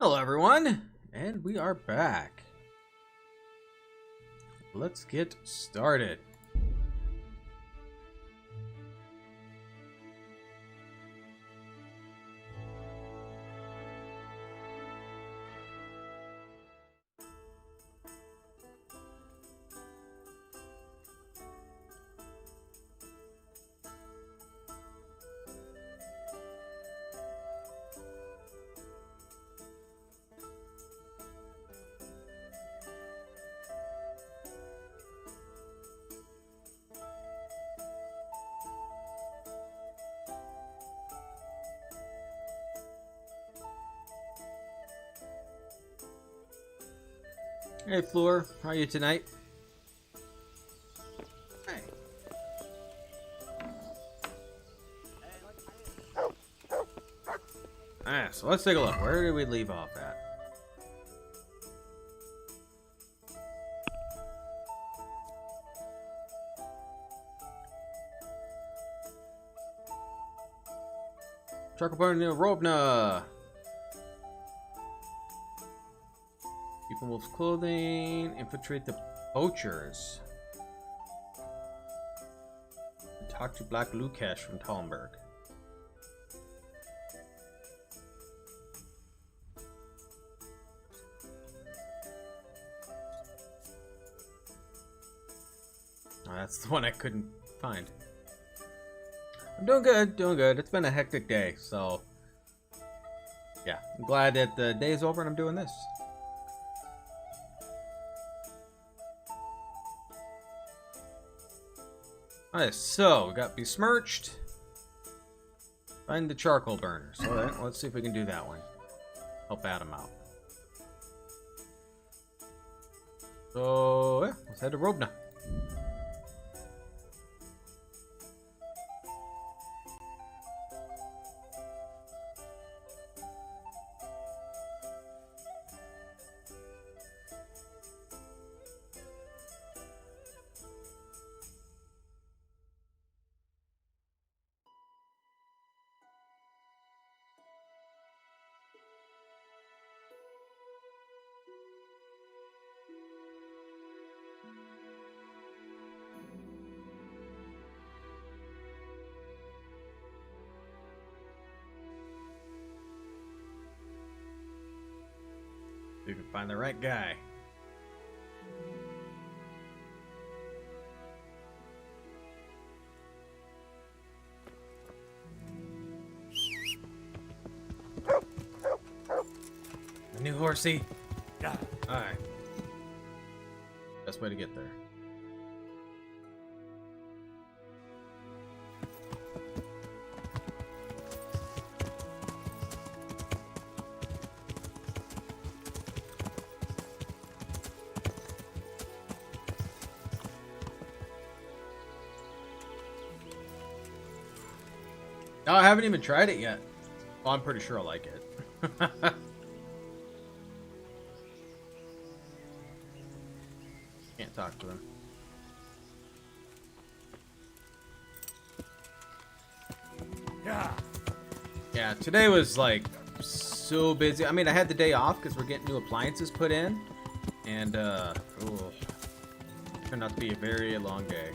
Hello everyone, and we are back. Let's get started. Hey Floor, how are you tonight? Hey. Alright, so let's take a look. Where did we leave off at? Charcoal burning in Robna. People wolf's clothing, infiltrate the poachers. Talk to Black Lukash from Tallenberg. Oh, that's the one I couldn't find. I'm doing good, doing good. It's been a hectic day, so yeah, I'm glad that the day is over and I'm doing this. Alright, so we got besmirched. Find the charcoal burners. Alright, let's see if we can do that one. Help Adam out. So yeah, let's head to Robna. You can find the right guy. A new horsey? Yeah. Alright. Best way to get there. Oh, I haven't even tried it yet. Well, I'm pretty sure I'll like it. Can't talk to him. Yeah, today was like so busy. I mean, I had the day off because we're getting new appliances put in. And, turned out to be a very long day.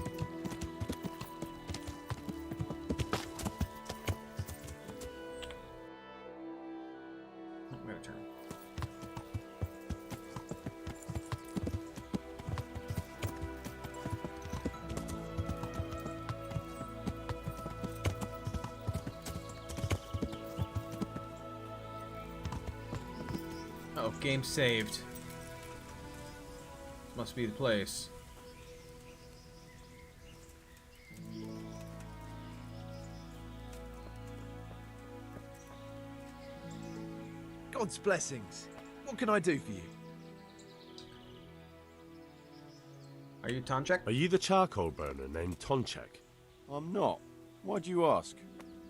Oh, game saved. Must be the place. God's blessings. What can I do for you? Are you Tonchek? Are you the charcoal burner named Tonchek? I'm not. Why do you ask?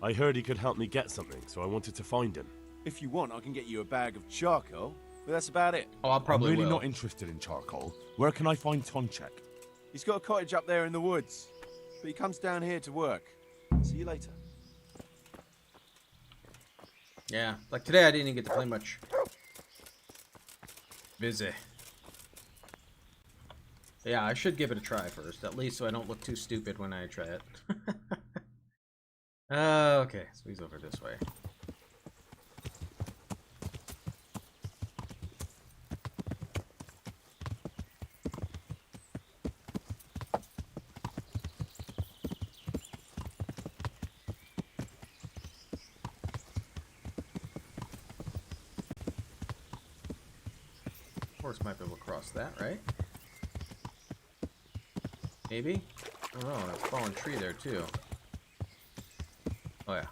I heard he could help me get something, so I wanted to find him. If you want, I can get you a bag of charcoal, but that's about it. Oh, I'll probably I'm really will. not interested in charcoal. Where can I find Tonchek? He's got a cottage up there in the woods, but he comes down here to work. See you later. Yeah, like today I didn't even get to play much. Busy. Yeah, I should give it a try first, at least so I don't look too stupid when I try it. Okay, so he's over this way. Horse might be able to cross that, right? Maybe? Oh no, there's a fallen tree there too. Oh yeah.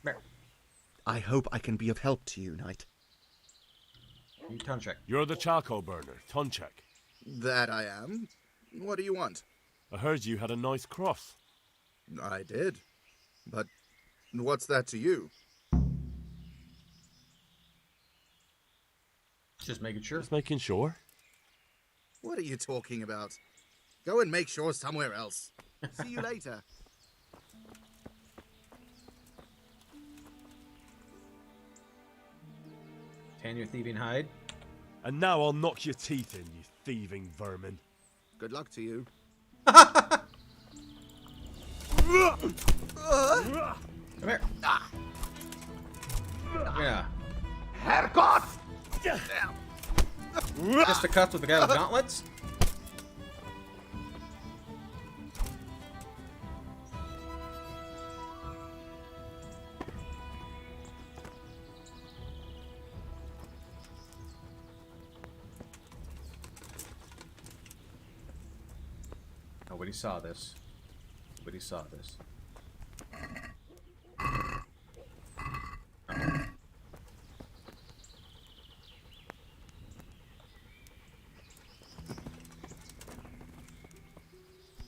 There. I hope I can be of help to you, Knight. You tongue check. You're the charcoal burner, Tonchek. That I am. What do you want? I heard you had a nice cross. I did. But what's that to you? Just making sure. Just making sure. What are you talking about? Go and make sure somewhere else. See you later. Tan your thieving hide. And now I'll knock your teeth in, you thieving vermin. Good luck to you. Come here. Yeah. Herrgott! Just the cuts with the guy with gauntlets? Nobody saw this. Nobody saw this.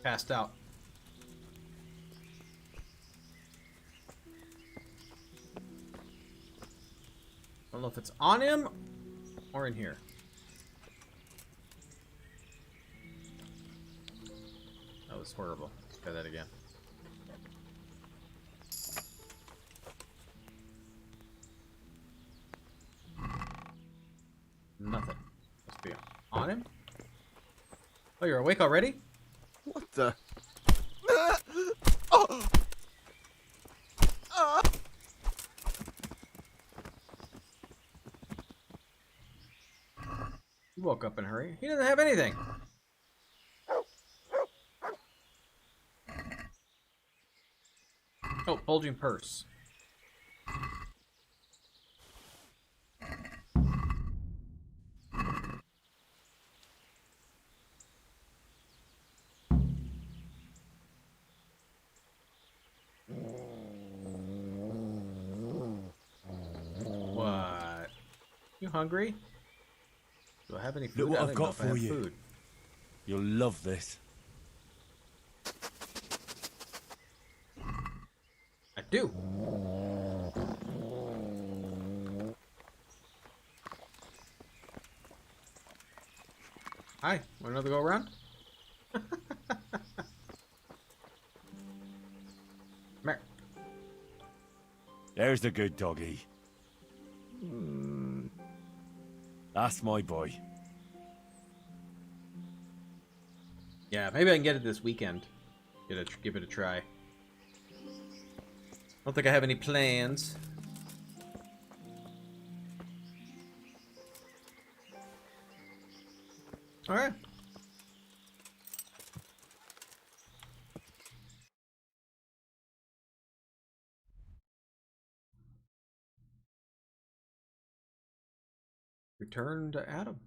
Passed out. I don't know if it's on him or in here. That was horrible. Let's try that again. Nothing. Must be on him. Oh, you're awake already? What the? He woke up in a hurry. He doesn't have anything. Oh, bulging purse. What? You hungry? Do I have any food? Look what I I've don't got know if I for have you. food. You'll love this. I do. Hi, want another go around? Mer. There's the good doggy. That's my boy. Yeah, maybe I can get it this weekend. Give it a try. I don't think I have any plans. All right. Return to Adam.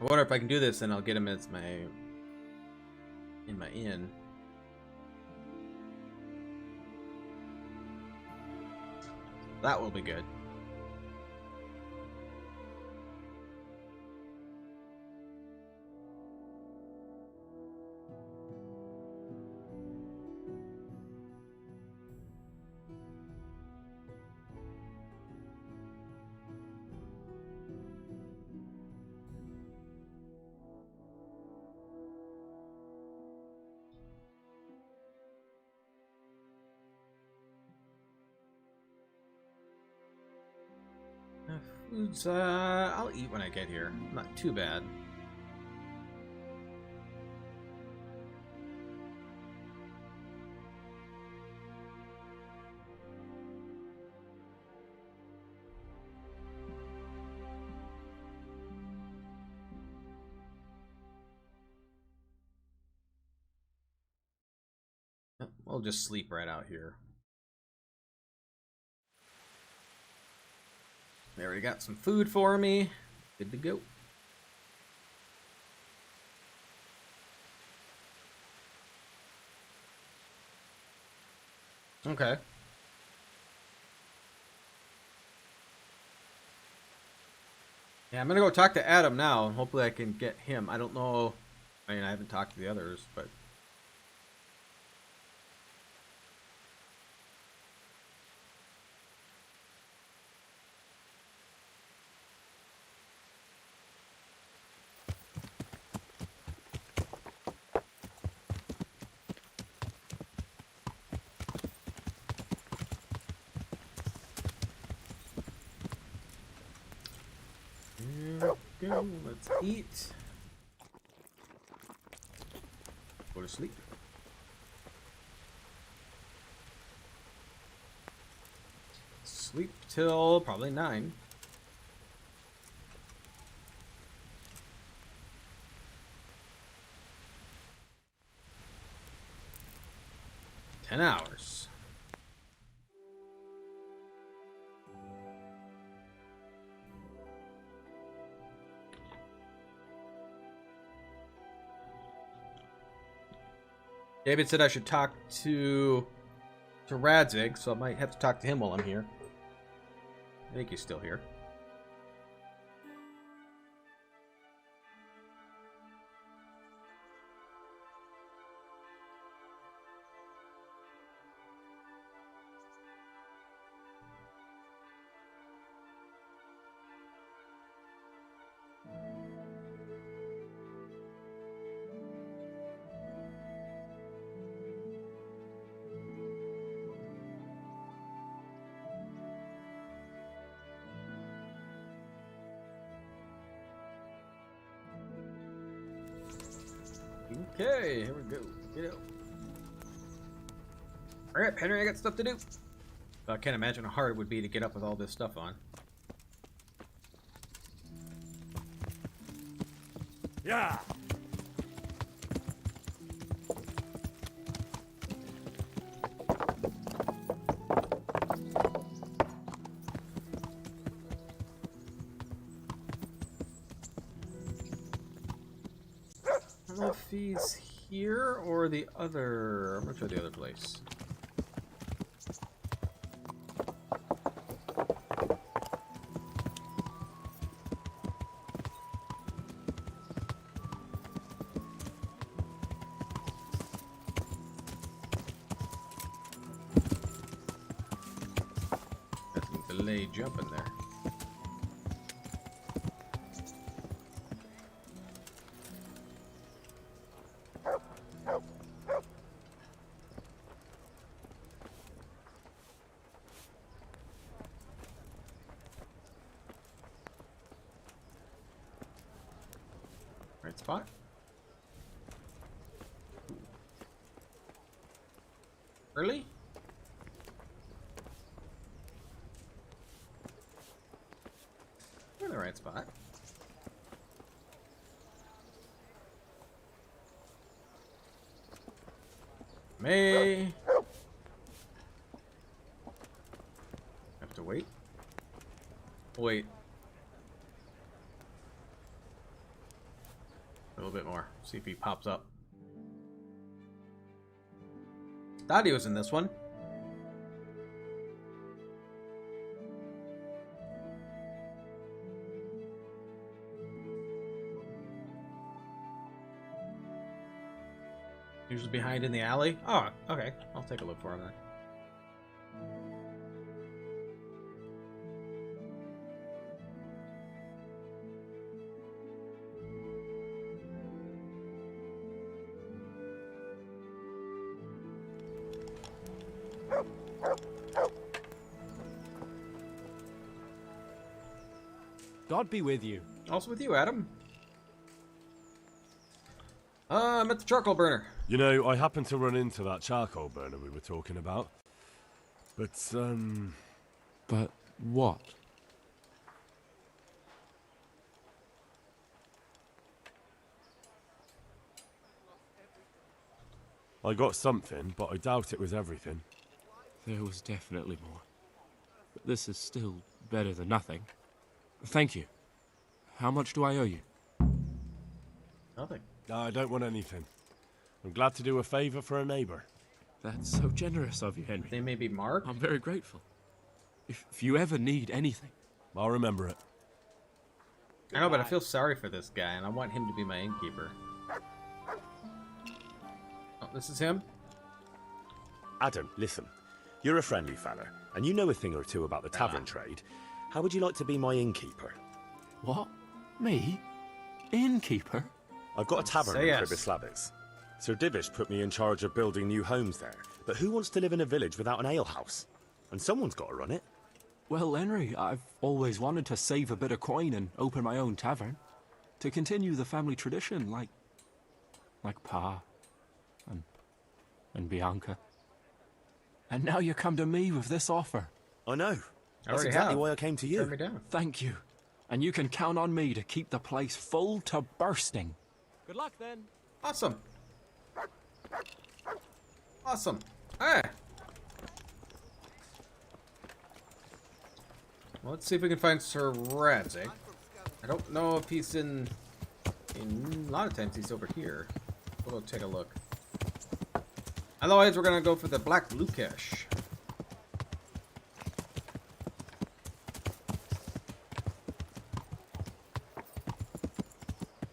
I wonder if I can do this, and I'll get him as my inn. That will be good. Food's, I'll eat when I get here. Not too bad. We'll just sleep right out here. They already got some food for me. Good to go. Okay. Yeah, I'm gonna go talk to Adam now, and hopefully I can get him. I don't know. I mean, I haven't talked to the others, but... Go, let's eat. Go to sleep. Sleep till probably 9. Ten hours. David said I should talk to Radzig, so I might have to talk to him while I'm here. I think he's still here. Okay, here we go. Get out. Alright, Henry, I got stuff to do. I can't imagine how hard it would be to get up with all this stuff on. Yeah. I don't know if he's here or the other... I'm gonna try the other place. Got some delay jumping there. Right spot. Early? We're in the right spot. May have to wait. Wait. A little bit more. See if he pops up. Thought he was in this one. He was behind in the alley. Oh, okay. I'll take a look for him then. God be with you. Also with you, Adam. I'm at the charcoal burner. You know, I happened to run into that charcoal burner we were talking about. But, But what? I got something, but I doubt it was everything. There was definitely more. But this is still better than nothing. Thank you. How much do I owe you? Nothing. I don't want anything. I'm glad to do a favour for a neighbour. That's so generous of you, Henry. They may be Mark. I'm very grateful. If you ever need anything... I'll remember it. I know, but I feel sorry for this guy, and I want him to be my innkeeper. Oh, this is him? Adam, listen. You're a friendly fella, and you know a thing or two about the tavern trade. How would you like to be my innkeeper? What? Me? Innkeeper? I've got a tavern Say in yes. Pribislavis. Sir Divish put me in charge of building new homes there, but who wants to live in a village without an alehouse? And someone's got to run it. Well, Henry, I've always wanted to save a bit of coin and open my own tavern. To continue the family tradition, like Pa and Bianca. And now you come to me with this offer. I know. That's already exactly have. why I came to Turn you. me down. Thank you. And you can count on me to keep the place full to bursting. Good luck then. Awesome. Awesome. Hey. Well, let's see if we can find Sir Radzik. I don't know if he's in a lot of times he's over here. We'll go take a look. Otherwise, we're gonna go for the Black Lukesh.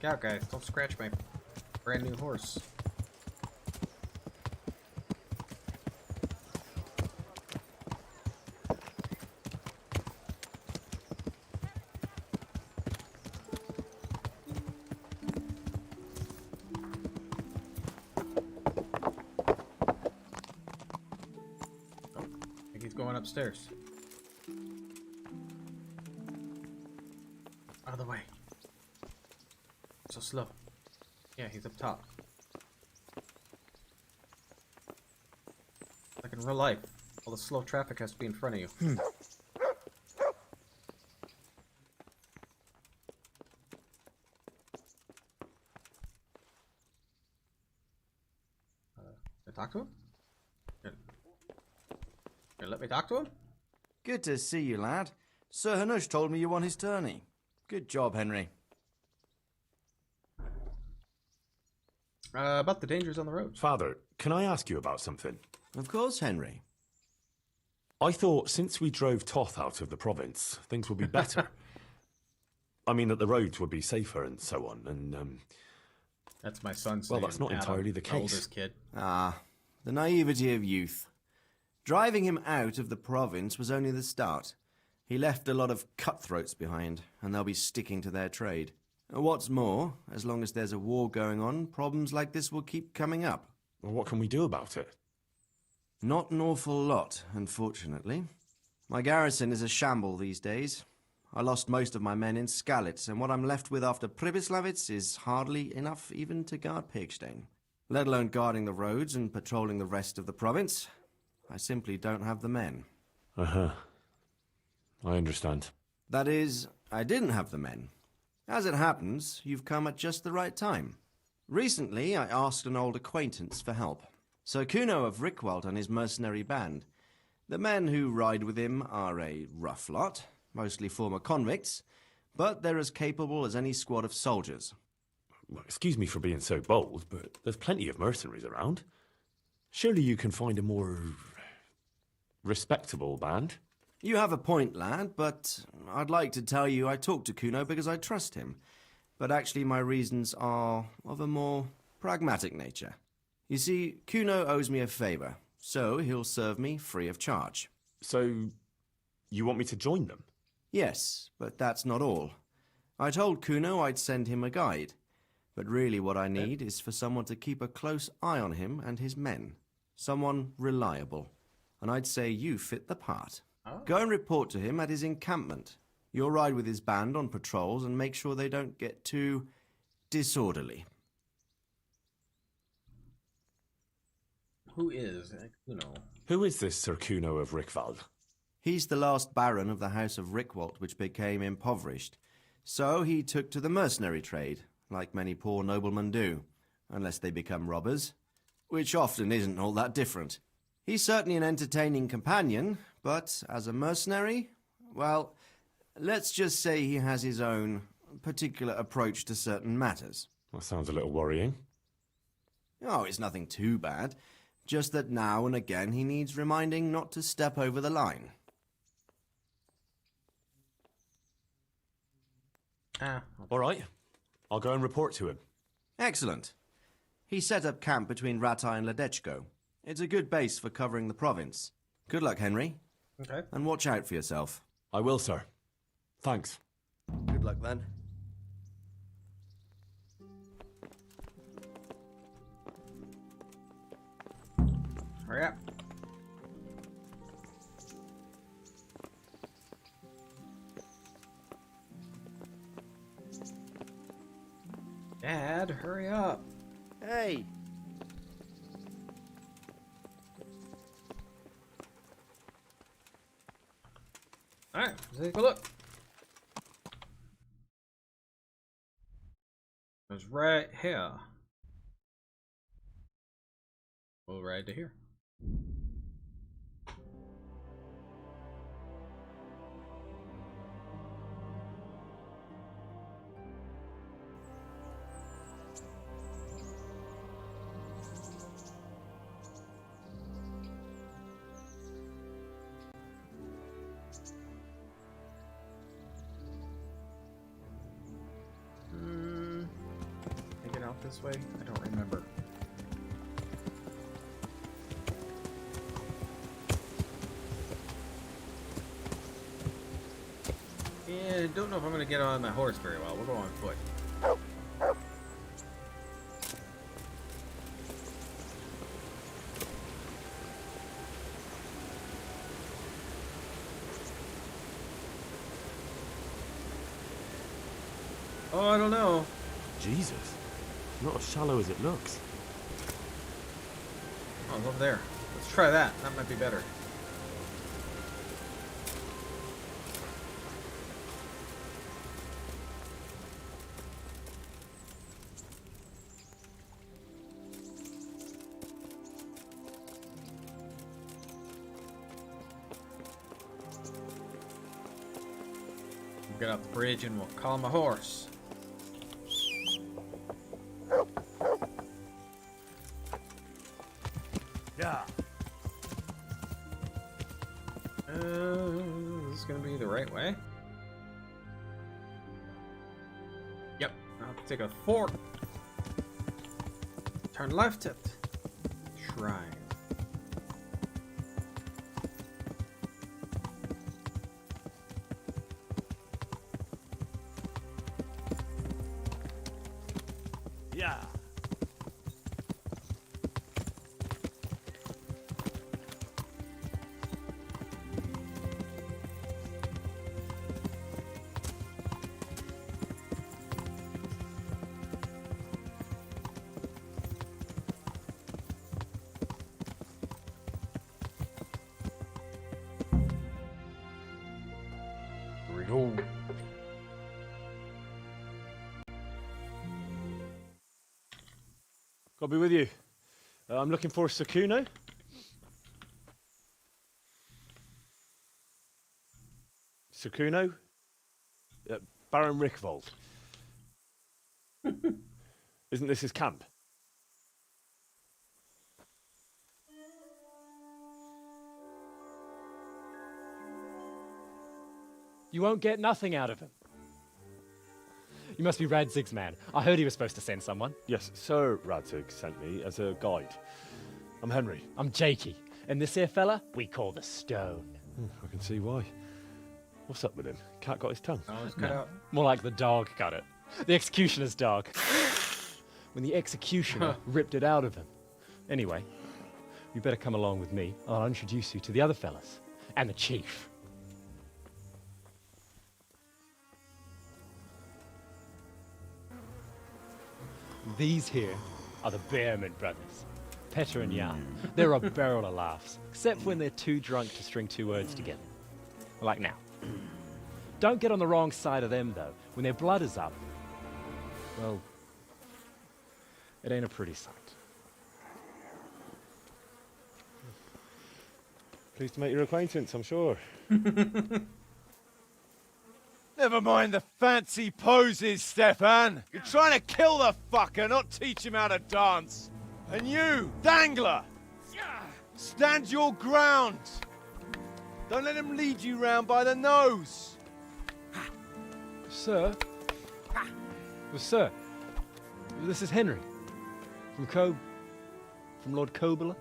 Get out, guys. Don't scratch my brand new horse. I think he's going upstairs. Out of the way. So slow. Yeah, he's up top. Like in real life, all the slow traffic has to be in front of you. Can I talk to him? Can you let me talk to him? Good to see you, lad. Sir Hanush told me you won his tourney. Good job, Henry. About the dangers on the road. Father, can I ask you about something? Of course, Henry. I thought since we drove Toth out of the province, things would be better. I mean, that the roads would be safer and so on, and, That's my son's Well, name, that's not Adam, entirely the case. oldest kid. Ah, the naivety of youth. Driving him out of the province was only the start. He left a lot of cutthroats behind, and they'll be sticking to their trade. What's more, as long as there's a war going on, problems like this will keep coming up. well, what can we do about it? Not an awful lot, unfortunately. My garrison is a shamble these days. I lost most of my men in Skalitz, and what I'm left with after Pribyslavitz is hardly enough even to guard Pigstein, let alone guarding the roads and patrolling the rest of the province. I simply don't have the men. Uh-huh. I understand. That is, I didn't have the men. As it happens, you've come at just the right time. Recently, I asked an old acquaintance for help. Sir Kuno of Rickwald and his mercenary band. The men who ride with him are a rough lot, mostly former convicts, but they're as capable as any squad of soldiers. Well, excuse me for being so bold, but there's plenty of mercenaries around. Surely you can find a more respectable band? You have a point, lad, but I'd like to tell you I talked to Kuno because I trust him. But actually my reasons are of a more pragmatic nature. You see, Kuno owes me a favour, so he'll serve me free of charge. So, you want me to join them? Yes, but that's not all. I told Kuno I'd send him a guide, but really what I need is for someone to keep a close eye on him and his men. Someone reliable. And I'd say you fit the part. Oh. Go and report to him at his encampment. You'll ride with his band on patrols and make sure they don't get too disorderly. Who is? You know. Who is this Sir Kuno of Rickwald? He's the last baron of the House of Rickwalt, which became impoverished. So he took to the mercenary trade, like many poor noblemen do, unless they become robbers, which often isn't all that different. He's certainly an entertaining companion, but as a mercenary, well, let's just say he has his own particular approach to certain matters. That sounds a little worrying. Oh, it's nothing too bad. Just that now and again he needs reminding not to step over the line. All right. I'll go and report to him. Excellent. He set up camp between Ratai and Ledechko. It's a good base for covering the province. Good luck, Henry. Okay. And watch out for yourself. I will, sir. Thanks. Good luck then. Hurry up. Dad, hurry up. Hey! Alright, let's take a look. It's right here. We'll ride to here. Take it out this way? I don't remember. Yeah, don't know if I'm going to get on my horse very well. We'll go on foot. Oh, I don't know. Jesus. Not as shallow as it looks. Oh, it's over there. Let's try that. That might be better. We'll get up the bridge and we'll call him a horse. Yeah. Is this gonna be the right way? Yep. I'll have to take a fork. Turn left at shrine. Yeah. Here we go. I'll be with you. I'm looking for Sakuno. Sakuno? Baron Rickvold. Isn't this his camp? You won't get nothing out of him. You must be Radzig's man. I heard he was supposed to send someone. Yes, Sir Radzig sent me as a guide. I'm Henry. I'm Jakey. And this here fella, we call the Stone. I can see why. What's up with him? Cat got his tongue. Oh, it's cut out. More like the dog got it. The executioner's dog. When the executioner ripped it out of him. Anyway, you better come along with me. I'll introduce you to the other fellas. And the chief. These here are the Bearman brothers, Petter and Jan. They're a barrel of laughs, except when they're too drunk to string two words together. Like now. Don't get on the wrong side of them, though. When their blood is up, well, it ain't a pretty sight. Pleased to make your acquaintance, I'm sure. Never mind the fancy poses, Stefan. You're trying to kill the fucker, not teach him how to dance. And you, Dangler, stand your ground. Don't let him lead you round by the nose. Sir? Well, sir, this is Henry. From Lord Kobler.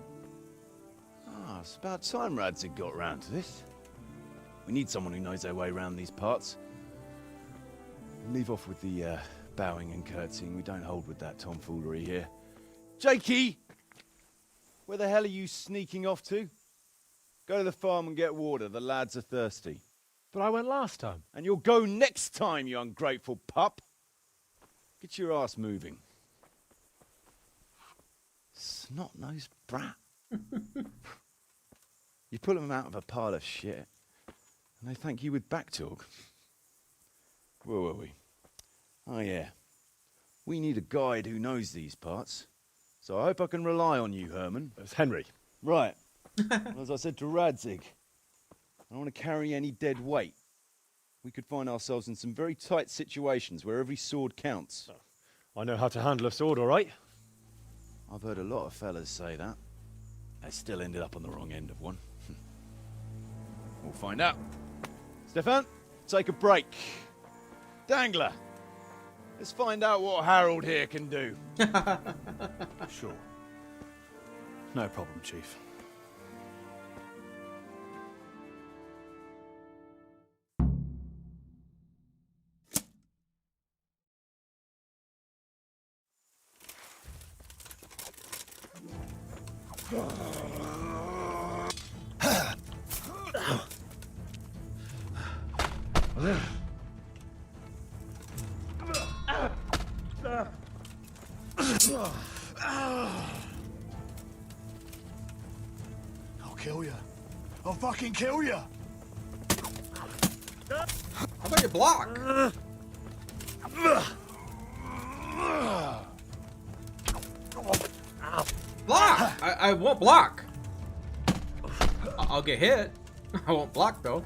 Ah, it's about time Radzig got round to this. We need someone who knows their way around these parts. Leave off with the bowing and curtsying. We don't hold with that tomfoolery here. Jakey! Where the hell are you sneaking off to? Go to the farm and get water. The lads are thirsty. But I went last time. And you'll go next time, you ungrateful pup. Get your ass moving. Snot-nosed brat. You pull them out of a pile of shit, and they thank you with back talk. Where were we? Oh yeah. We need a guide who knows these parts. So I hope I can rely on you, Herman. It's Henry. Right. As I said to Radzig, I don't want to carry any dead weight. We could find ourselves in some very tight situations where every sword counts. I know how to handle a sword, all right? I've heard a lot of fellas say that. They still ended up on the wrong end of one. We'll find out. Stefan, take a break. Dangler, let's find out what Harold here can do. Sure. No problem, Chief. I'll kill you. I'll fucking kill you. How about you block? Block! I won't block. I'll get hit. I won't block though.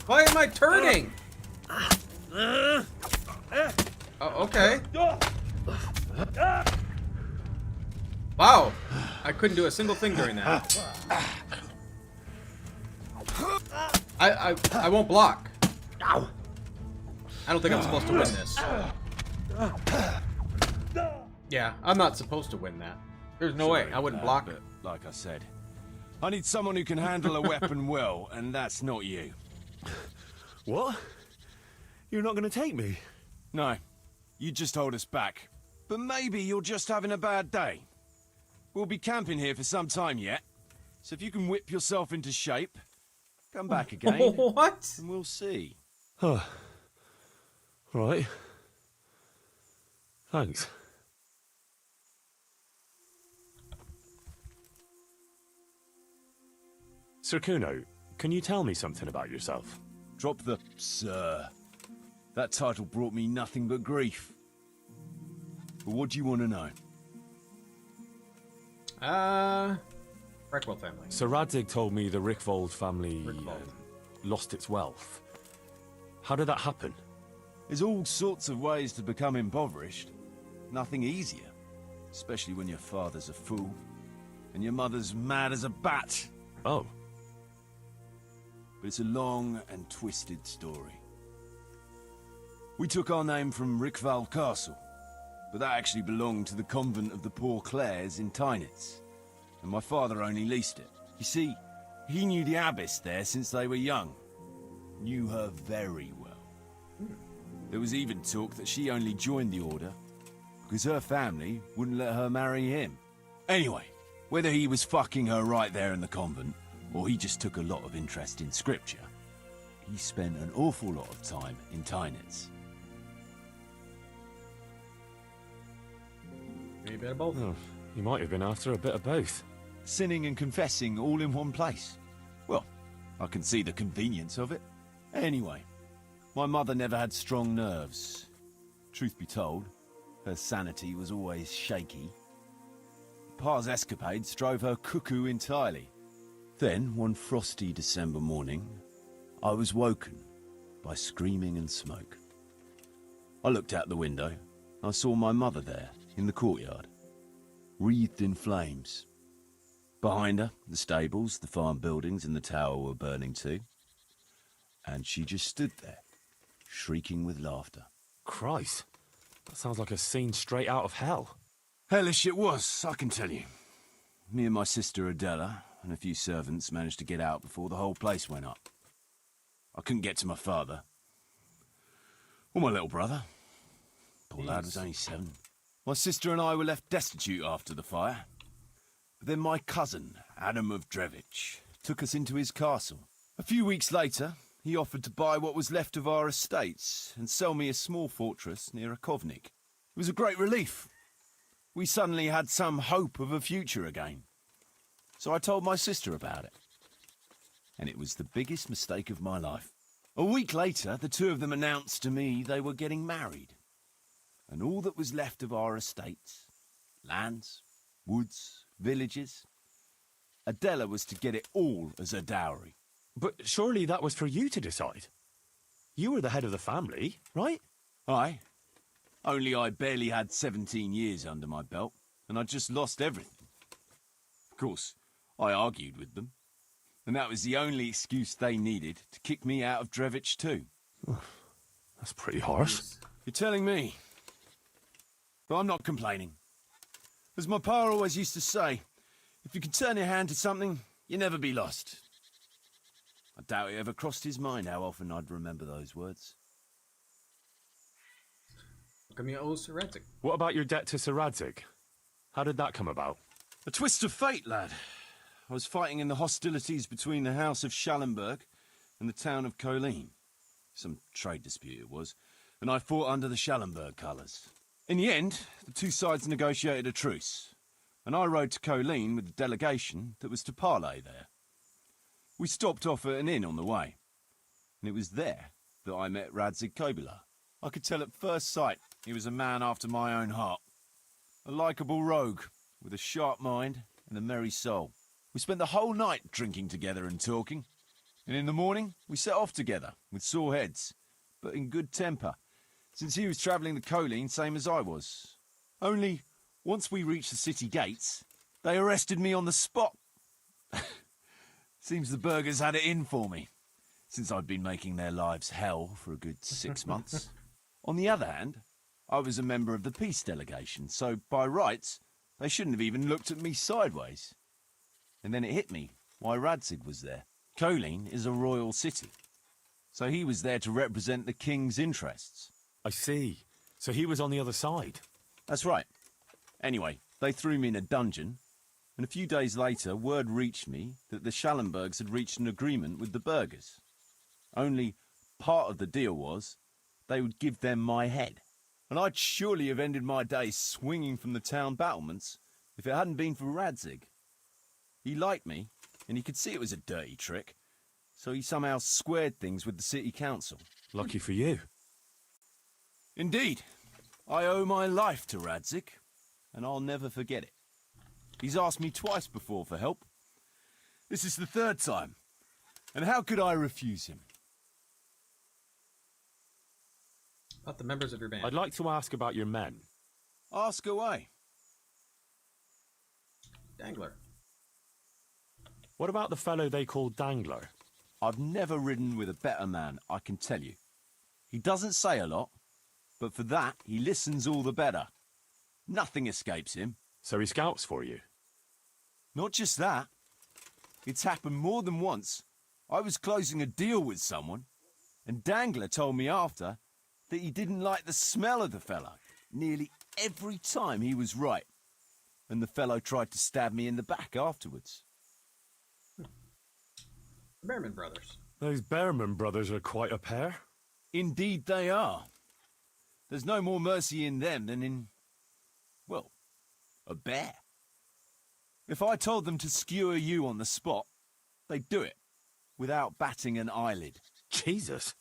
Why am I turning? Oh, okay. Wow. I couldn't do a single thing during that. I won't block. I don't think I'm supposed to win this. Yeah, I'm not supposed to win that. There's no way. I wouldn't block it. Like I said, I need someone who can handle a weapon well, and that's not you. What? You're not going to take me? No, you just hold us back. But maybe you're just having a bad day. We'll be camping here for some time yet, so if you can whip yourself into shape, come back again. What? And we'll see. Huh. Right. Thanks. Sir Kuno, can you tell me something about yourself? Drop the sir. That title brought me nothing but grief. But what do you want to know? Reckwell family. Sir Radzig told me the Rickvold family lost its wealth. How did that happen? There's all sorts of ways to become impoverished. Nothing easier. Especially when your father's a fool. And your mother's mad as a bat. Oh. But it's a long and twisted story. We took our name from Rickval Castle. But that actually belonged to the convent of the Poor Clares in Tynitz. And my father only leased it. You see, he knew the abbess there since they were young. Knew her very well. There was even talk that she only joined the order because her family wouldn't let her marry him. Anyway, whether he was fucking her right there in the convent, or he just took a lot of interest in scripture, he spent an awful lot of time in Tynets. Maybe a bit of both. Oh, he might have been after a bit of both. Sinning and confessing all in one place. Well, I can see the convenience of it. Anyway, my mother never had strong nerves. Truth be told, her sanity was always shaky. Pa's escapades drove her cuckoo entirely. Then, one frosty December morning, I was woken by screaming and smoke. I looked out the window. I saw my mother there, in the courtyard, wreathed in flames. Behind her, the stables, the farm buildings and the tower were burning too. And she just stood there, shrieking with laughter. Christ, that sounds like a scene straight out of hell. Hellish it was, I can tell you. Me and my sister Adela and a few servants managed to get out before the whole place went up. I couldn't get to my father. Or my little brother. Poor lad was only 7. My sister and I were left destitute after the fire. But then my cousin, Adam of Drevich, took us into his castle. A few weeks later, he offered to buy what was left of our estates and sell me a small fortress near a Kovnik. It was a great relief. We suddenly had some hope of a future again. So I told my sister about it. And it was the biggest mistake of my life. A week later, the two of them announced to me they were getting married. And all that was left of our estates, lands, woods, villages, Adela was to get it all as a dowry. But surely that was for you to decide. You were the head of the family, right? Aye. Only I barely had 17 years under my belt, and I'd just lost everything. Of course, I argued with them, and that was the only excuse they needed to kick me out of Drevich too. That's pretty harsh. You're telling me. But I'm not complaining. As my pa always used to say, if you can turn your hand to something, you'll never be lost. I doubt it ever crossed his mind how often I'd remember those words. Look at me, old Heretic. What about your debt to Sir Radzig? How did that come about? A twist of fate, lad. I was fighting in the hostilities between the House of Schallenberg and the town of Colleen. Some trade dispute it was, and I fought under the Schallenberg colours. In the end, the two sides negotiated a truce, and I rode to Colleen with the delegation that was to parley there. We stopped off at an inn on the way, and it was there that I met Radzig Kobyla. I could tell at first sight he was a man after my own heart. A likeable rogue, with a sharp mind and a merry soul. We spent the whole night drinking together and talking, and in the morning we set off together, with sore heads, but in good temper, since he was travelling the Colleen same as I was. Only, once we reached the city gates, they arrested me on the spot. Seems the burghers had it in for me, since I'd been making their lives hell for a good 6 months. On the other hand, I was a member of the peace delegation, so by rights, they shouldn't have even looked at me sideways. And then it hit me why Radzig was there. Colleen is a royal city, so he was there to represent the king's interests. I see. So he was on the other side. That's right. Anyway, they threw me in a dungeon, and a few days later word reached me that the Schallenbergs had reached an agreement with the burghers. Only part of the deal was they would give them my head. And I'd surely have ended my days swinging from the town battlements if it hadn't been for Radzig. He liked me, and he could see it was a dirty trick, so he somehow squared things with the city council. Lucky for you. Indeed. I owe my life to Radzig, and I'll never forget it. He's asked me twice before for help. This is the 3rd time, and how could I refuse him? About the members of your band. I'd like to ask about your men. Ask away. Dangler. What about the fellow they call Dangler? I've never ridden with a better man, I can tell you. He doesn't say a lot, but for that, he listens all the better. Nothing escapes him. So he scouts for you? Not just that. It's happened more than once. I was closing a deal with someone, and Dangler told me after that he didn't like the smell of the fella nearly every time he was right. and the fellow tried to stab me in the back afterwards. Behrman brothers. Those Behrman brothers are quite a pair. Indeed they are. There's no more mercy in them than in, well, a bear. If I told them to skewer you on the spot, they'd do it, without batting an eyelid. Jesus.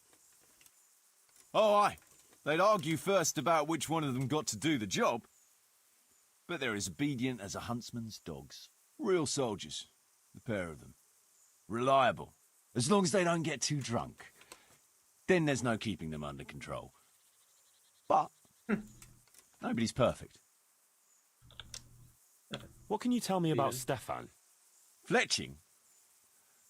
Oh, aye. They'd argue first about which one of them got to do the job. But they're as obedient as a huntsman's dogs. Real soldiers, the pair of them. Reliable, as long as they don't get too drunk. Then there's no keeping them under control. But nobody's perfect. What can you tell me about Stefan? Fletching?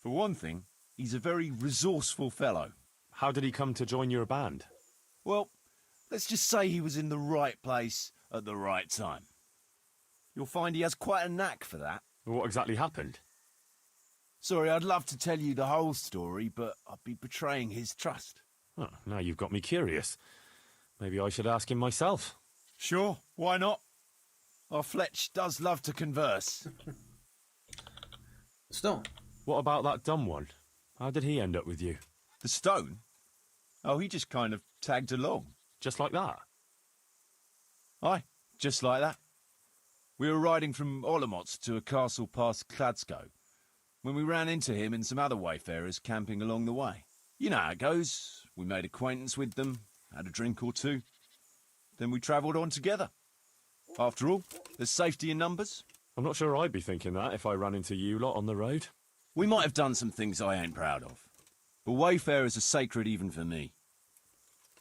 For one thing, he's a very resourceful fellow. How did he come to join your band? Well, let's just say he was in the right place at the right time. You'll find he has quite a knack for that. What exactly happened? Sorry, I'd love to tell you the whole story, but I'd be betraying his trust. Oh, now you've got me curious. Maybe I should ask him myself. Sure, why not? Our Fletch does love to converse. Stone. What about that dumb one? How did he end up with you? The stone? Oh, he just kind of tagged along. Just like that? Aye, just like that. We were riding from Olomouc to a castle past Kladsko when we ran into him and some other wayfarers camping along the way. You know how it goes. We made acquaintance with them, had a drink or two. Then we travelled on together. After all, there's safety in numbers. I'm not sure I'd be thinking that if I ran into you lot on the road. We might have done some things I ain't proud of. But wayfarers are sacred even for me.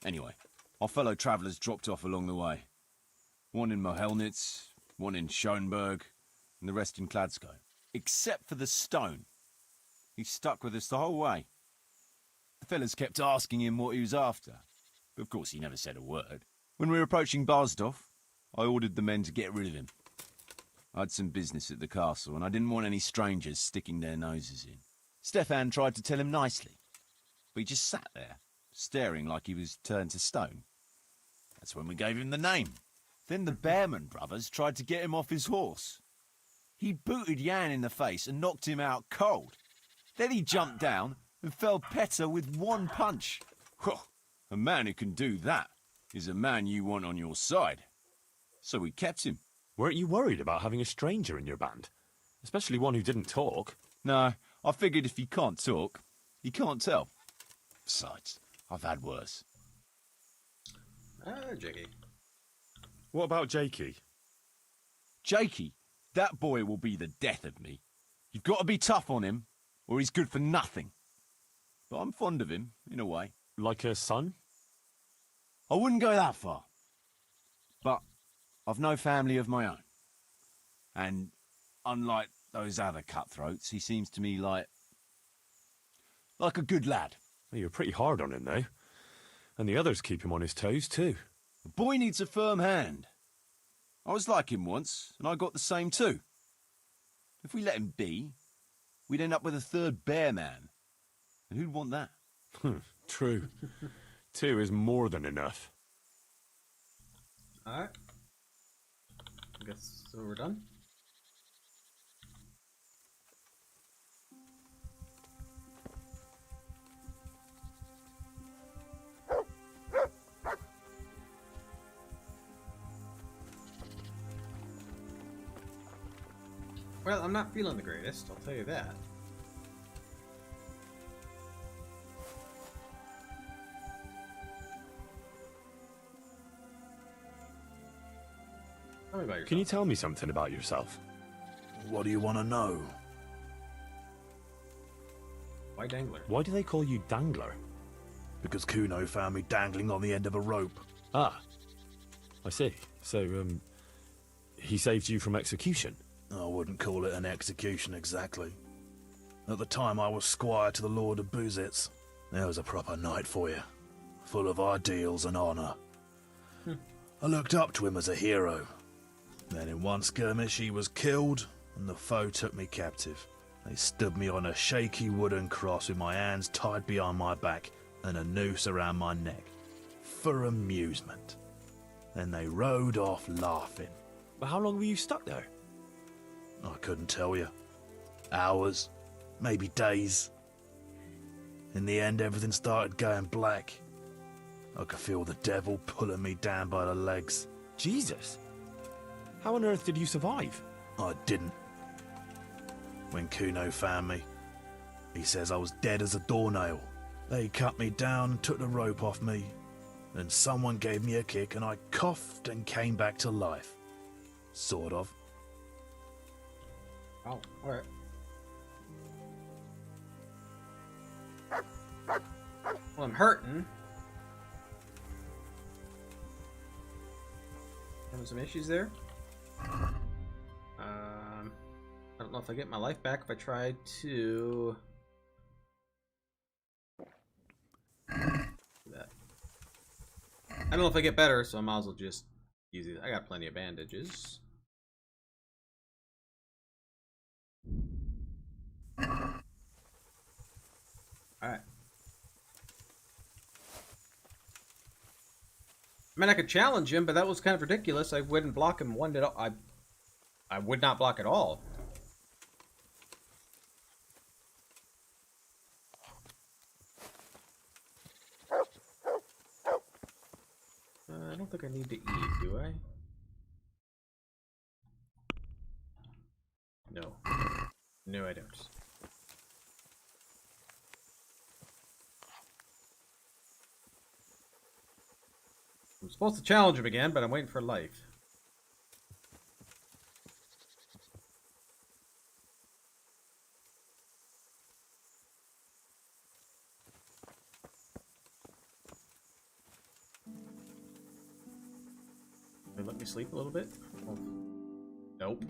Anyway, our fellow travellers dropped off along the way. One in Mohelnitz, one in Schoenberg, and the rest in Kladsko. Except for the stone. He stuck with us the whole way. The fellas kept asking him what he was after, but of course he never said a word. When we were approaching Barsdorf, I ordered the men to get rid of him. I had some business at the castle, and I didn't want any strangers sticking their noses in. Stefan tried to tell him nicely, but he just sat there, staring like he was turned to stone. That's when we gave him the name. Then the Behrman brothers tried to get him off his horse. He booted Jan in the face and knocked him out cold. Then he jumped down and felled Petter with one punch. Well, a man who can do that is a man you want on your side. So we kept him. Weren't you worried about having a stranger in your band? Especially one who didn't talk. No, I figured if he can't talk, he can't tell. Besides, I've had worse. Jiggy. What about Jakey? Jakey, that boy will be the death of me. You've got to be tough on him, or he's good for nothing. But I'm fond of him, in a way. Like a son? I wouldn't go that far. But I've no family of my own. And unlike those other cutthroats, he seems to me like a good lad. Well, you're pretty hard on him, though. And the others keep him on his toes, too. The boy needs a firm hand. I was like him once, and I got the same too. If we let him be, we'd end up with a third bear man. And who'd want that? True. 2 is more than enough. Alright. I guess so we're done. Well, I'm not feeling the greatest, I'll tell you that. Tell me about yourself. Can you tell me something about yourself? What do you want to know? Why Dangler? Why do they call you Dangler? Because Kuno found me dangling on the end of a rope. Ah, I see. So, he saved you from execution? I wouldn't call it an execution exactly. At the time I was squire to the Lord of Buzitz. There was a proper knight for you, full of ideals and honour. I looked up to him as a hero. Then in one skirmish he was killed, and the foe took me captive. They stood me on a shaky wooden cross with my hands tied behind my back and a noose around my neck, for amusement. Then they rode off laughing. But how long were you stuck there? I couldn't tell you. Hours, maybe days. In the end, everything started going black. I could feel the devil pulling me down by the legs. Jesus. How on earth did you survive? I didn't. When Kuno found me, he says I was dead as a doornail. They cut me down and took the rope off me. Then someone gave me a kick and I coughed and came back to life. Sort of. Oh, alright. Well, I'm hurting. Having some issues there. I don't know if I get my life back if I try to do that. I don't know if I get better, so I might as well just use it. I got plenty of bandages. Alright. I mean, I could challenge him, but that was kind of ridiculous. I wouldn't block him one at all. I would not block at all. I don't think I need to eat, do I? No. No, I don't. I'm supposed to challenge him again, but I'm waiting for life. They let me sleep a little bit? Oh. Nope.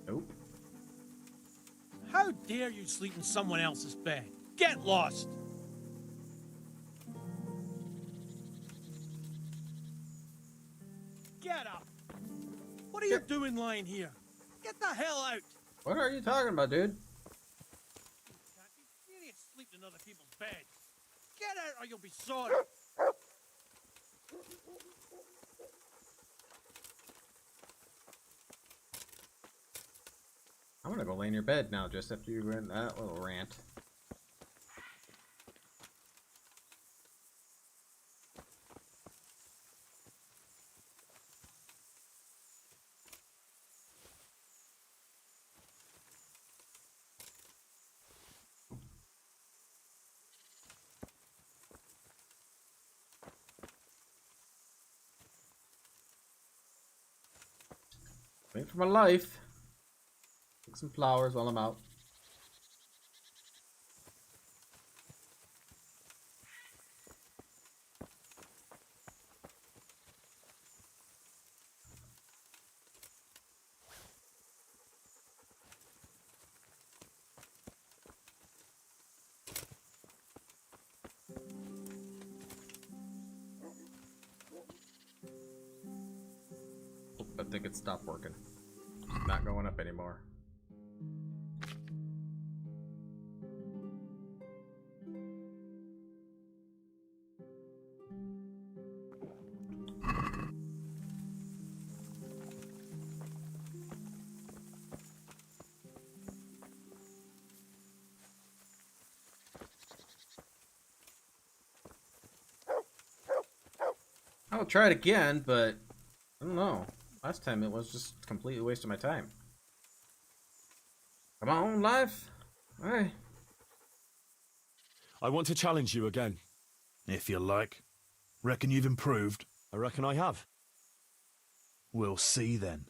Nope. How dare you sleep in someone else's bed? Get lost! Get up! What are you doing lying here? Get the hell out! What are you talking about, dude? You ain't sleep in other people's beds. Get out or you'll be sorry. I'm gonna go lay in your bed now, just after you ran that little rant. Wait for my life. Pick some flowers while I'm out. I think it stopped working. It's not going up anymore. I'll try it again, but I don't know. Last time it was just completely wasting my time. Come on, life. Alright. I want to challenge you again. If you like. Reckon you've improved? I reckon I have. We'll see then.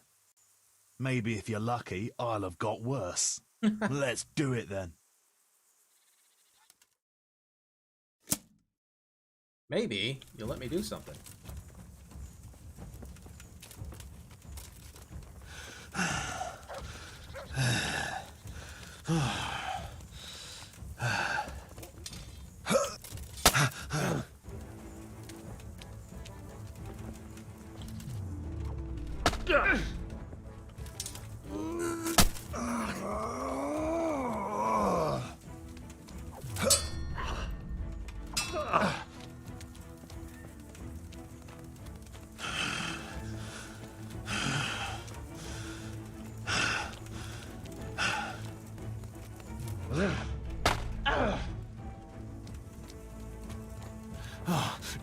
Maybe if you're lucky, I'll have got worse. Let's do it then. Maybe you'll let me do something.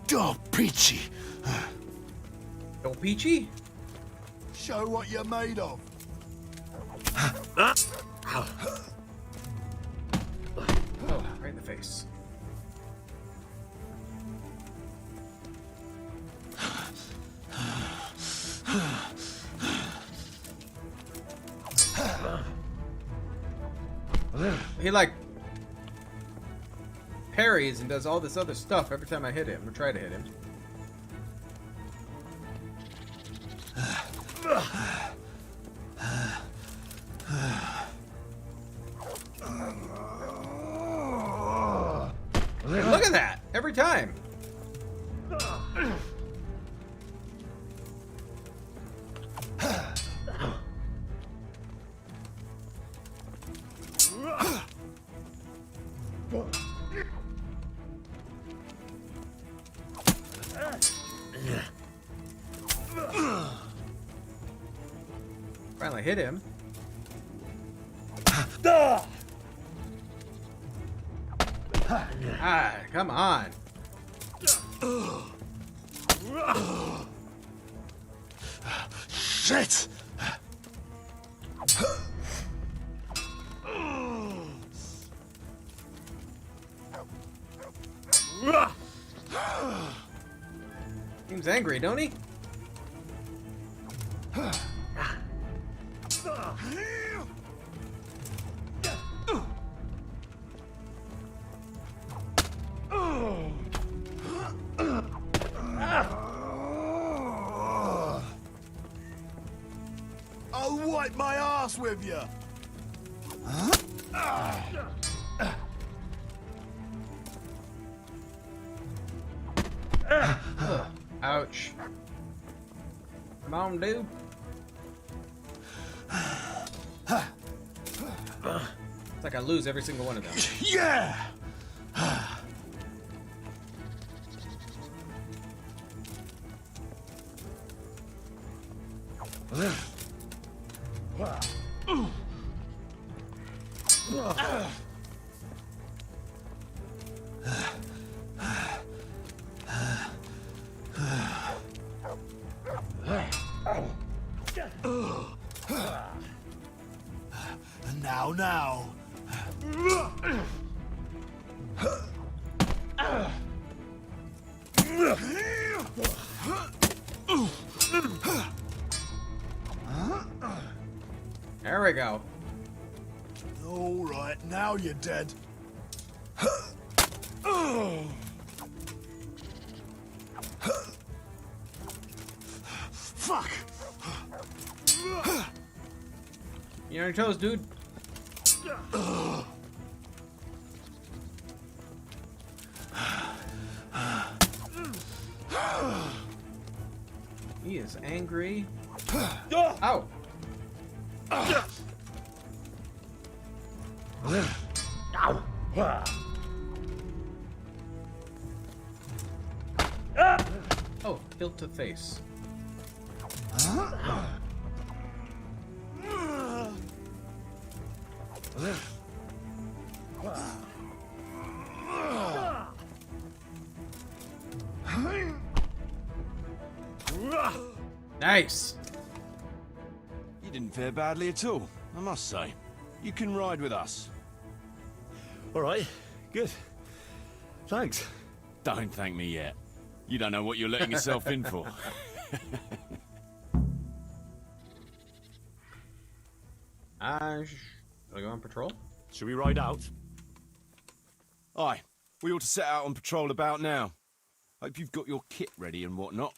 Dog Peachy. Go Peachy? Show what you're made of. Oh, right in the face. He like parries and does all this other stuff every time I hit him or try to hit him. Look at that! Every time! Finally hit him. Ah, come on. Shit! Seems angry, don't he? I'll wipe my ass with you. Ouch. Come on, dude. It's like I lose every single one of them. Yeah! Now. There we go. All right, now you're dead. Fuck! You on your toes, dude? He is angry. Ow! Oh, tilt to face. Nice. You didn't fare badly at all, I must say. You can ride with us. All right, good. Thanks. Don't thank me yet. You don't know what you're letting yourself in for. Shall I go on patrol? Should we ride out? Aye, we ought to set out on patrol about now. Hope you've got your kit ready and whatnot.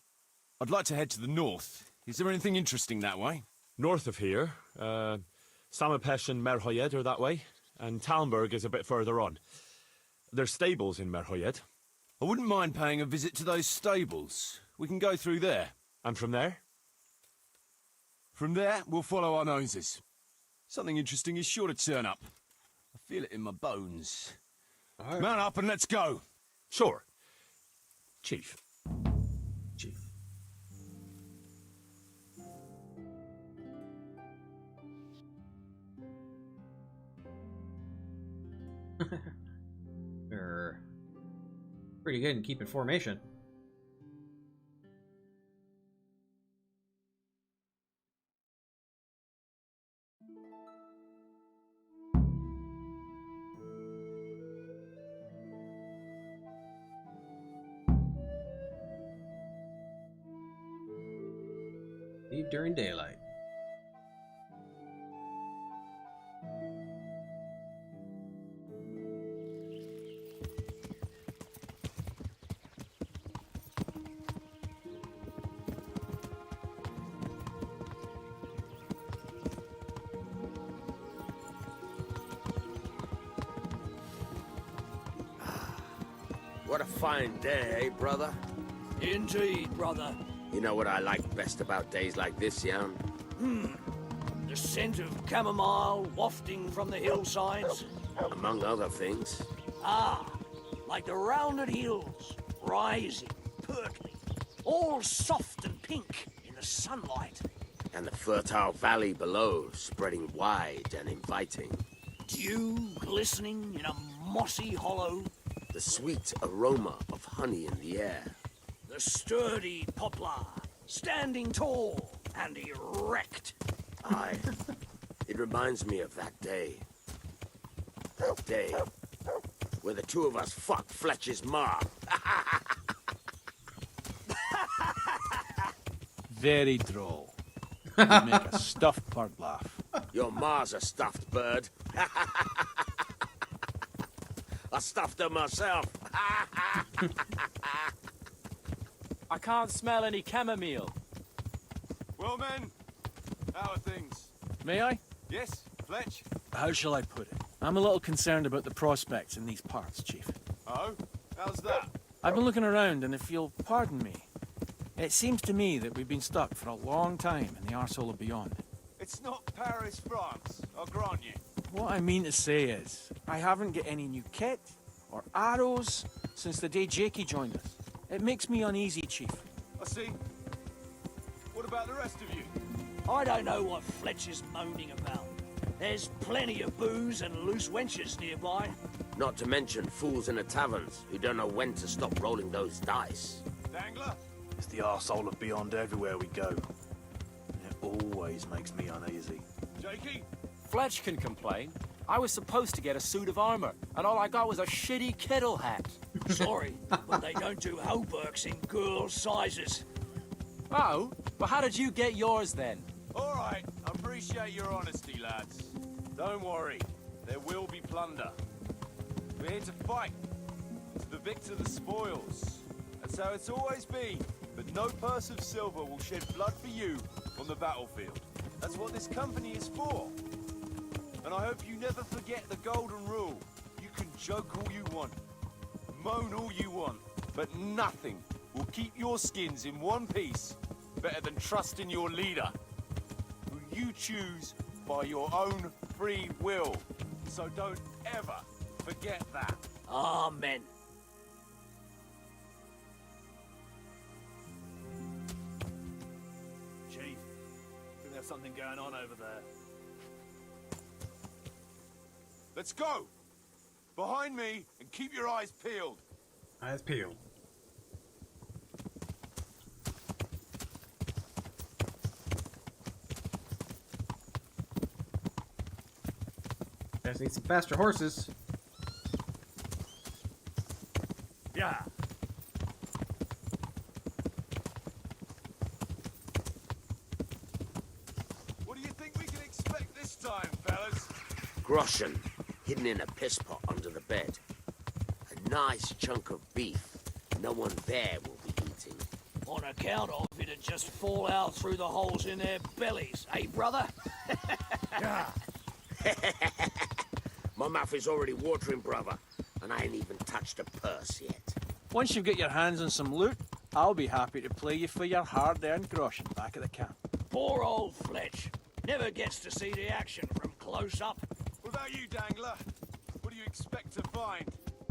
I'd like to head to the north. Is there anything interesting that way? North of here, Samapesh and Merhoyed are that way, and Talmberg is a bit further on. There's stables in Merhoyed. I wouldn't mind paying a visit to those stables. We can go through there. And from there? From there, we'll follow our noses. Something interesting is sure to turn up. I feel it in my bones. Right. Mount up and let's go. Sure. Chief. Chief. They're pretty good in keeping formation. Leave during daylight. What a fine day, eh, brother? Indeed, brother. You know what I like best about days like this, Jan? The scent of chamomile wafting from the hillsides. Among other things. Ah, like the rounded hills, rising, purpling, all soft and pink in the sunlight. And the fertile valley below, spreading wide and inviting. Dew glistening in a mossy hollow. The sweet aroma of honey in the air. The sturdy poplar, standing tall and erect. Aye. It reminds me of that day. That day where the two of us fucked Fletcher's ma. Very droll. You make a stuffed bird laugh. Your ma's a stuffed bird. I stuffed her myself. I can't smell any chamomile. Well, men, how are things? May I? Yes, Fletch? How shall I put it? I'm a little concerned about the prospects in these parts, Chief. Oh? How's that? I've been looking around, and if you'll pardon me, it seems to me that we've been stuck for a long time in the arsehole of beyond. It's not Paris, France, I'll grant you. What I mean to say is, I haven't got any new kit or arrows since the day Jakey joined us. It makes me uneasy, Chief. I see. What about the rest of you? I don't know what Fletcher's moaning about. There's plenty of booze and loose wenches nearby. Not to mention fools in the taverns who don't know when to stop rolling those dice. Dangler? It's the arsehole of beyond everywhere we go. It always makes me uneasy. Jakey? Fletch can complain. I was supposed to get a suit of armor, and all I got was a shitty kettle hat. Sorry, but they don't do hauberks in girls' sizes. Oh, but how did you get yours then? All right, I appreciate your honesty, lads. Don't worry, there will be plunder. We're here to fight. To the victor the spoils. That's how it's always been. But no purse of silver will shed blood for you on the battlefield. That's what this company is for. And I hope you never forget the golden rule. You can joke all you want, moan all you want, but nothing will keep your skins in one piece better than trusting your leader, who you choose by your own free will. So don't ever forget that. Amen. Chief, I think there's something going on over there. Let's go! Behind me, and keep your eyes peeled. Eyes peeled. Guys need some faster horses. Yeah. What do you think we can expect this time, fellas? Groschen, hidden in a piss pot under the bed. A nice chunk of beef no one there will be eating. On account of it'd just fall out through the holes in their bellies, eh, brother? My mouth is already watering, brother, and I ain't even touched a purse yet. Once you've got your hands on some loot, I'll be happy to play you for your hard-earned groschen back at the camp. Poor old Fletch. Never gets to see the action from close up. What about you, Dangler? What do you expect to find?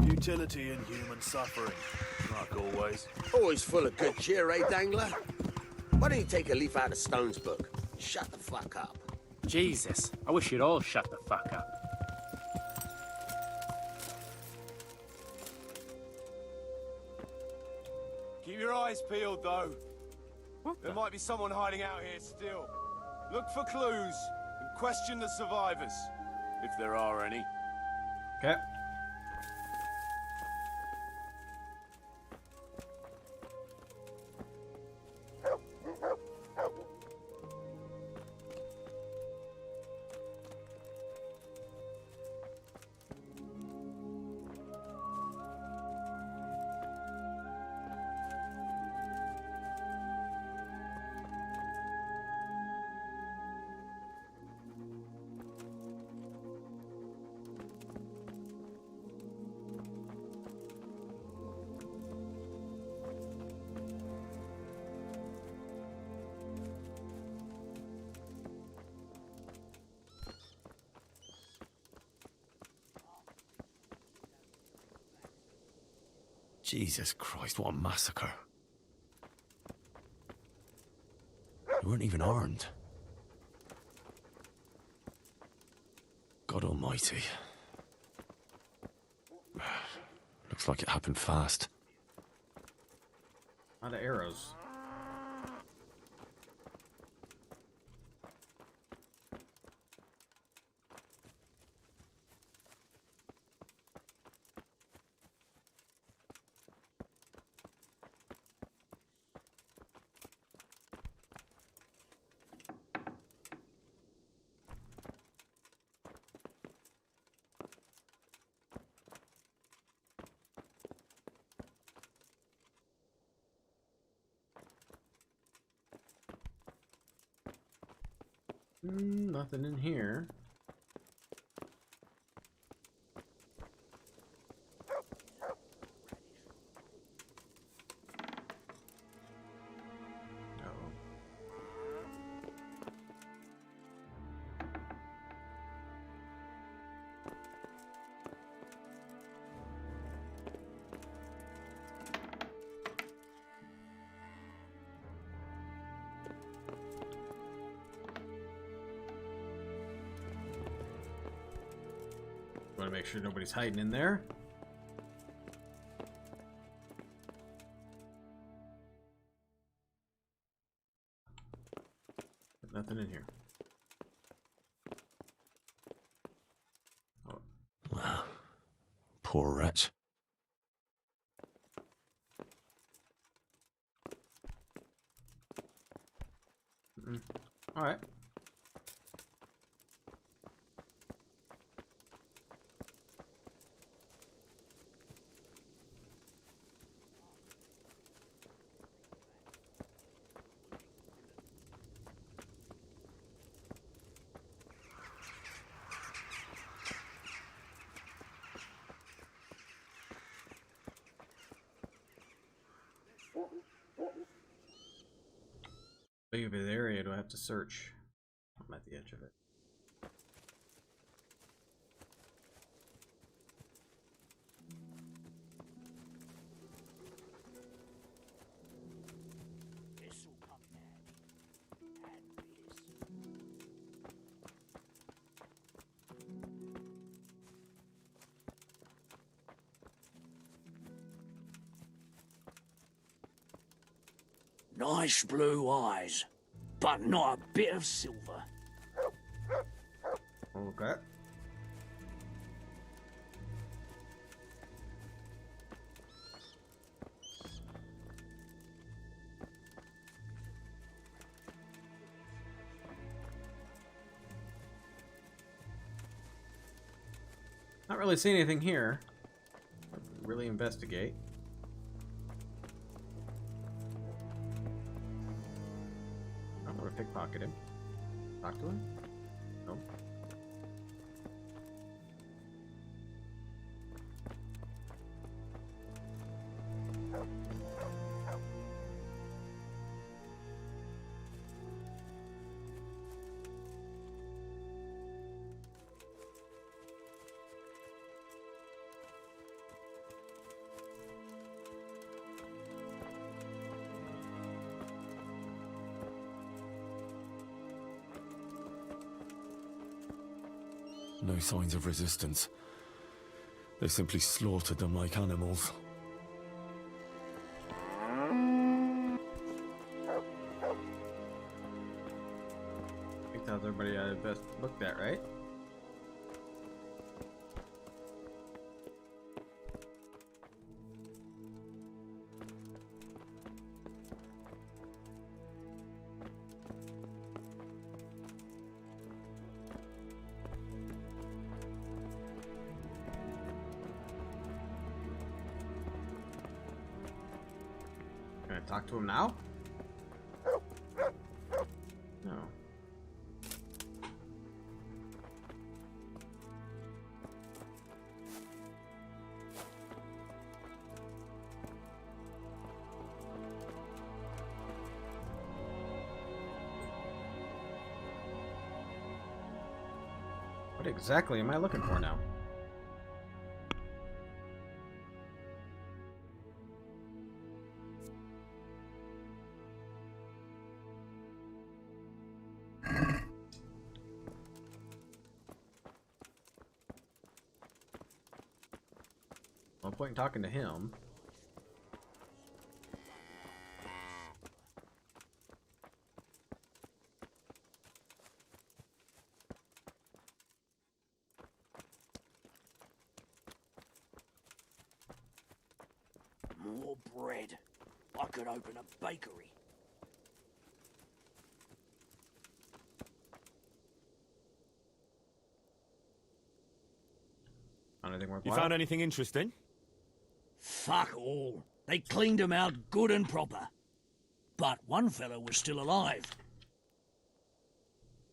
Utility in human suffering, like always. Always full of good cheer, eh, Dangler? Why don't you take a leaf out of Stone's book and shut the fuck up? Jesus, I wish you'd all shut the fuck up. eyes peeled, though. There might be someone hiding out here still. Look for clues and question the survivors, if there are any. Okay. Jesus Christ, what a massacre. They weren't even armed. God almighty. Looks like it happened fast. A lot of arrows. Nothing in here. No. Want to make sure nobody's hiding in there. But nothing in here. Oh. Poor wretch. All right. Big of an area do I have to search? I'm at the edge of it. Nice blue eyes, but not a bit of silver. Okay. Not really seeing anything here. Really investigate. I don't want to pickpocket him. Talk to him? No. No signs of resistance. They simply slaughtered them like animals. everybody best looked at, right? Can I talk to him now? No. What exactly am I looking for now? No point in talking to him. More bread. I could open a bakery. Anything You worthwhile? found anything interesting? Fuck all. They cleaned him out good and proper. But one fellow was still alive.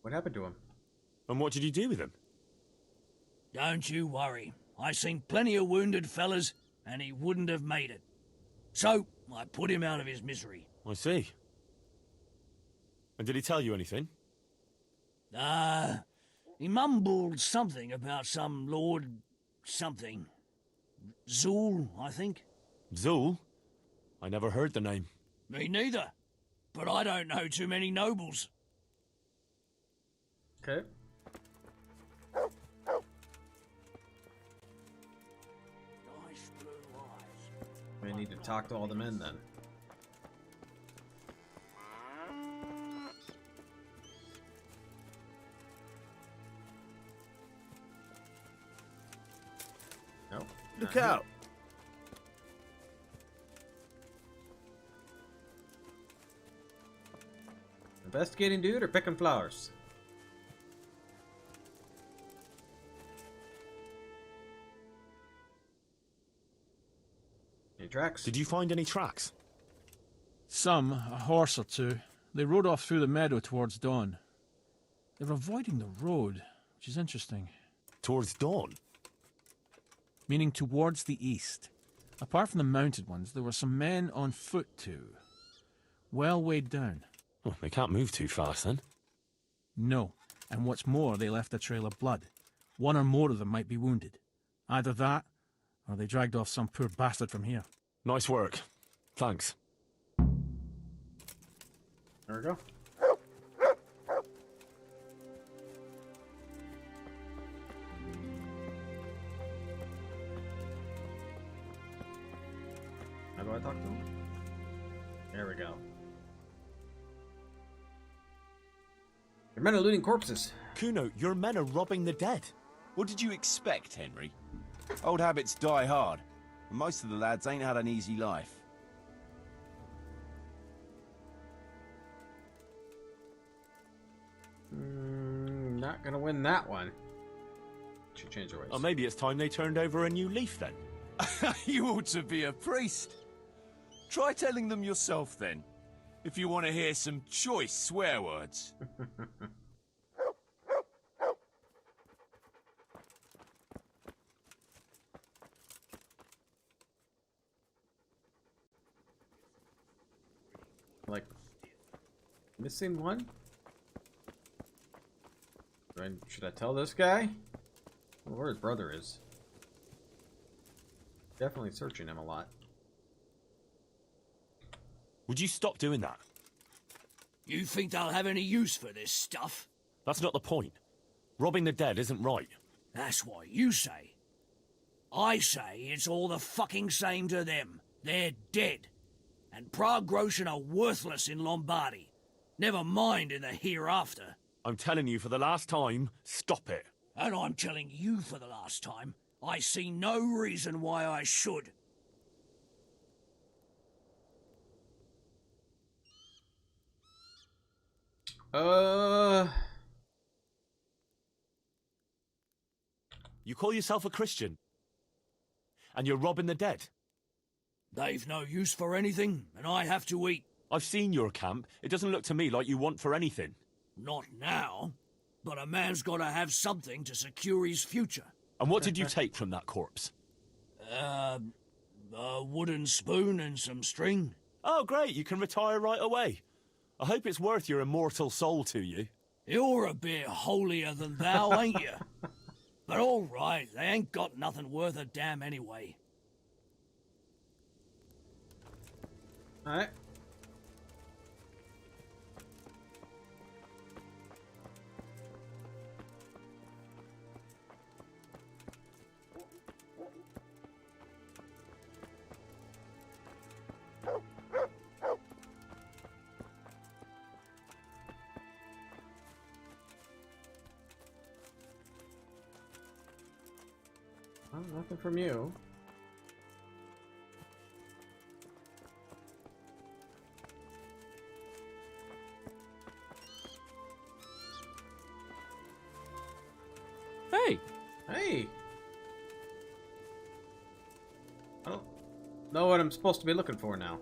What happened to him? And what did you do with him? Don't you worry. I seen plenty of wounded fellas, and he wouldn't have made it. So, I put him out of his misery. I see. And did he tell you anything? He mumbled something about some Lord something. Zool, I think. Zul? I never heard the name. Me neither. But I don't know too many nobles. Okay. Nice blue eyes. We need to talk to all the men then. Nope. Look not him. out! Investigating dude or picking flowers? Any tracks? Did you find any tracks? Some, a horse or two. They rode off through the meadow towards dawn. They're avoiding the road, which is interesting. Towards dawn? Meaning towards the east. Apart from the mounted ones, there were some men on foot too. Well weighed down. Oh, they can't move too fast then. No, and what's more, they left a trail of blood. One or more of them might be wounded. Either that, or they dragged off some poor bastard from here. Nice work. Thanks. There we go. How do I talk to him? There we go. Your men are looting corpses. Kuno, your men are robbing the dead. What did you expect, Henry? Old habits die hard, and most of the lads ain't had an easy life. Not gonna win that one. Should change their ways. Or maybe it's time they turned over a new leaf then. You ought to be a priest. Try telling them yourself then, if you want to hear some choice swear words. Like, missing one? Should I tell this guy? Well, where his brother is. Definitely searching him a lot. Would you stop doing that? You think they'll have any use for this stuff? That's not the point. Robbing the dead isn't right. That's what you say. I say it's all the fucking same to them. They're dead. And Prague Groshen are worthless in Lombardy. Never mind in the hereafter. I'm telling you for the last time, stop it. And I'm telling you for the last time, I see no reason why I should. You call yourself a Christian, and you're robbing the dead. They've no use for anything, and I have to eat. I've seen your camp. It doesn't look to me like you want for anything. Not now, but a man's got to have something to secure his future. And what did you take from that corpse? A wooden spoon and some string. Oh, great. You can retire right away. I hope it's worth your immortal soul to you. You're a bit holier than thou, ain't you? But all right, they ain't got nothing worth a damn anyway. All right. Oh, nothing from you. Hey! Hey! I don't know what I'm supposed to be looking for now.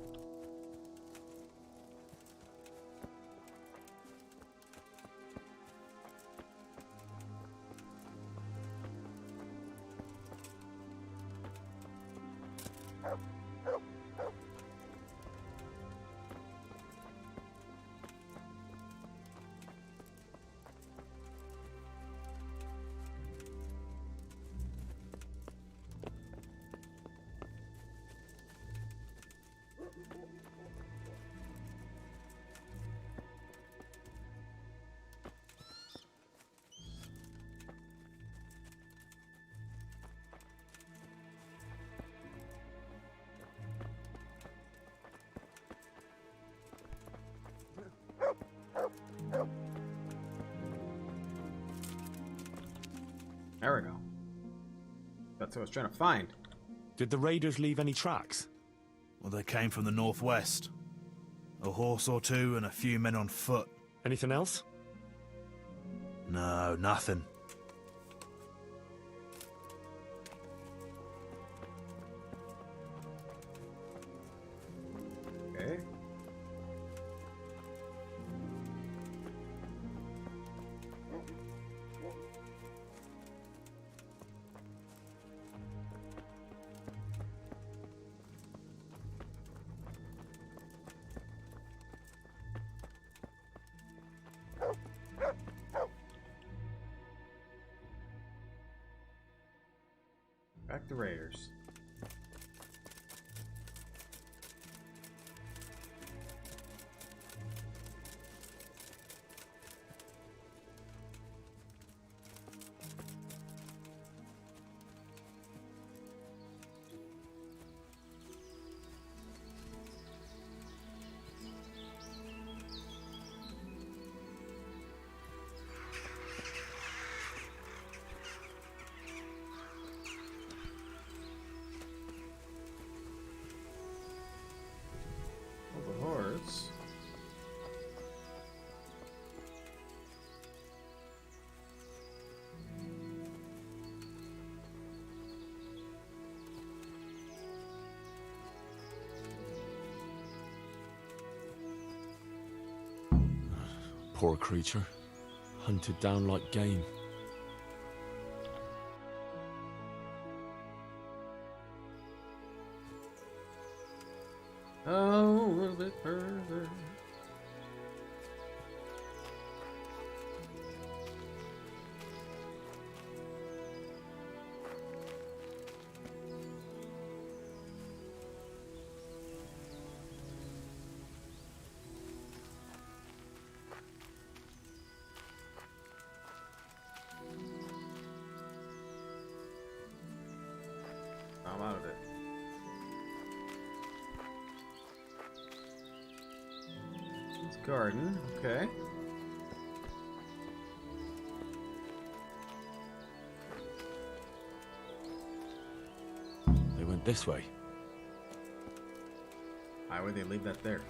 There we go. That's what I was trying to find. Did the raiders leave any tracks? Well, they came from the northwest. A horse or two and a few men on foot. Anything else? No, nothing. Okay. Back to Raiders. Oh, the horse. Poor creature. Hunted down like game. Oh, a little bit further. I'm out of it. It's garden, okay. went this way. Why would they leave that there?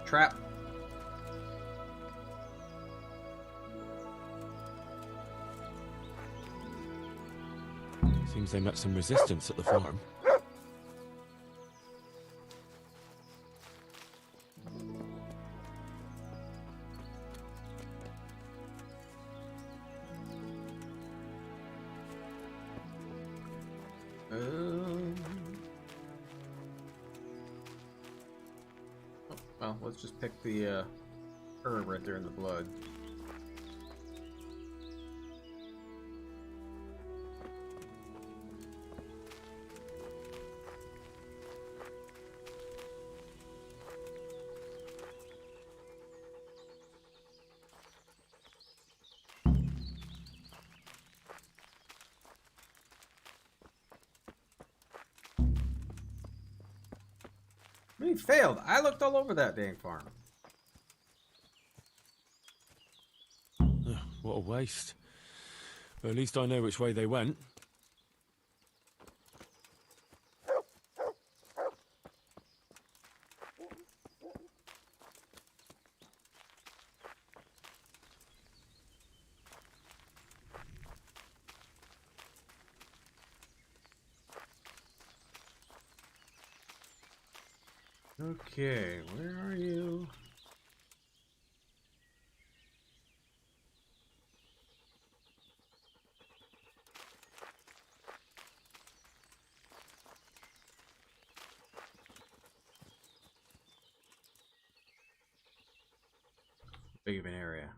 Trap. Seems they met some resistance at the farm. Oh, well, let's just pick the herb right there in the blood. He failed. I looked all over that dang farm. What a waste. Well, at least I know which way they went. Okay, where are you? Big of an area.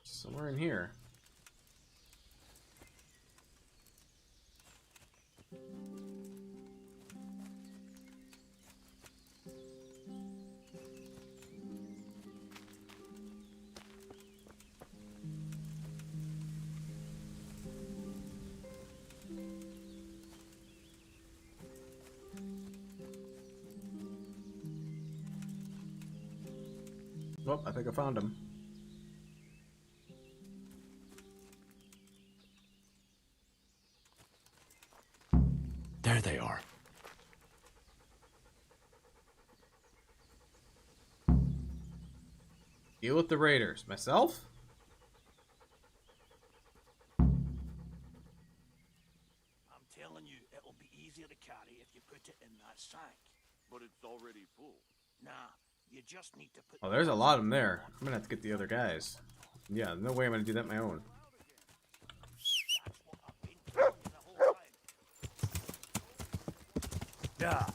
Somewhere in here. Oh, I think I found him. There they are. Deal with the raiders. Myself? I'm telling you, it'll be easier to carry if you put it in that sack. But it's already full. Nah, you just need to put... Oh, there's a lot of them there. I'm gonna have to get the other guys. Yeah, no way I'm gonna do that on my own. That's what I've been telling you the whole time. Yeah.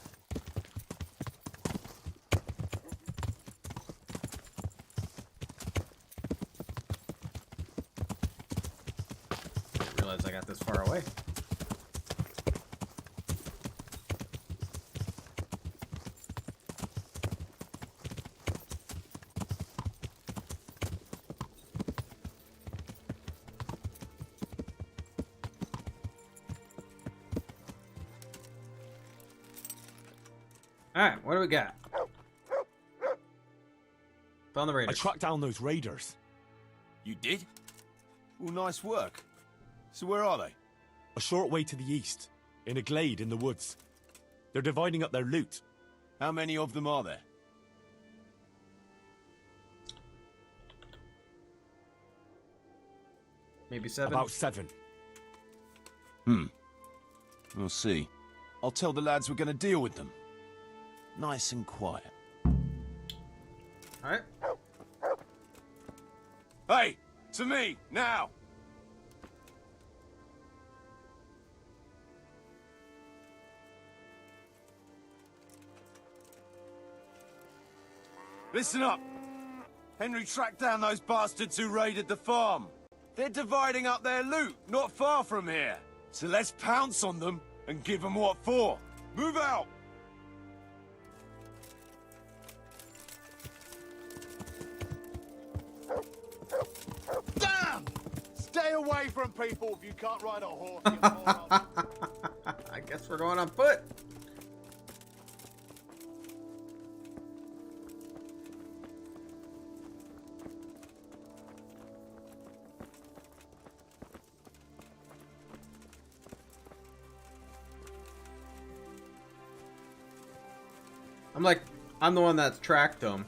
Didn't realize I got this far away. Alright, what do we got? Found the I raiders. tracked down those raiders. You did? Well, nice work. So where are they? A short way to the east, in a glade in the woods. They're dividing up their loot. How many of them are there? Maybe 7? About 7. We'll see. I'll tell the lads we're going to deal with them. Nice and quiet. Alright. Hey! To me! Now! Listen up! Henry tracked down those bastards who raided the farm. They're dividing up their loot not far from here. So let's pounce on them and give them what for. Move out! Damn! Stay away from people if you can't ride a horse, you moron. I guess we're going on foot. I'm like, I'm the one that's tracked them.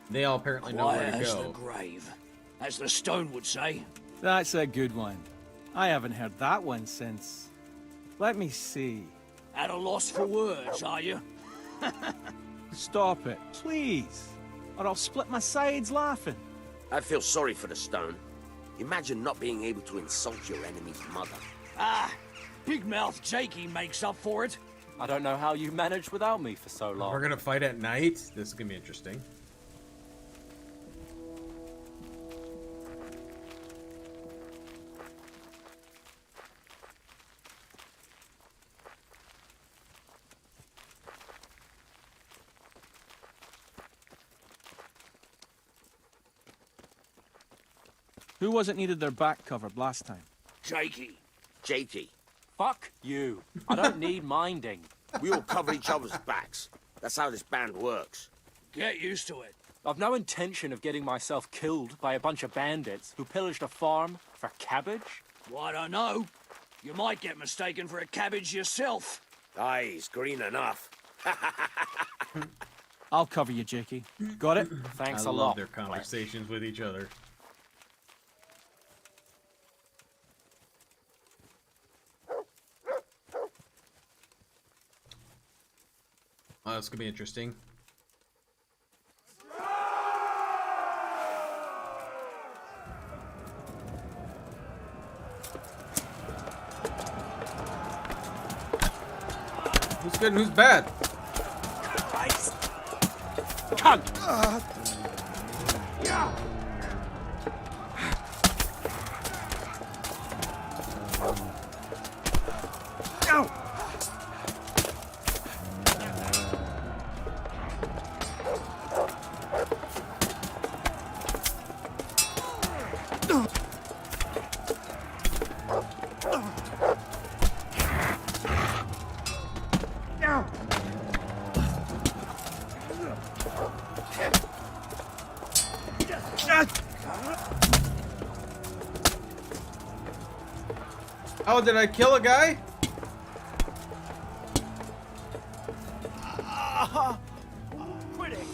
They all apparently know where Quiet to as the go. grave, as the stone would say. That's a good one. I haven't heard that one since... Let me see. At a loss for words, are you? Stop it, please. Or I'll split my sides laughing. I feel sorry for the stone. Imagine not being able to insult your enemy's mother. Ah, Big Mouth Jakey makes up for it. I don't know how you managed without me for so long. We're gonna fight at night. This is gonna be interesting. Who was it needed their back covered last time? Jakey. Jakey, Fuck you. I don't need minding. we all cover each other's backs. That's how this band works. Get used to it. I've no intention of getting myself killed by a bunch of bandits who pillaged a farm for cabbage. Well, I don't know. You might get mistaken for a cabbage yourself. Aye, he's green enough. I'll cover you, Jakey. Got it? Thanks I a love lot. their conversations with each other. Oh, this could be interesting. Who's good and who's bad? Cunt! Oh, did I kill a guy? Quitting.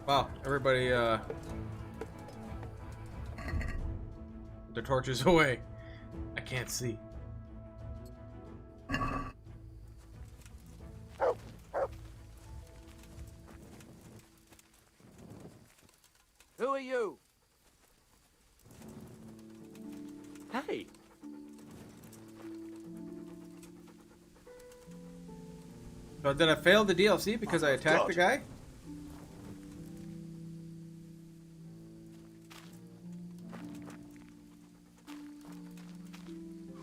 Wow, everybody, the torches away. I can't see. Who are you? Hey, So did I fail the DLC because I attacked the guy?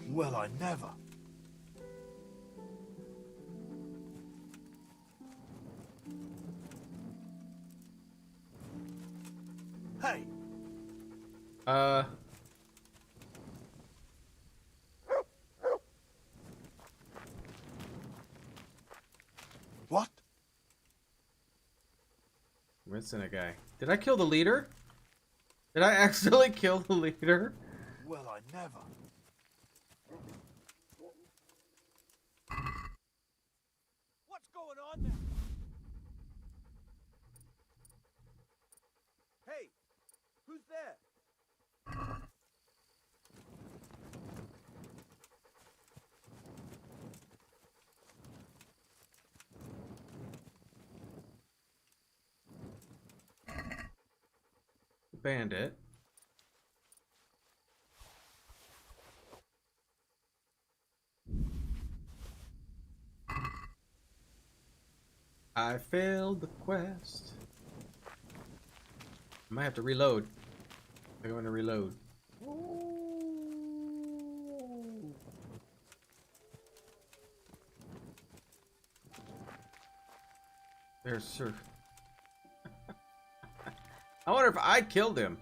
Well, I never. Hey, what? Missing a guy. Did I kill the leader? Did I accidentally kill the leader? Well, I never. What's going on there? Hey, who's there? Bandit. I failed the quest. I might have to reload. I'm going to reload. There's Sir. I wonder if I killed him.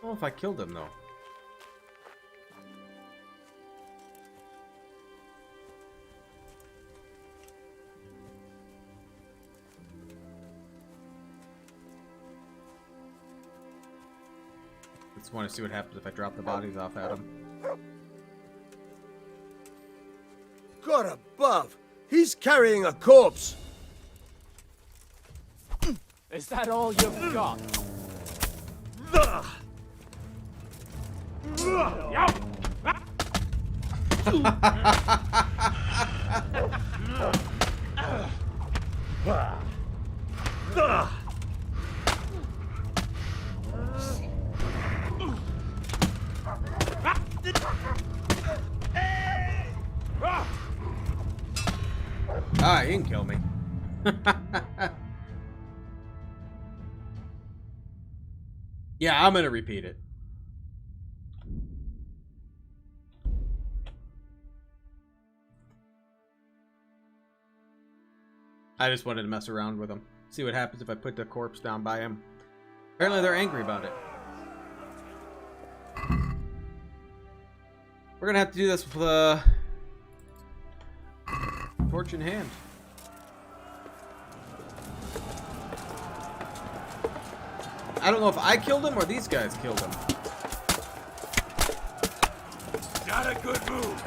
don't know if I killed him, though. Just want to see what happens if I drop the bodies off at him. God above! He's carrying a corpse! Is that all you've got? Ah, he can kill me. Yeah, I'm gonna repeat it. I just wanted to mess around with him. See what happens if I put the corpse down by him. Apparently they're angry about it. We're gonna have to do this with torch in hand. I don't know if I killed him or these guys killed him. Not a good move.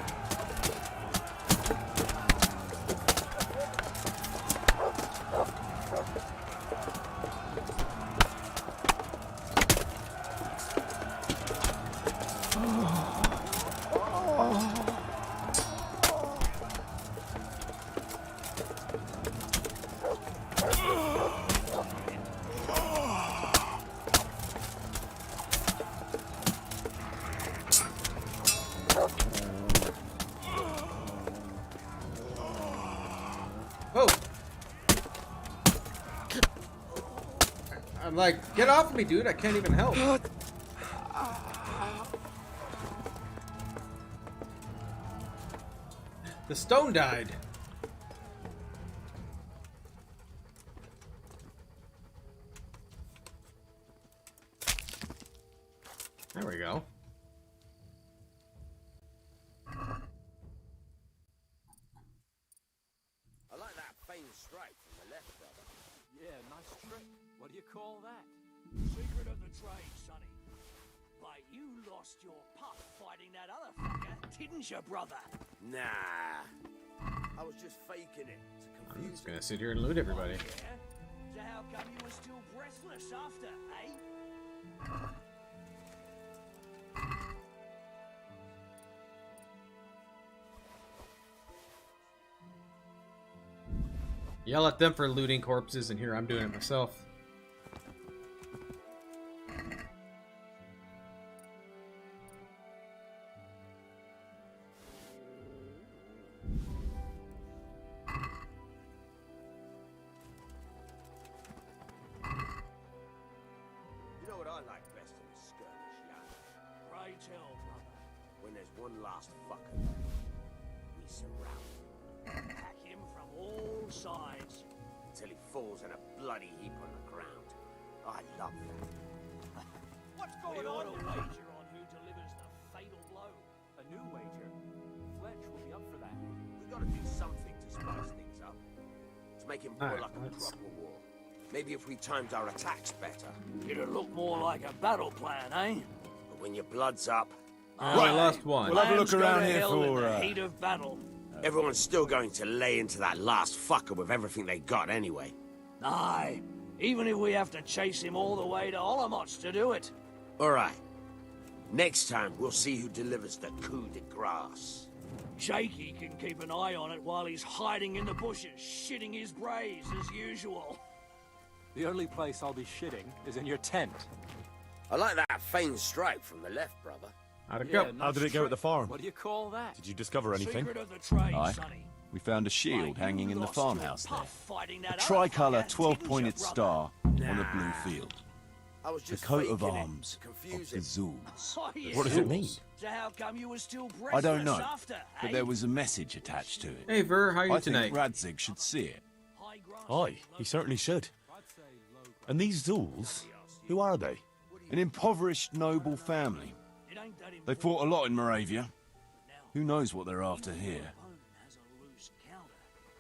Whoa! I'm like, get off of me, dude. I can't even help. The stone died. There we go. I like that faint stripe from the left, brother. Yeah, nice trick. What do you call that? Secret of the trade, sonny. But you lost your puff fighting that other fucker, didn't you, brother? Nah. I was just faking it to I'm confuse just gonna sit here and loot everybody. Yeah? So how come you were still breathless after, eh? Yell at them for looting corpses, and here I'm doing it myself. You know what I like best in a skirmish, young? Pray tell, brother. When there's one last fucker left, we surround him Pack him from all sides. until he falls in a bloody heap on the ground. I love that. What's We going ought on? to wager on who delivers the fatal blow. A new wager. Fletch will be up for that. We gotta do something to spice things up. To make him more Alright, like a let's- proper war. Maybe if we timed our attacks better. It'll look more like a battle plan, eh? But when your blood's up, I lost one. We'll have a look Plans go around to here hell in for, the heat of battle. everyone's still going to lay into that last fucker with everything they got anyway. Aye, even if we have to chase him all the way to Olamots to do it. Alright. Next time, we'll see who delivers the coup de grace. Jakey can keep an eye on it while he's hiding in the bushes, shitting his brains as usual. The only place I'll be shitting is in your tent. I like that faint stripe from the left, brother. How'd it Yeah, go? nice How did it go at the trick. farm? What do you call that? Did you discover anything? Secret of the trade, Aye. sonny. We found a shield Like hanging you in the lost your farmhouse there. puff fighting A that other tricolour fucker, 12-pointed didn't you, star brother? on a blue field. I was The just coat of faking it arms to of confuse the him. Zulus. Oh, yeah. What does it mean? So how come you were still breathless I don't know, after, but eh? there was a message attached to it. Hey, Ver, how are you I tonight? think Radzig should see it. High grass, Aye, he certainly should. And these Zulus, who are they? An impoverished noble family. They fought a lot in Moravia. Who knows what they're after here?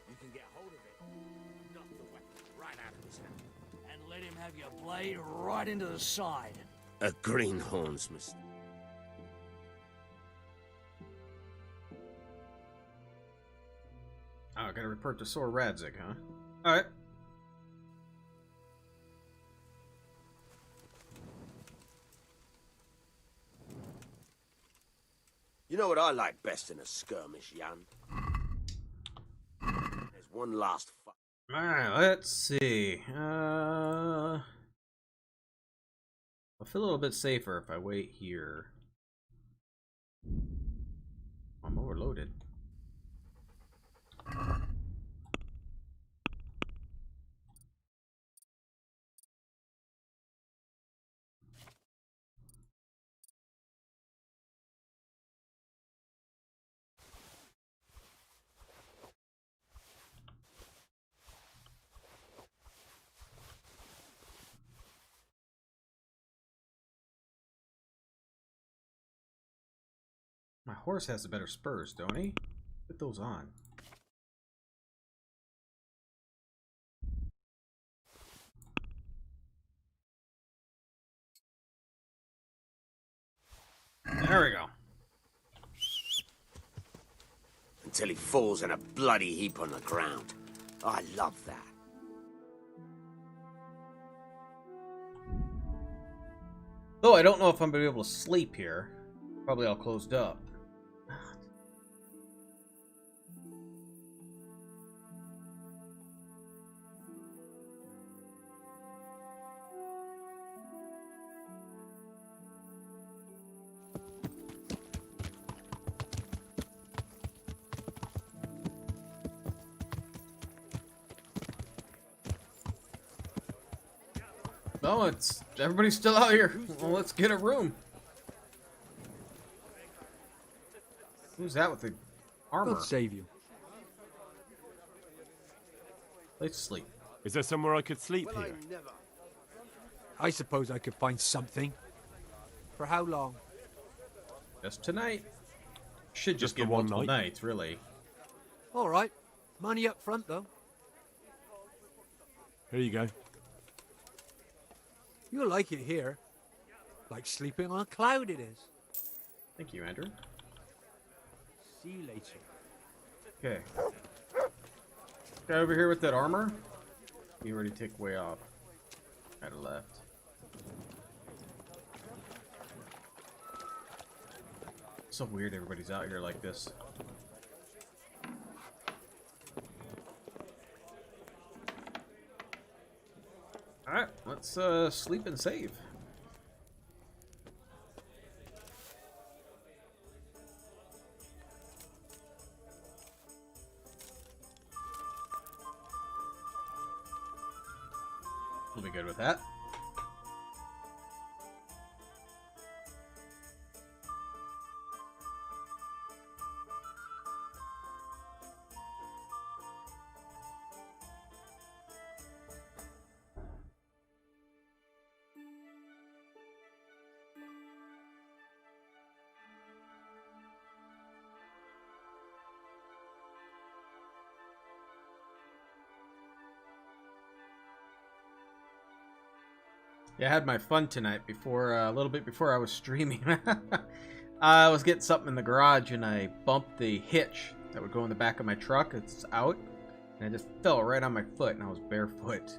You can get hold of it, knock the weapon right out of his hand, and let him have your blade right into the side. A greenhorn's mistake. Oh, I gotta report to Sor Radzig, huh? Alright. You know what I like best in a skirmish, Jan? There's one last fuck. Alright, let's see. I'll feel a little bit safer if I wait here. I'm overloaded. My horse has the better spurs, don't he? Put those on. There we go. Until he falls in a bloody heap on the ground. I love that. Though I don't know if I'm going to be able to sleep here. Probably all closed up. No, it's everybody's still out here. Well, let's get a room. Who's that with the armor? God save you. Let's sleep. Is there somewhere I could sleep here? I suppose I could find something. For how long? Just tonight. Should just the get one multiple night? nights, really. All right. Money up front, though. Here you go. You'll like it here. Like sleeping on a cloud it is. Thank you, Andrew. See you later. Okay. Guy over here with that armor. You already take way off. Right or left. So weird everybody's out here like this. Alright, let's sleep and save. We'll be good with that. Yeah, I had my fun tonight before, a little bit before I was streaming. I was getting something in the garage and I bumped the hitch that would go in the back of my truck. It's out. And I just fell right on my foot and I was barefoot.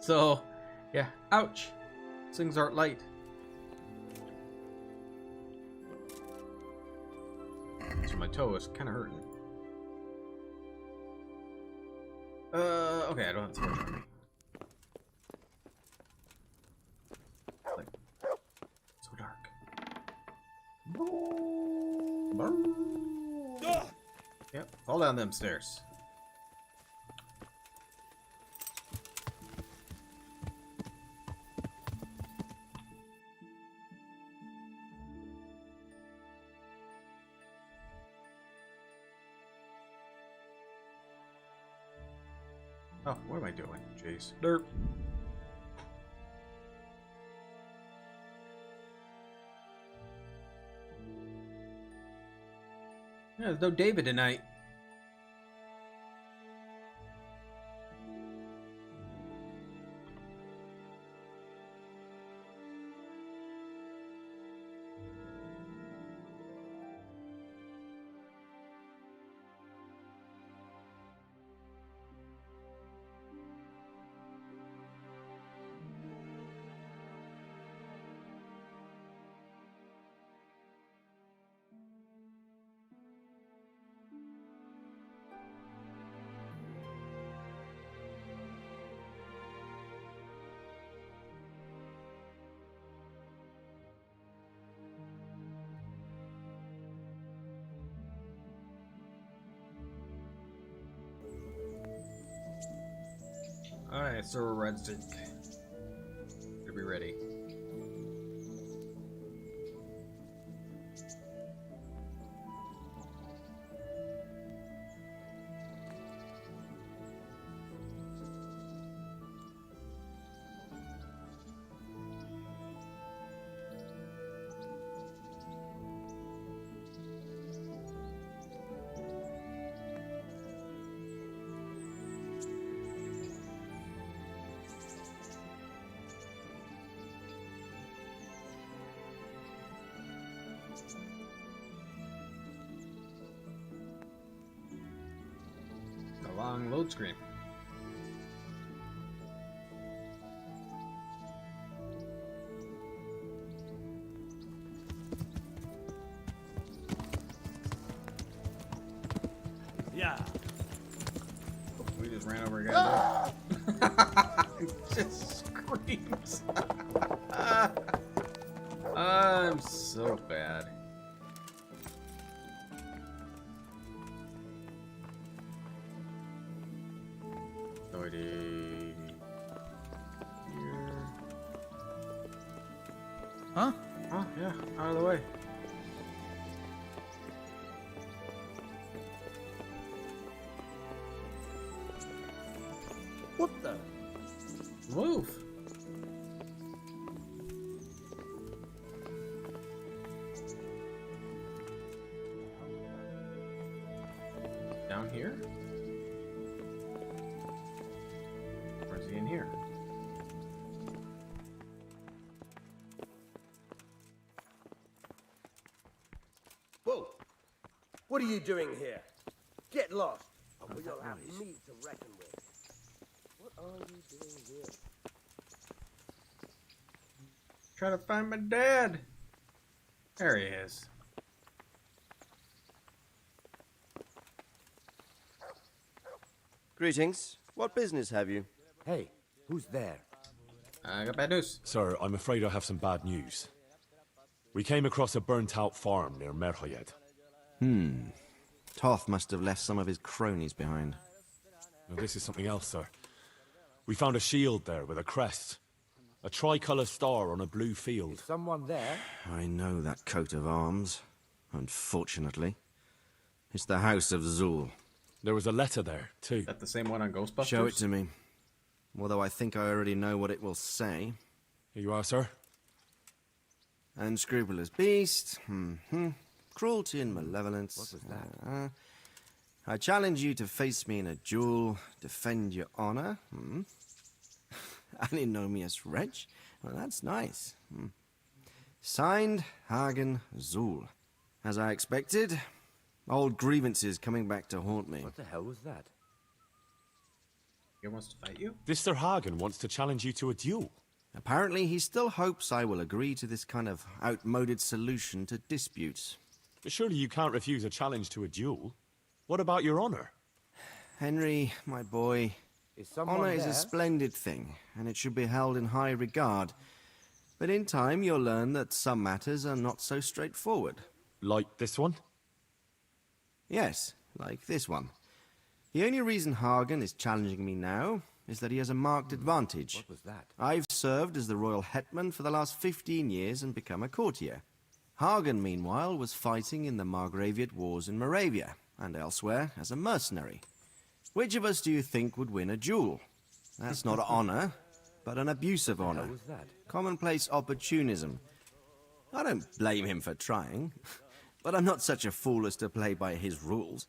So, yeah, ouch. These things aren't light. So my toe is kind of hurting. Okay, I don't have to torch on me. So dark. Yep, fall down them stairs. Oh, what am I doing? Jeez. Derp. Yeah, there's no David tonight. Alright, Sir Redstick. Should be ready. A long load screen. Yeah. We just ran over a guy. It just screams. I'm so bad. Already here. Huh? Oh yeah, out of the way. What the? Move. Down here? Or is he in here? Whoa! What are you doing here? Get lost, or you'll have me to reckon with. What are you doing here? Trying to find my dad. There he is. Greetings. What business have you? Hey, who's there? I got bad news. Sir, I'm afraid I have some bad news. We came across a burnt-out farm near Merhoyed. Toth must have left some of his cronies behind. Now, this is something else, sir. We found a shield there with a crest. A tricolour star on a blue field. Someone there? I know that coat of arms, unfortunately. It's the House of Zul. There was a letter there, too. Is that the same one on Ghostbusters? Show it to me. Although I think I already know what it will say. Here you are, sir. Unscrupulous beast. Cruelty and malevolence. What was that? I challenge you to face me in a duel, defend your honor. Antinomius wretch. Well, that's nice. Signed, Hagen Zul. As I expected, old grievances coming back to haunt me. What the hell was that? He wants to fight you? This Sir Hagen wants to challenge you to a duel. Apparently, he still hopes I will agree to this kind of outmoded solution to disputes. But surely you can't refuse a challenge to a duel. What about your honor? Henry, my boy, Is someone honor there? is a splendid thing, and it should be held in high regard. But in time, you'll learn that some matters are not so straightforward. Like this one? Yes, like this one. The only reason Hagen is challenging me now is that he has a marked advantage. What was that? I've served as the royal hetman for the last 15 years and become a courtier. Hagen, meanwhile, was fighting in the Margraviate Wars in Moravia, and elsewhere as a mercenary. Which of us do you think would win a duel? That's not honor, but an abuse of honor. What was that? Commonplace opportunism. I don't blame him for trying. but I'm not such a fool as to play by his rules.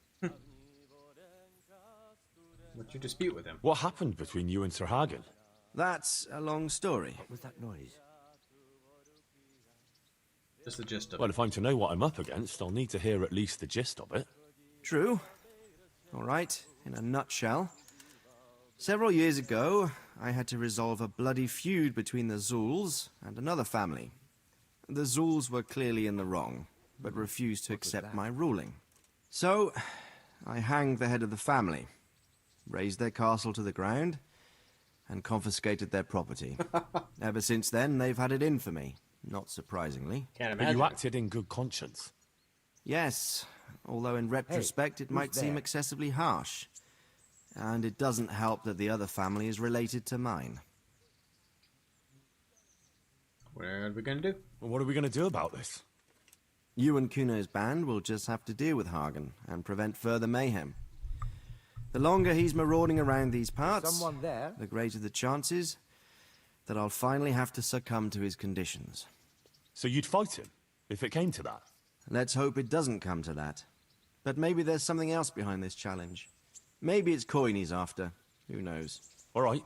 What's your dispute with him? What happened between you and Sir Hagen? That's a long story. What was that noise? Just the gist of Well, it. if I'm to know what I'm up against, I'll need to hear at least the gist of it. True. All right, in a nutshell. Several years ago, I had to resolve a bloody feud between the Zuls and another family. The Zuls were clearly in the wrong, but refused to accept my ruling. So, I hanged the head of the family, razed their castle to the ground, and confiscated their property. Ever since then, they've had it in for me, not surprisingly. Can't But imagine. you acted in good conscience. Yes, although in retrospect it might seem excessively harsh. And it doesn't help that the other family is related to mine. What are we gonna do? Well, what are we going to do about this? You and Kuno's band will just have to deal with Hagen and prevent further mayhem. The longer he's marauding around these parts, Someone there? the greater the chances that I'll finally have to succumb to his conditions. So you'd fight him, if it came to that? Let's hope it doesn't come to that. But maybe there's something else behind this challenge. Maybe it's coin he's after. Who knows? All right.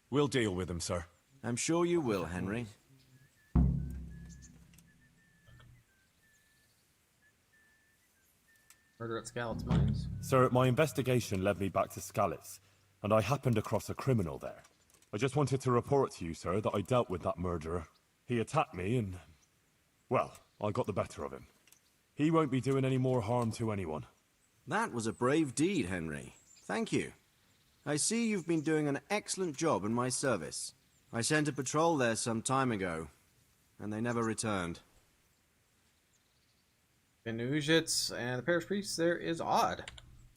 We'll deal with him, sir. I'm sure you will, Henry. Murder at Scallott's Mines? Sir, my investigation led me back to Skalitz, and I happened across a criminal there. I just wanted to report to you, sir, that I dealt with that murderer. He attacked me and... well, I got the better of him. He won't be doing any more harm to anyone. That was a brave deed, Henry. Thank you. I see you've been doing an excellent job in my service. I sent a patrol there some time ago, and they never returned. Been to Ujits, and the parish priest there is odd.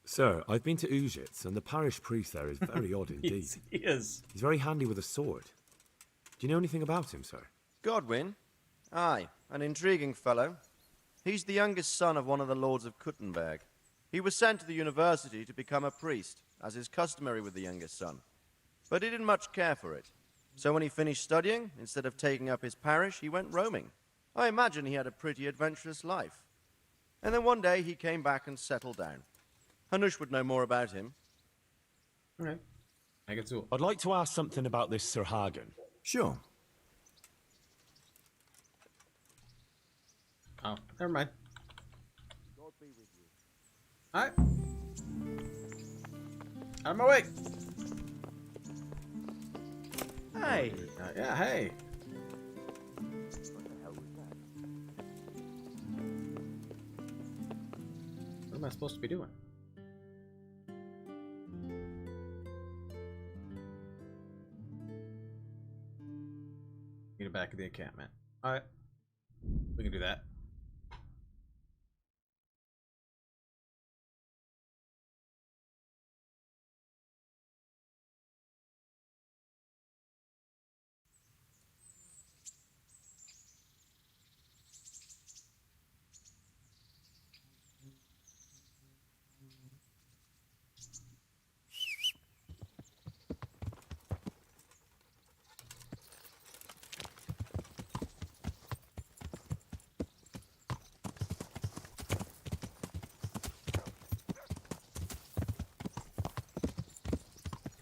Sir, I've been to Ujits, and the parish priest there is very odd indeed. He is. He's very handy with a sword. Do you know anything about him, sir? Godwin? Aye, an intriguing fellow. He's the youngest son of one of the lords of Kuttenberg. He was sent to the university to become a priest, as is customary with the youngest son. But he didn't much care for it. So when he finished studying, instead of taking up his parish, he went roaming. I imagine he had a pretty adventurous life. And then one day he came back and settled down. Hanush would know more about him. Okay. I get to it. I'd like to ask something about this Sir Hagen. Sure. Oh, never mind. Alright. Out of my way! Hey! Yeah, hey! What am I supposed to be doing? Get it back at the encampment. Alright. We can do that.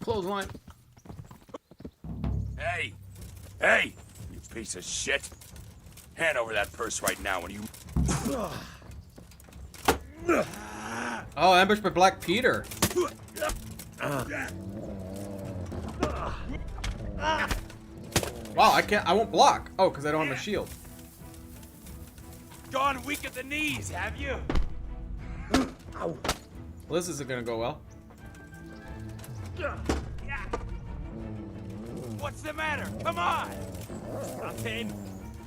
Clothesline. Hey! Hey! You piece of shit! Hand over that purse right now when you... Oh, ambushed by Black Peter. Wow, I won't block. Oh, because I don't have a shield. Gone weak at the knees, have you? Well, this isn't gonna go well. What's the matter? Come on! Nothing.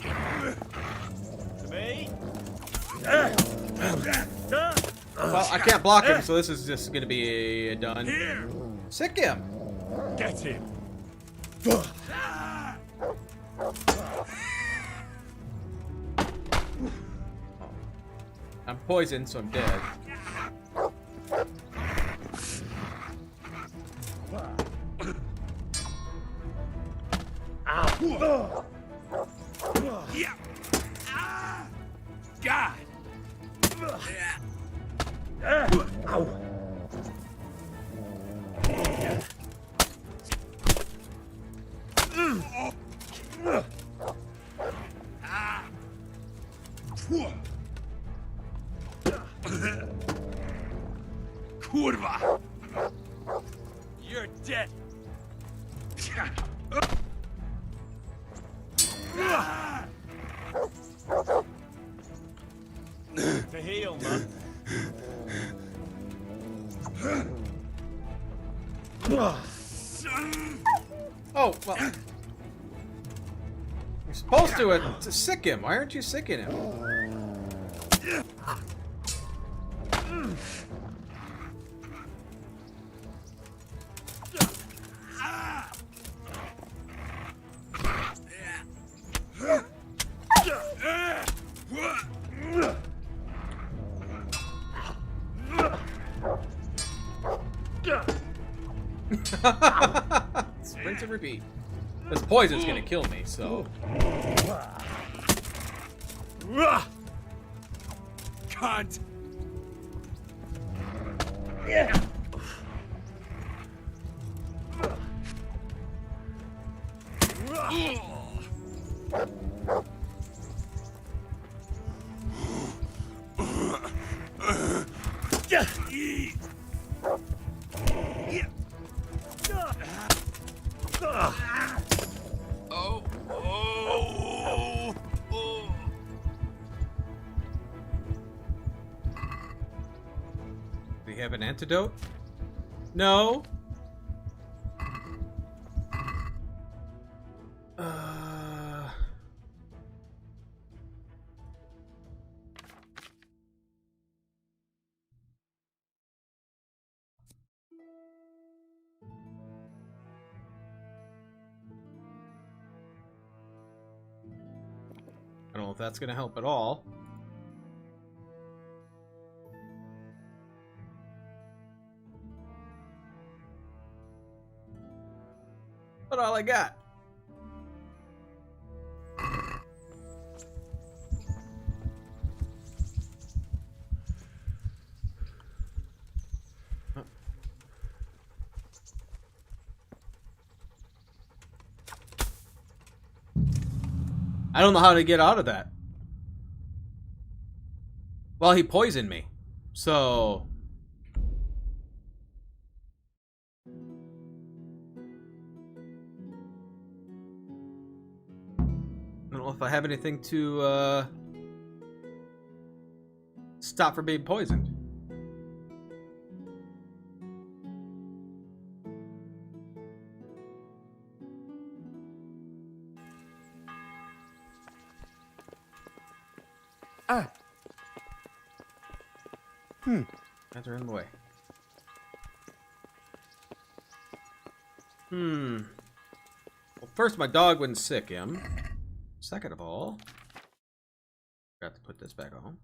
To me? Well, I can't block him, so this is just gonna be done. Here. Sick him. Get him. I'm poisoned, so I'm dead. Yeah. God, Kurwa! You're dead. To heal, man. Oh, well. You're supposed to sick him. Why aren't you sicking him? Rinse and repeat. This poison's gonna kill me, so. Cunt! Do we have an antidote? No. I don't know if that's gonna help at all. But all I got. I don't know how to get out of that. Well, he poisoned me. So... I don't know if I have anything to, stop from being poisoned. Hands are in the way. Well, first, my dog wouldn't sick him. Second of all, forgot to put this back on.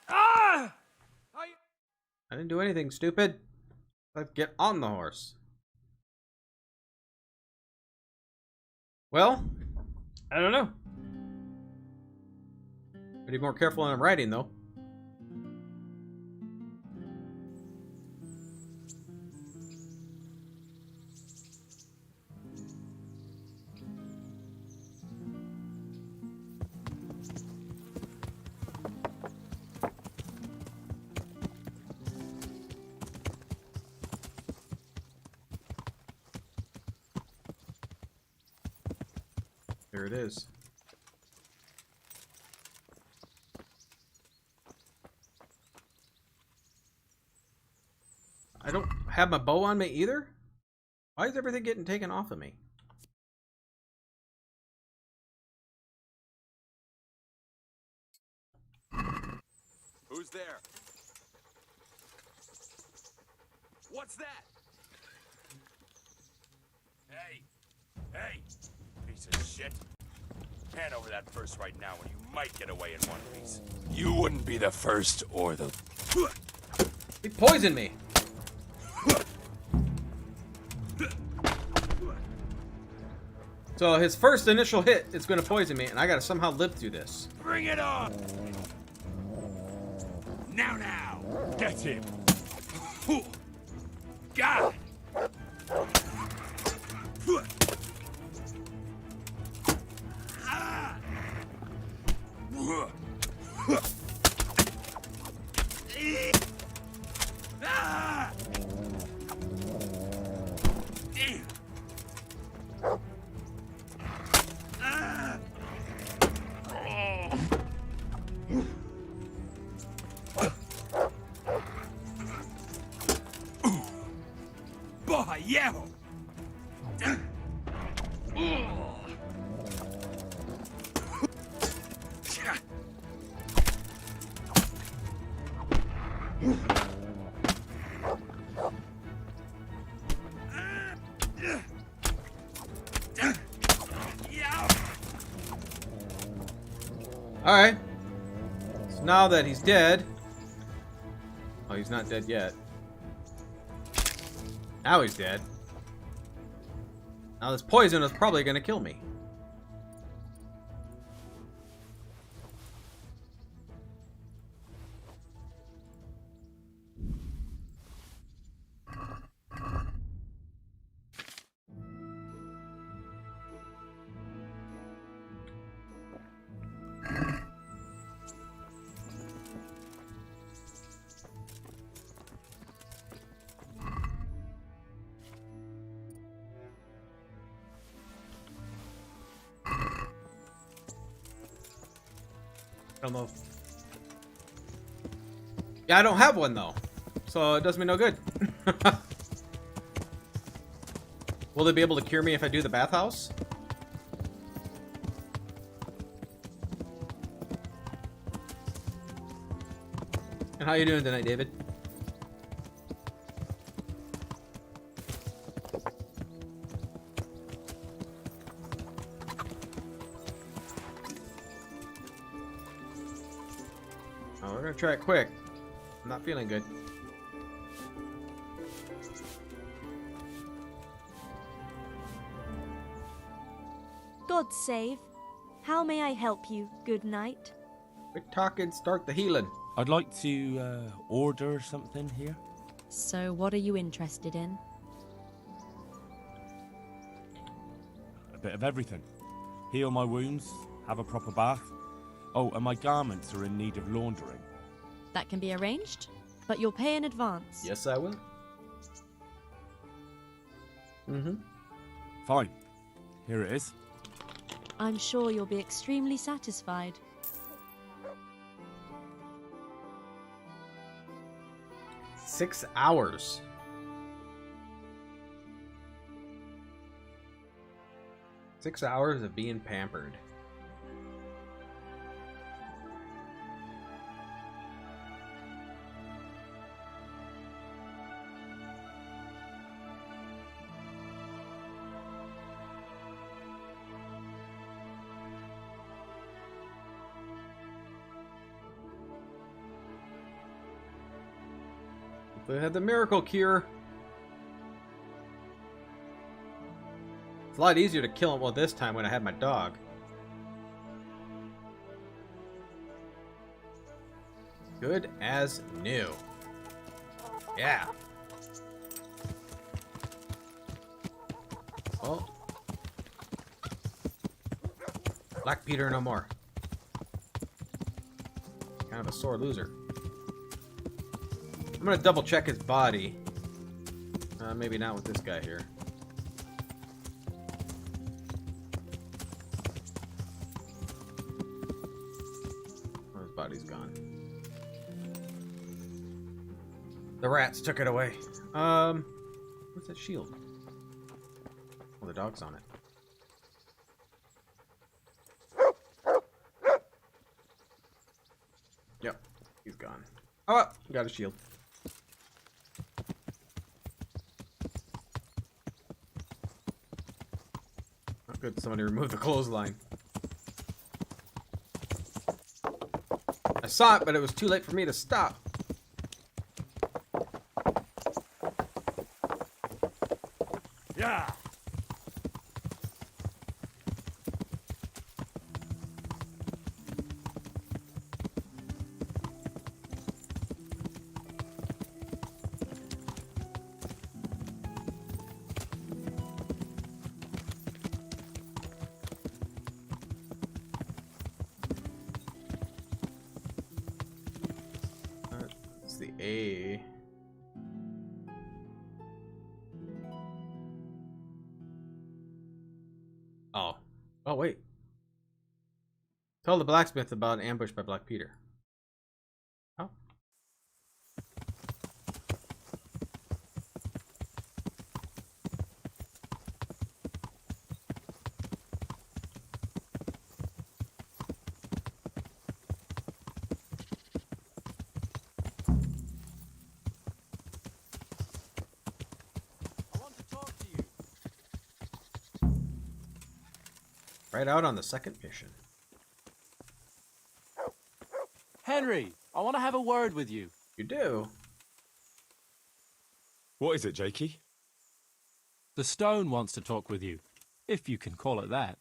Ah! I didn't do anything stupid. Let's get on the horse. Well, I don't know. Be more careful when I'm riding, though. There it is. I don't have my bow on me either? Why is everything getting taken off of me? Who's there? What's that? Hey! Hey! Piece of shit. Hand over that purse right now or you might get away in one piece. You wouldn't be the first or the... He poisoned me! So his first initial hit is going to poison me, and I got to somehow live through this. Bring it on! Now! Get him! God! Boy, yeah! Alright. So now that he's dead. Oh, he's not dead yet. Now he's dead. Now this poison is probably going to kill me. I don't know. Yeah, I don't have one though, so it does me no good. Will they be able to cure me if I do the bathhouse? And how you doing tonight, David? Oh, we're gonna try it quick. I'm not feeling good. God save. How may I help you, good knight? Quit talking, start the healing. I'd like to order something here. So what are you interested in? A bit of everything. Heal my wounds, have a proper bath. Oh, and my garments are in need of laundering. That can be arranged, but you'll pay in advance. Yes, I will. Fine. Here it is. I'm sure you'll be extremely satisfied. Six hours. Six hours of being pampered. They had the miracle cure. It's a lot easier to kill him, well, this time when I had my dog. Good as new. Yeah. Well. Black Peter no more. Kind of a sore loser. I'm gonna double check his body. Maybe not with this guy here. Oh, his body's gone. The rats took it away. What's that shield? Oh, the dog's on it. Yep, he's gone. Oh, got a shield. Good, somebody removed the clothesline. I saw it, but it was too late for me to stop. Yeah. It's the A. Oh. Oh, wait. Tell the blacksmith about an ambush by Black Peter. Oh. Right out on the second mission. Henry, I want to have a word with you. You do? What is it, Jakey? The stone wants to talk with you, if you can call it that.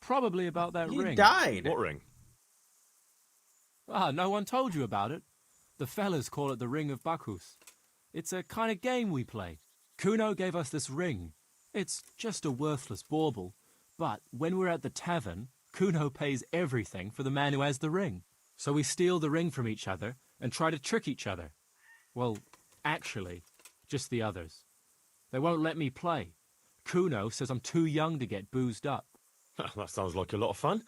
Probably about that He ring. died. What ring? Ah, no one told you about it. The fellas call it the Ring of Bacchus. It's a kind of game we play. Kuno gave us this ring. It's just a worthless bauble. But when we're at the tavern, Kuno pays everything for the man who has the ring. So we steal the ring from each other and try to trick each other. Well, actually, just the others. They won't let me play. Kuno says I'm too young to get boozed up. That sounds like a lot of fun.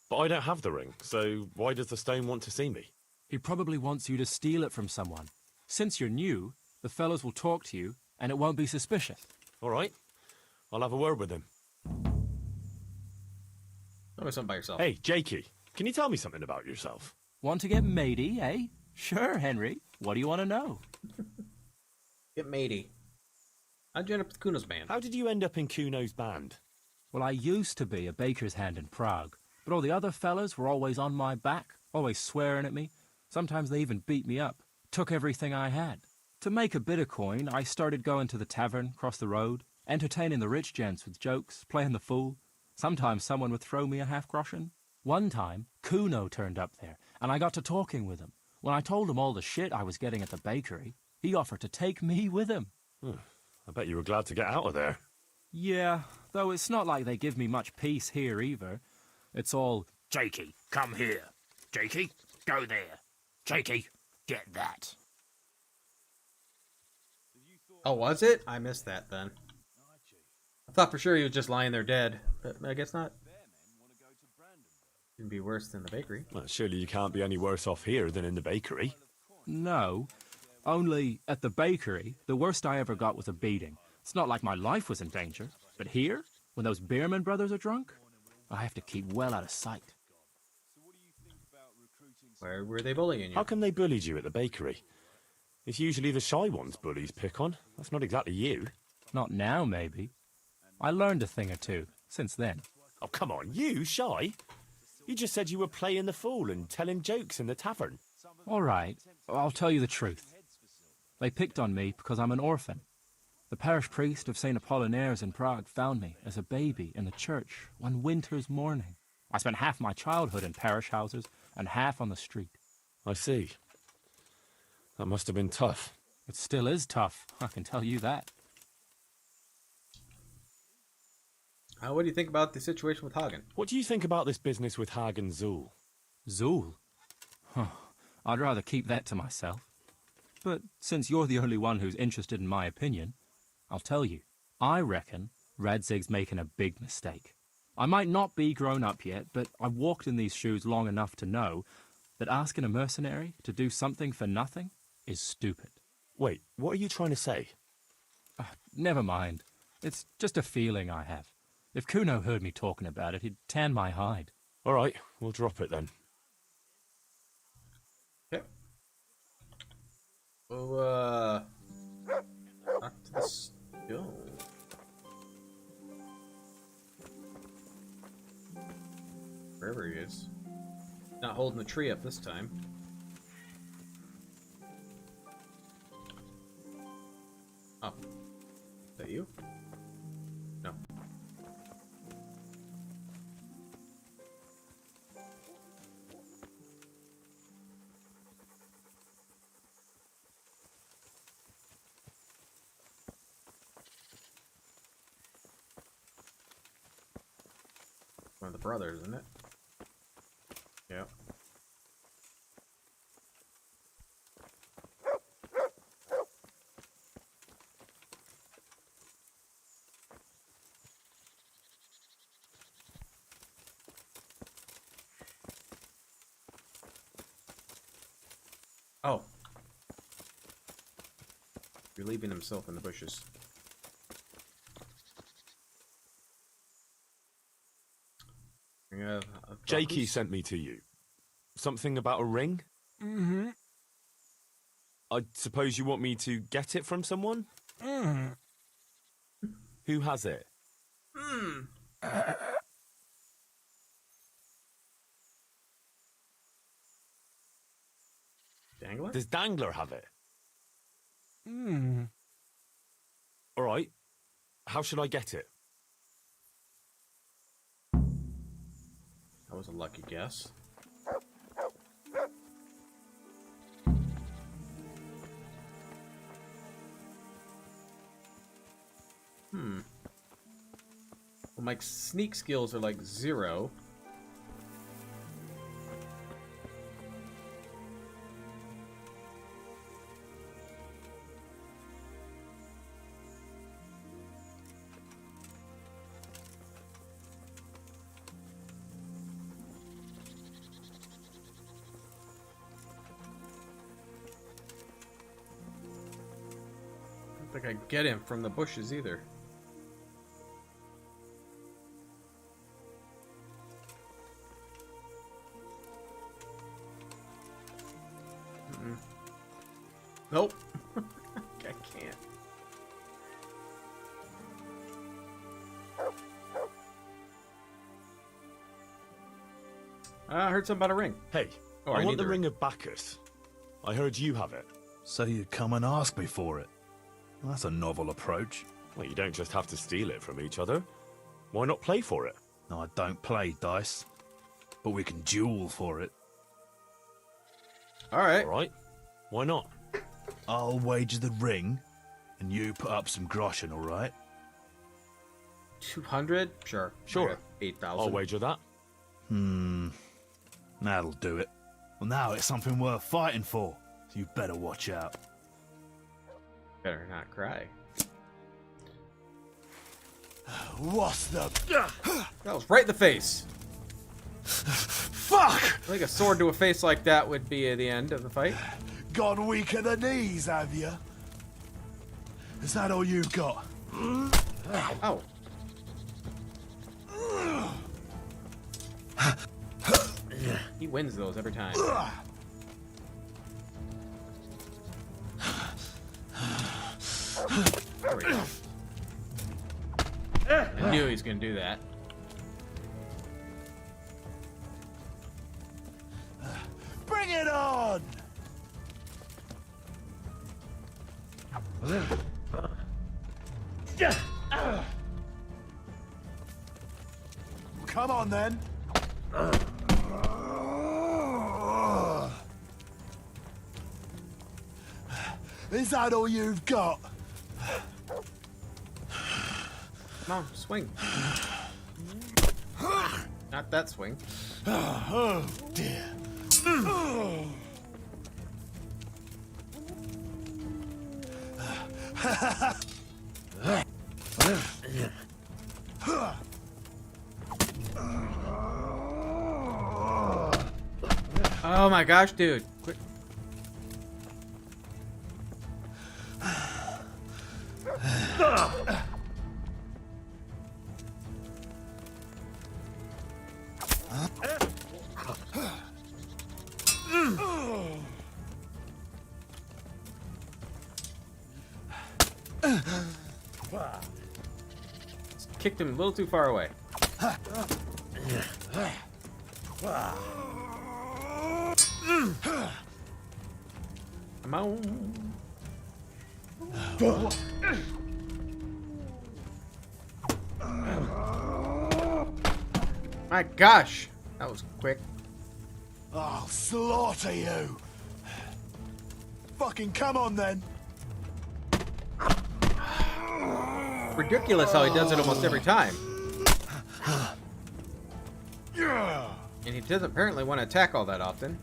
But I don't have the ring, so why does the stone want to see me? He probably wants you to steal it from someone. Since you're new, the fellows will talk to you, and it won't be suspicious. All right. I'll have a word with him. Tell me something about yourself. Hey, Jakey, can you tell me something about yourself? Want to get matey, eh? Sure, Henry. What do you want to know? Get matey. How'd you end up with Kuno's band? How did you end up in Kuno's band? Well, I used to be a baker's hand in Prague, but all the other fellas were always on my back, always swearing at me. Sometimes they even beat me up, took everything I had. To make a bit of coin, I started going to the tavern across the road, entertaining the rich gents with jokes, playing the fool. Sometimes someone would throw me a half-groschen. One time, Kuno turned up there, and I got to talking with him. When I told him all the shit I was getting at the bakery, he offered to take me with him. I bet you were glad to get out of there. Yeah, though it's not like they give me much peace here either. It's all, Jakey, come here. Jakey, go there. Jakey, get that. Oh, was it? I missed that then. I thought for sure he was just lying there dead, but I guess not. It'd be worse than the bakery. Well, surely you can't be any worse off here than in the bakery. no. Only, at the bakery, the worst I ever got was a beating. It's not like my life was in danger. But here, when those Beerman brothers are drunk, I have to keep well out of sight. Where were they bullying you? How come they bullied you at the bakery? It's usually the shy ones bullies pick on. That's not exactly you. Not now, maybe. I learned a thing or two since then. Oh, come on, you shy? You just said you were playing the fool and telling jokes in the tavern. All right, I'll tell you the truth. They picked on me because I'm an orphan. The parish priest of St. Apollinaire's in Prague found me as a baby in the church one winter's morning. I spent half my childhood in parish houses and half on the street. I see. That must have been tough. It still is tough, I can tell you that. What do you think about the situation with Hagen? What do you think about this business with Hagen Zool? Zool? Huh. I'd rather keep that to myself. But since you're the only one who's interested in my opinion, I'll tell you. I reckon Radzig's making a big mistake. I might not be grown up yet, but I've walked in these shoes long enough to know that asking a mercenary to do something for nothing is stupid. Wait, what are you trying to say? Never mind. It's just a feeling I have. If Kuno heard me talking about it, he'd tan my hide. All right, we'll drop it then. Okay. Well, back to the stone. Wherever he is. Not holding the tree up this time. Oh. Is that you? No. One of the brothers, isn't it? Yeah. Oh. Relieving himself in the bushes. We have Jakey sent me to you. Something about a ring? Mm-hmm. I suppose you want me to get it from someone? Mm. Who has it? Dangler? Does Dangler have it? Mm. All right. How should I get it? That was a lucky guess. Well, my sneak skills are like 0. I don't think I get him from the bushes either. Nope. I can't. I heard something about a ring. Hey, Oh, I I want need the the ring of Bacchus. I heard you have it. So you come and ask me for it. That's a novel approach. Well, you don't just have to steal it from each other. Why not play for it? No, I don't play dice, but we can duel for it. All right. All right. Why not? I'll wager the ring, and you put up some groschen, all right? 200? Sure. Sure. 8,000. I'll wager that. That'll do it. Well, now it's something worth fighting for, so you better watch out. Better not cry. What's the... That was right in the face. Fuck! I think a sword to a face like that would be the end of the fight. Gone weak at the knees, have you? Is that all you've got? Oh. He wins those every time. There we go. I knew he was gonna do that. Bring it on! Come on then. Is that all you've got? Come on, swing. Not that swing. Oh dear. Oh my gosh, dude. Quick. Kicked him a little too far away. Come on. My gosh, that was quick. I'll slaughter you. Fucking come on then. Ridiculous how he does it almost every time. And he doesn't apparently want to attack all that often.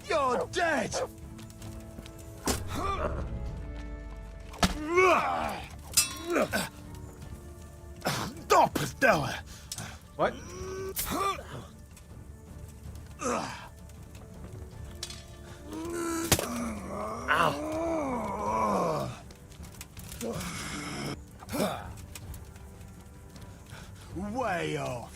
You're dead. Doppelstelle. What? Way off.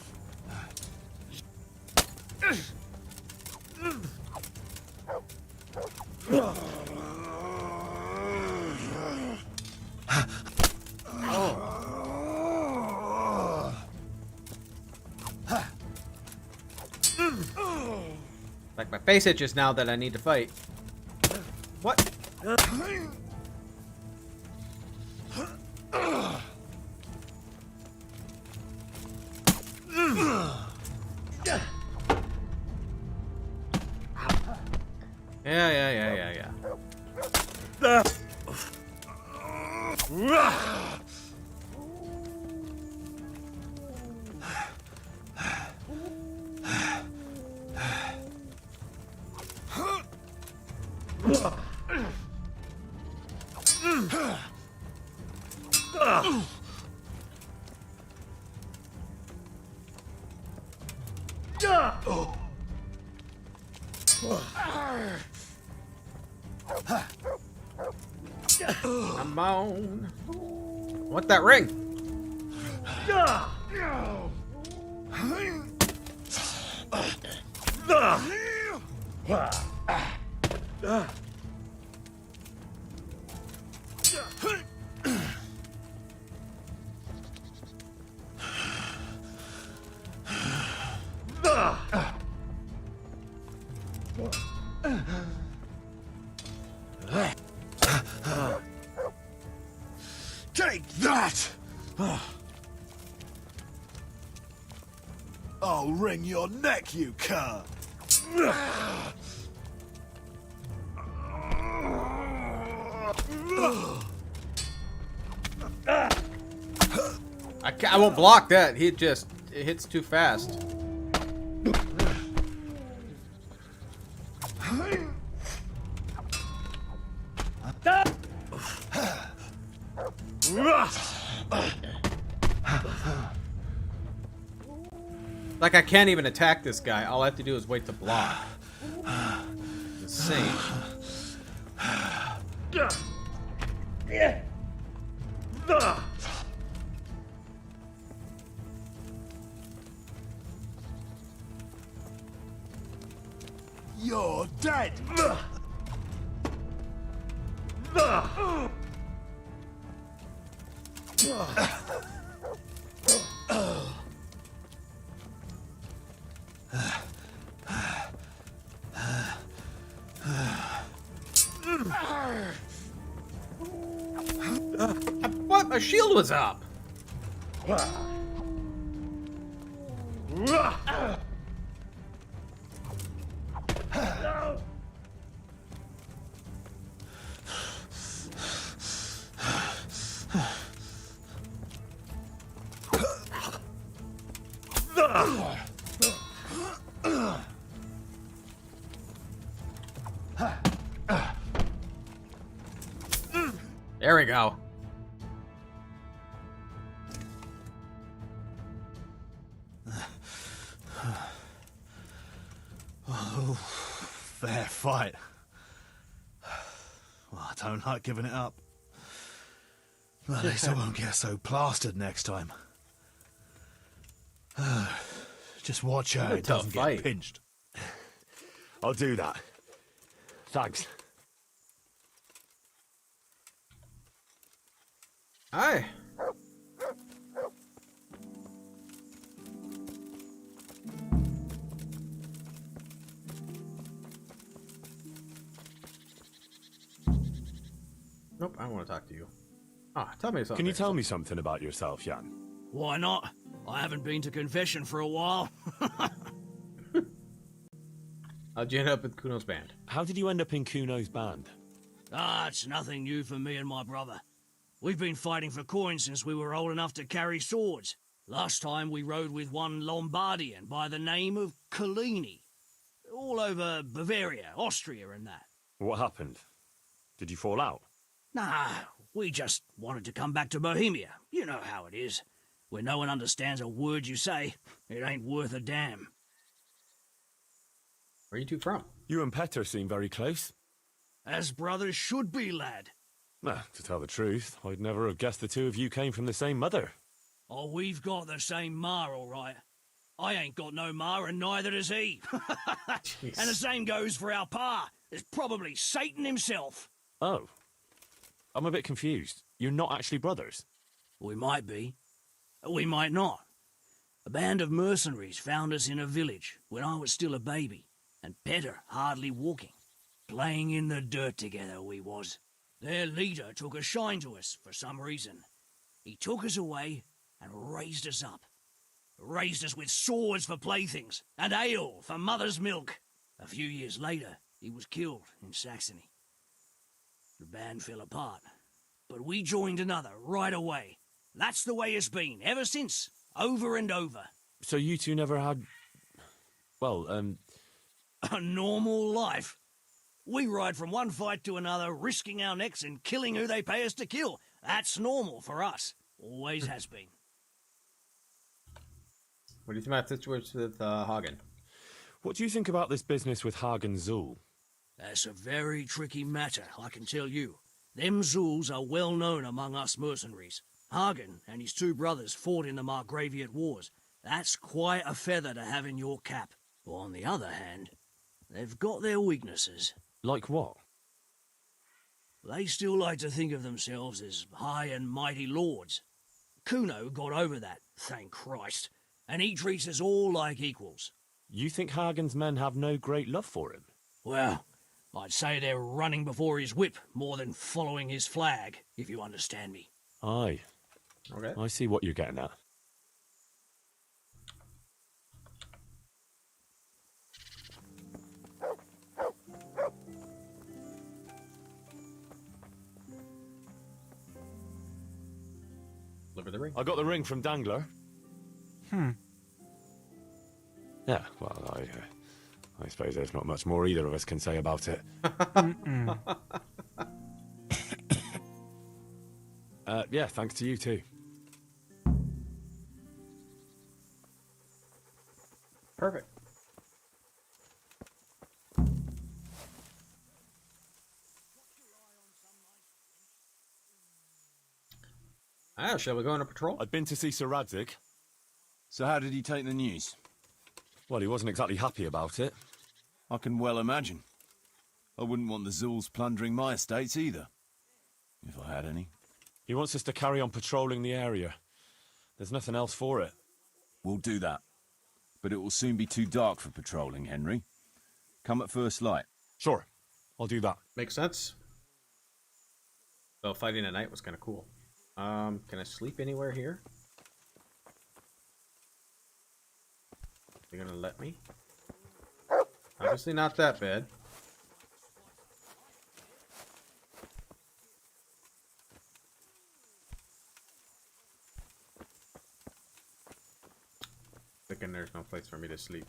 Like my face itches now that I need to fight. What? Yeah. Come on. What that ring? Take that! I'll wring your neck, you cur! I won't block that. It hits too fast. Like I can't even attack this guy. All I have to do is wait to block. Insane. You're dead! What? My shield was up. There we go. Oh, fair fight. Well, I don't like giving it up. At least I won't get so plastered next time. Just watch out it doesn't get pinched. I'll do that. Thanks. Hi. Nope, I don't want to talk to you. Ah, tell me something. Can you tell me something about yourself, Jan? Why not? I haven't been to confession for a while. How'd you end up with Kuno's band? How did you end up in Kuno's band? It's nothing new for me and my brother. We've been fighting for coins since we were old enough to carry swords. Last time we rode with one Lombardian by the name of Collini. All over Bavaria, Austria and that. What happened? Did you fall out? Nah, we just wanted to come back to Bohemia. You know how it is. Where no one understands a word you say, it ain't worth a damn. Where are you two from? You and Petter seem very close. As brothers should be, lad. To tell the truth, I'd never have guessed the two of you came from the same mother. Oh, we've got the same ma, all right. I ain't got no ma, and neither does he. And the same goes for our pa. It's probably Satan himself. Oh. I'm a bit confused. You're not actually brothers? We might be. We might not. A band of mercenaries found us in a village when I was still a baby, and Petter hardly walking. Playing in the dirt together we was. Their leader took a shine to us for some reason. He took us away and raised us up. Raised us with swords for playthings and ale for mother's milk. A few years later, he was killed in Saxony. The band fell apart, but we joined another right away. That's the way it's been ever since, over and over. So you two never had... well, A normal life. We ride from one fight to another, risking our necks and killing who they pay us to kill. That's normal for us. Always has been. What do you think about the situation with Hagen? What do you think about this business with Hagen Zul? That's a very tricky matter, I can tell you. Them Zuls are well known among us mercenaries. Hagen and his two brothers fought in the Margraviate Wars. That's quite a feather to have in your cap. On the other hand, they've got their weaknesses. Like what? They still like to think of themselves as high and mighty lords. Kuno got over that, thank Christ, and he treats us all like equals. You think Hagen's men have no great love for him? Well, I'd say they're running before his whip more than following his flag, if you understand me. Aye. Okay. I see what you're getting at. Deliver the ring. I got the ring from Dangler. Hmm. Yeah, well, I suppose there's not much more either of us can say about it. Yeah, thanks to you too. Perfect. Shall we go on a patrol? I'd been to see Sir Radzig. So how did he take the news? Well, he wasn't exactly happy about it. I can well imagine. I wouldn't want the Zuls plundering my estates either. If I had any. He wants us to carry on patrolling the area. There's nothing else for it. We'll do that. But it will soon be too dark for patrolling, Henry. Come at first light. Sure. I'll do that. Makes sense. So fighting at night was kind of cool. Can I sleep anywhere here? They're gonna let me? Obviously not that bad. Thinking there's no place for me to sleep.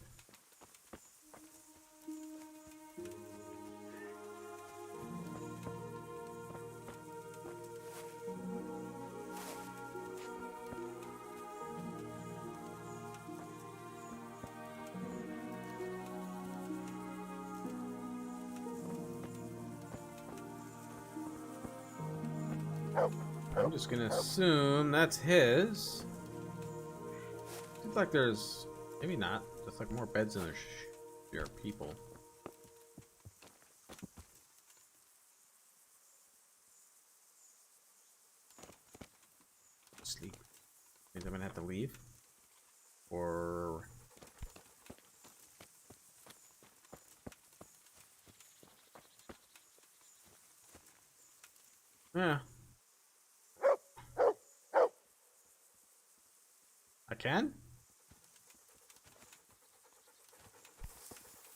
I'm just gonna assume that's his. Seems like there's, maybe not, just like more beds than there are people. Sleep. Means I'm gonna have to leave. Or Yeah. I can?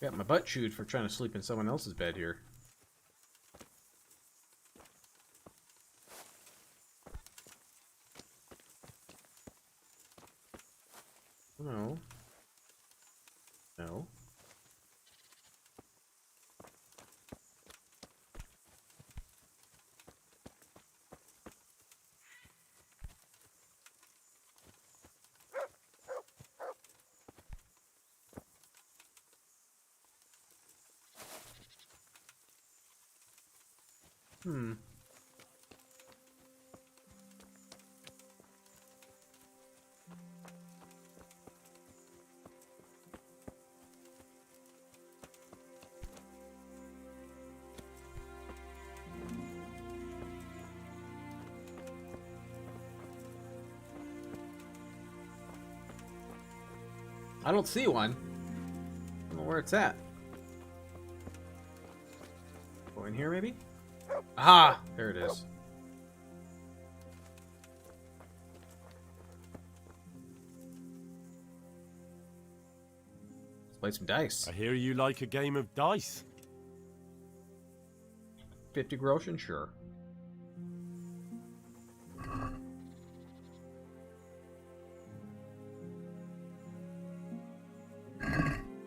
Got my butt chewed for trying to sleep in someone else's bed here. No. No. Hmm. I don't see one. I don't know where it's at. Go in here, maybe? Aha! There it is. Let's play some dice. I hear you like a game of dice. 50 groschen? Sure.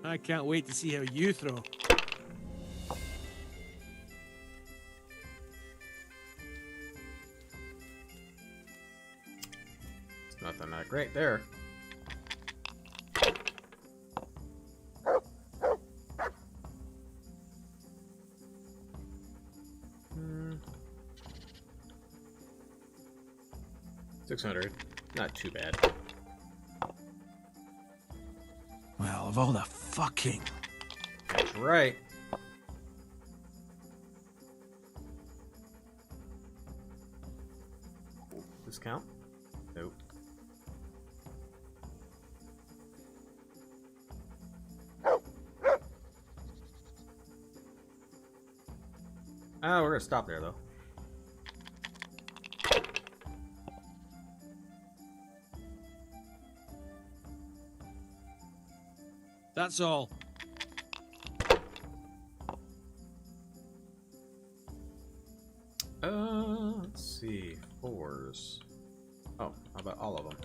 I can't wait to see how you throw. It's nothing that great there. Hmm. 600. Not too bad. Well, of all the fucking... That's right. Discount? Nope. Oh, we're gonna stop there though. That's all. Let's see. Fours. Oh, how about all of them?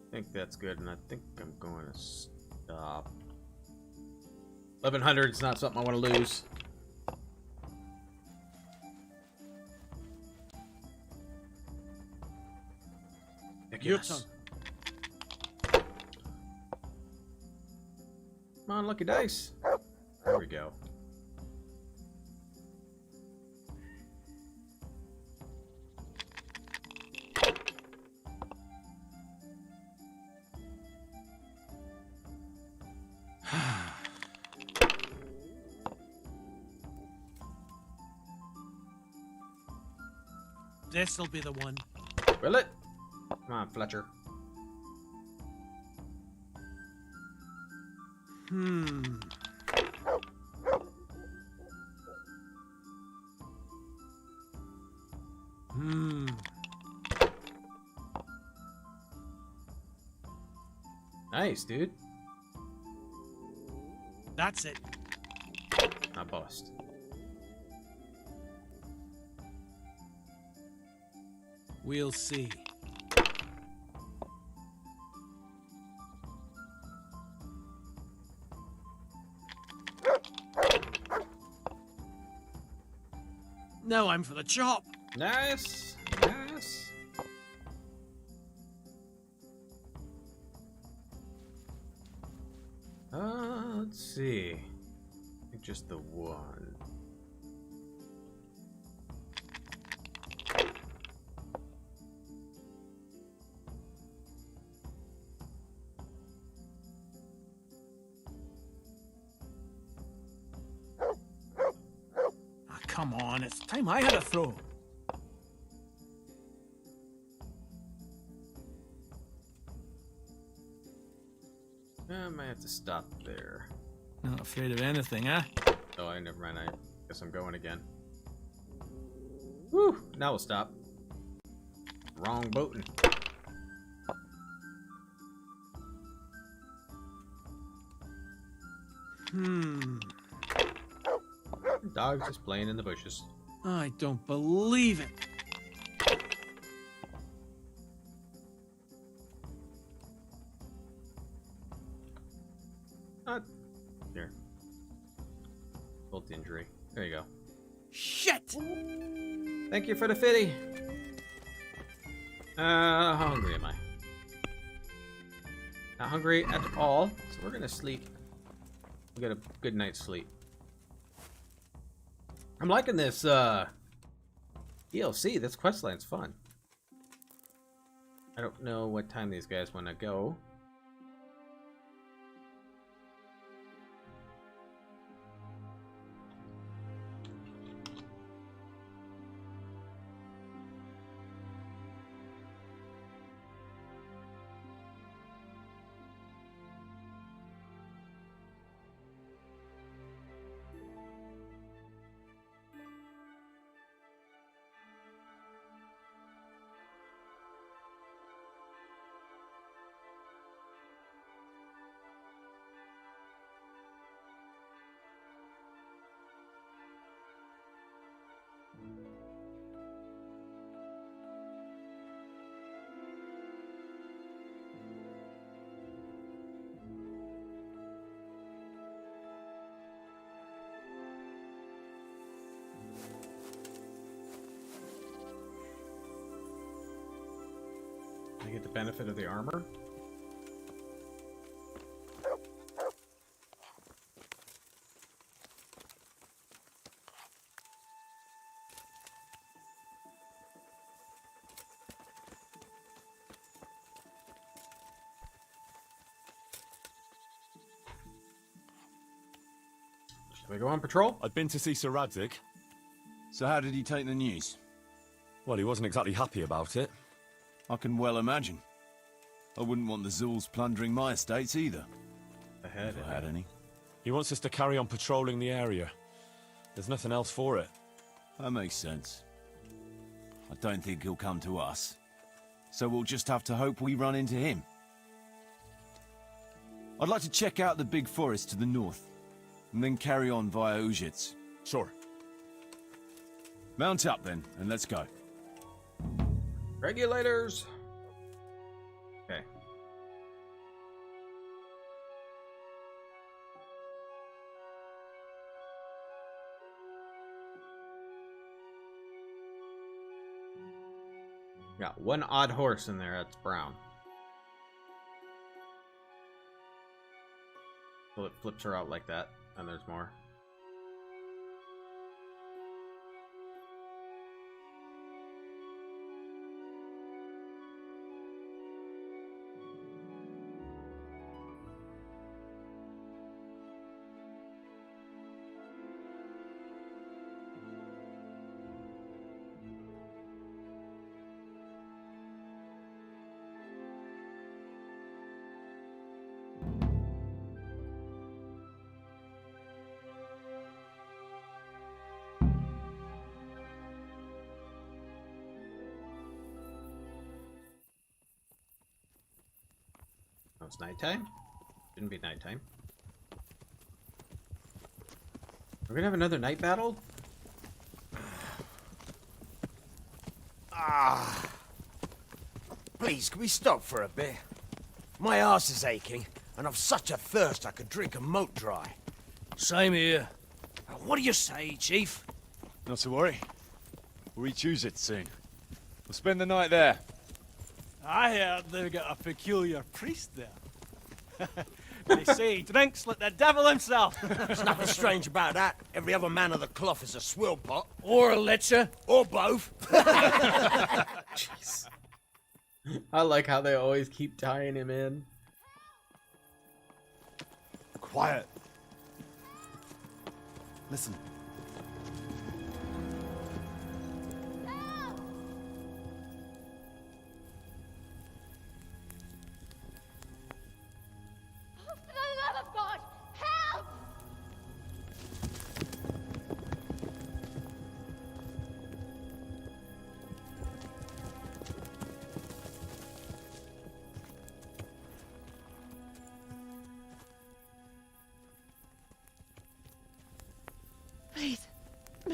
I think that's good, and I think I'm going to stop. 1100 is not something I want to lose. Your turn. Come on, lucky dice. There we go. This'll be the one. Will it? Come on, Fletcher. Hmm. Nice, dude. That's it. I bust. We'll see. Now I'm for the chop. Nice. Nice. Let's see. I think just the one. come on, it's time I had a throw. I might have to stop there. Not afraid of anything, eh? Oh, never mind. I guess I'm going again. Whew! Now we'll stop. Wrong boating. Dog's just playing in the bushes. I don't believe it. Here. Bolt injury. There you go. Shit! Thank you for the fitty. How hungry am I? Not hungry at all. So we're gonna sleep. We'll get a good night's sleep. I'm liking this DLC. This questline's fun. I don't know what time these guys want to go. I get the benefit of the armor. Shall we go on patrol? I'd been to see Sir Radzig. So how did he take the news? Well, he wasn't exactly happy about it. I can well imagine. I wouldn't want the Zulls plundering my estates either. If I had any. He wants us to carry on patrolling the area. There's nothing else for it. That makes sense. I don't think he'll come to us. So we'll just have to hope we run into him. I'd like to check out the big forest to the north, and then carry on via Ujits. Sure. Mount up then, and let's go. Regulators. Okay. Got one odd horse in there. That's brown. So it flips her out like that, and there's more. Oh, it's nighttime? Shouldn't be nighttime. We're gonna have another night battle? Please, can we stop for a bit? My arse is aching, and I've such a thirst I could drink a moat dry. Same here. What do you say, Chief? Not to worry. We'll reach Ujits soon. We'll spend the night there. I heard they've got a peculiar priest there. They say he drinks like the devil himself. There's nothing strange about that. Every other man of the cloth is a swill pot. Or a lecher. Or both. Jeez. I like how they always keep tying him in. Quiet. Listen.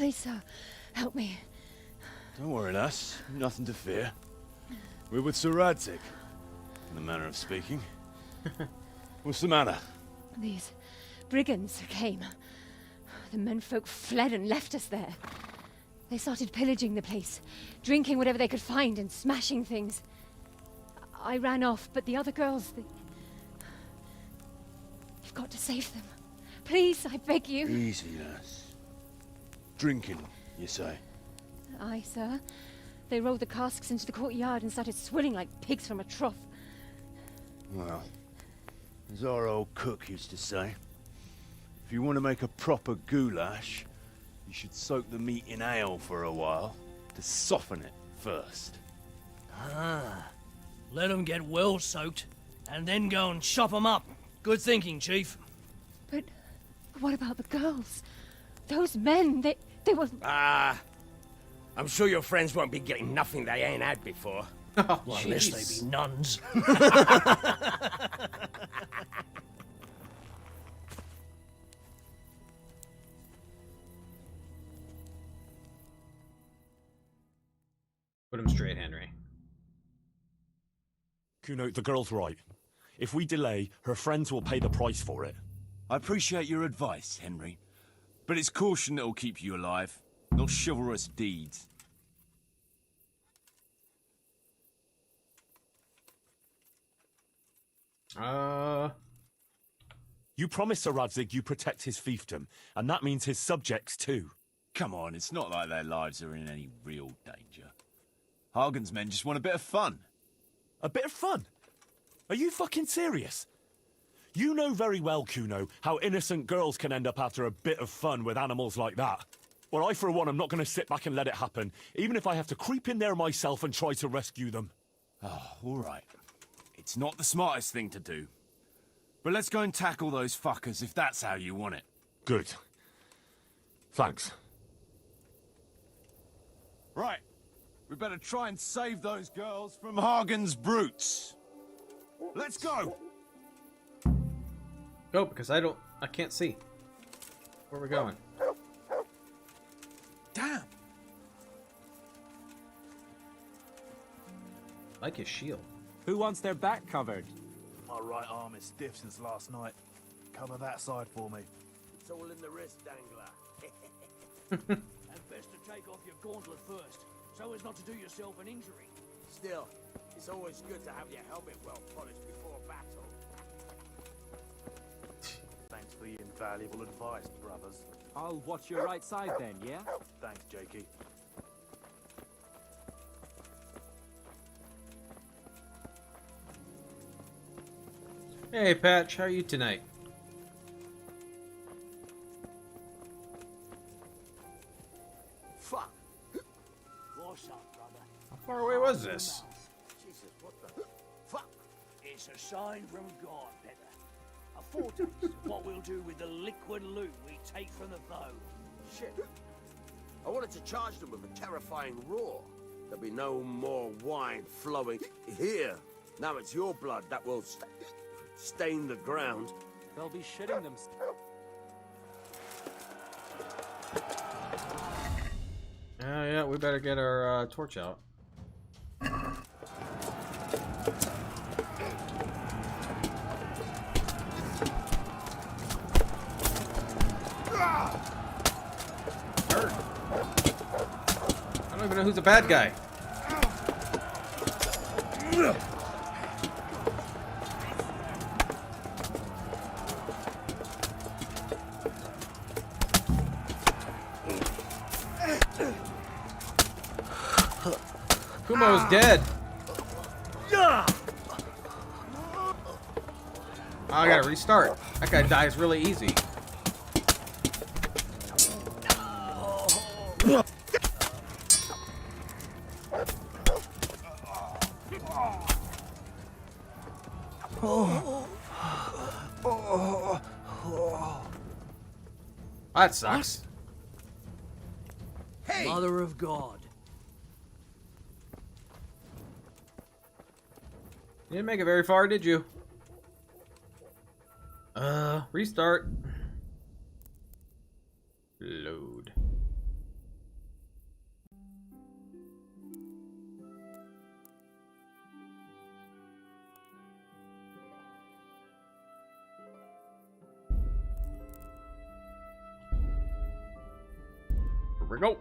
Please, sir, help me. Don't worry, lass. Nothing to fear. We're with Sir Radzig, in the manner of speaking. What's the matter? These brigands came. The menfolk fled and left us there. They started pillaging the place, drinking whatever they could find and smashing things. I ran off, but the other girls, You've got to save them. Please, I beg you. Easy, lass. Drinking, you say? Aye, sir. They rolled the casks into the courtyard and started swilling like pigs from a trough. Well, as our old cook used to say, if you want to make a proper goulash, you should soak the meat in ale for a while to soften it first. Ah, let them get well soaked, and then go and chop them up. Good thinking, Chief. But what about the girls? Those men, they were... Ah, I'm sure your friends won't be getting nothing they ain't had before. Well, unless they be nuns. Put him straight, Henry. Kuno, the girl's right. If we delay, her friends will pay the price for it. I appreciate your advice, Henry. But it's caution that'll keep you alive, not chivalrous deeds. You promised Sir Radzig you protect his fiefdom, and that means his subjects too. Come on, it's not like their lives are in any real danger. Hagen's men just want a bit of fun. A bit of fun? Are you fucking serious? You know very well, Kuno, how innocent girls can end up after a bit of fun with animals like that. Well, I, for one, am not going to sit back and let it happen, even if I have to creep in there myself and try to rescue them. Oh, all right. It's not the smartest thing to do. But let's go and tackle those fuckers if that's how you want it. Good. Thanks. Right. We better try and save those girls from Hagen's brutes. Let's go! Go, because I can't see. Where are we going? Damn! Like his shield. Who wants their back covered? My right arm is stiff since last night. Cover that side for me. It's all in the wrist, Dangler. And best to take off your gauntlet first, so as not to do yourself an injury. Still, it's always good to have your helmet well polished before battle. Thanks for your invaluable advice, brothers. I'll watch your right side then, yeah? Thanks, Jakey. Hey, Patch, how are you tonight? Fuck! What's up, brother? How far away was this? Jesus, what the... Fuck! It's a sign from God, Petter. A foretaste of what we'll do with the liquid loot we take from the bow. Shit. I wanted to charge them with a terrifying roar. There'll be no more wine flowing here. Now it's your blood that will stain the ground. They'll be shitting them. Yeah, we better get our torch out. Hurt. I don't even know who's the bad guy. Kumo's dead. I gotta restart. That guy dies really easy. That sucks. Hey! Mother of God. You didn't make it very far, did you? Restart. Load. we go.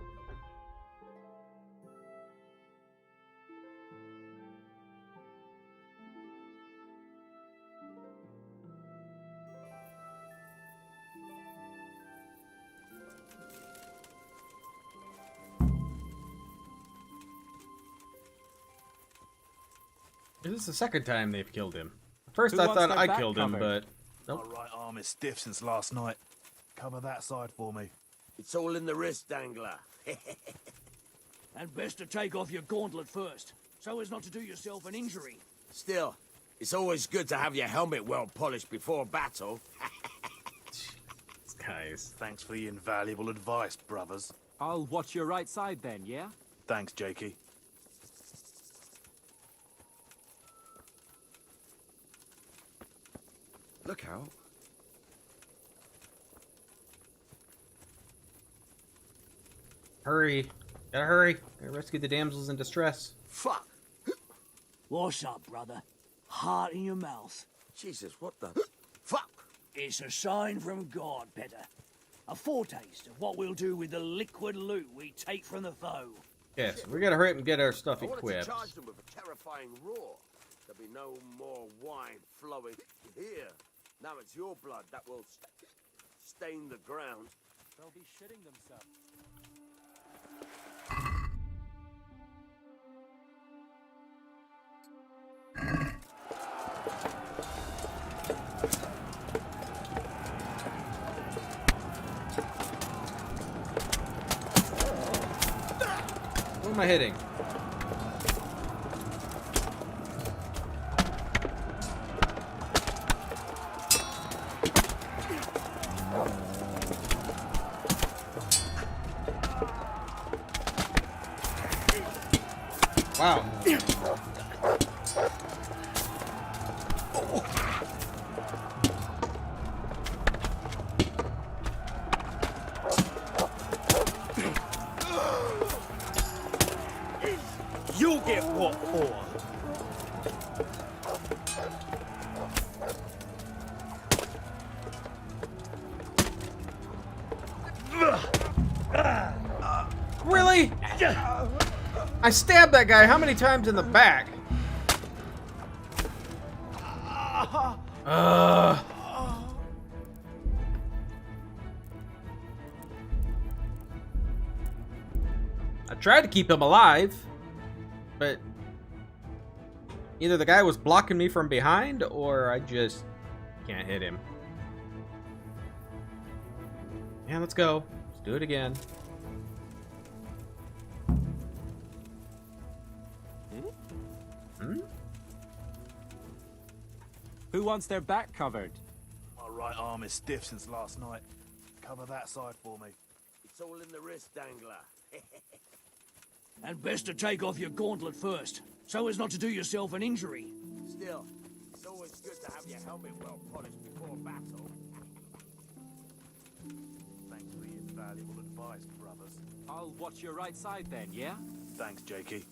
This is the second time they've killed him. First Who I wants thought their I back killed him, covered? but nope. My right arm is stiff since last night. Cover that side for me. It's all in the wrist, Dangler. And best to take off your gauntlet first, so as not to do yourself an injury. Still, it's always good to have your helmet well polished before battle. Guys. Thanks for the invaluable advice, brothers. I'll watch your right side then, yeah? Thanks, Jakey. Look out. Hurry. Gotta hurry. Gotta rescue the damsels in distress. Fuck! What's up, brother? Heart in your mouth. Jesus, what the... Fuck! It's a sign from God, Petter. A foretaste of what we'll do with the liquid loot we take from the foe. Yes, we gotta hurry up and get our stuff I wanted equipped. to charge them with a terrifying roar. There'll be no more wine flowing. Here, now it's your blood that will stain the ground. They'll be shitting themselves. What am I hitting? Wow. You'll get what for? Really? I stabbed that guy how many times in the back? I tried to keep him alive, but either the guy was blocking me from behind or I just can't hit him. Yeah, let's go. Let's do it again. Who wants their back covered? My right arm is stiff since last night. Cover that side for me. It's all in the wrist, Dangler. And best to take off your gauntlet first, so as not to do yourself an injury. Still, it's always good to have your helmet well polished before battle. Thanks for the invaluable advice, brothers. I'll watch your right side then, yeah? Thanks, Jakey.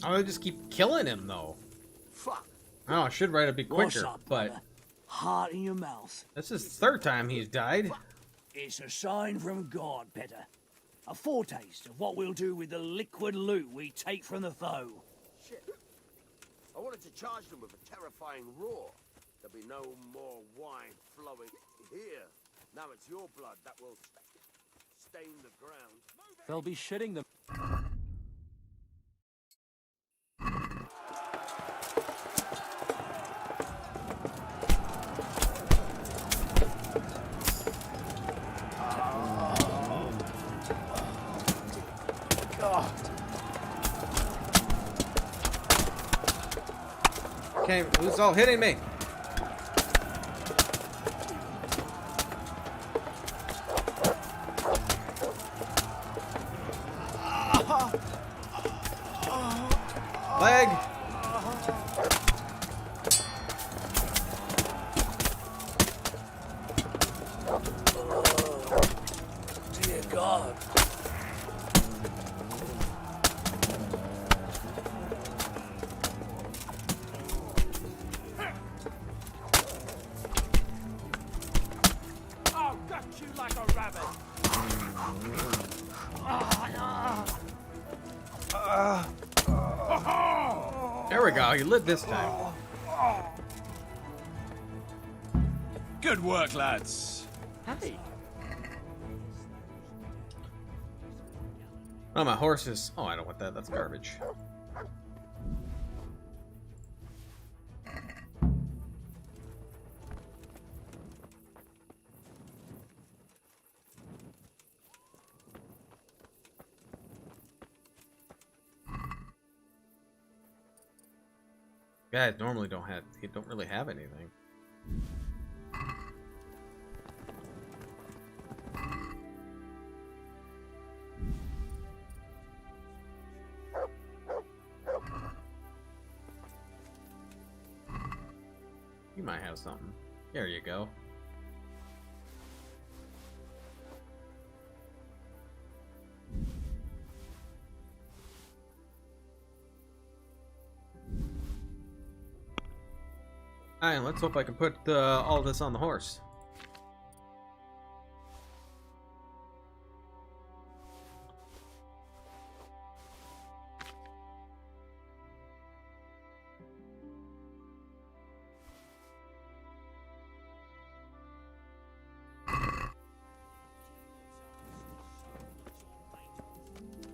I just keep killing him though. Fuck. Oh, I should write a bit What's quicker, up, but brother? Heart in your mouth. this is the third time he's died. It's a sign from God, Petter. A foretaste of what we'll do with the liquid loot we take from the foe. Shit. I wanted to charge them with a terrifying roar. There'll be no more wine flowing. Here, now it's your blood that will stain the ground. They'll be shitting them. Okay, who's all hitting me? Leg. Dear God. There we go. You lit this time. Good work, lads. Hey. Oh, my horses. Oh, I don't want that. That's garbage. Guys normally don't really have anything. You might have something. There you go. Alright, let's hope I can put all this on the horse.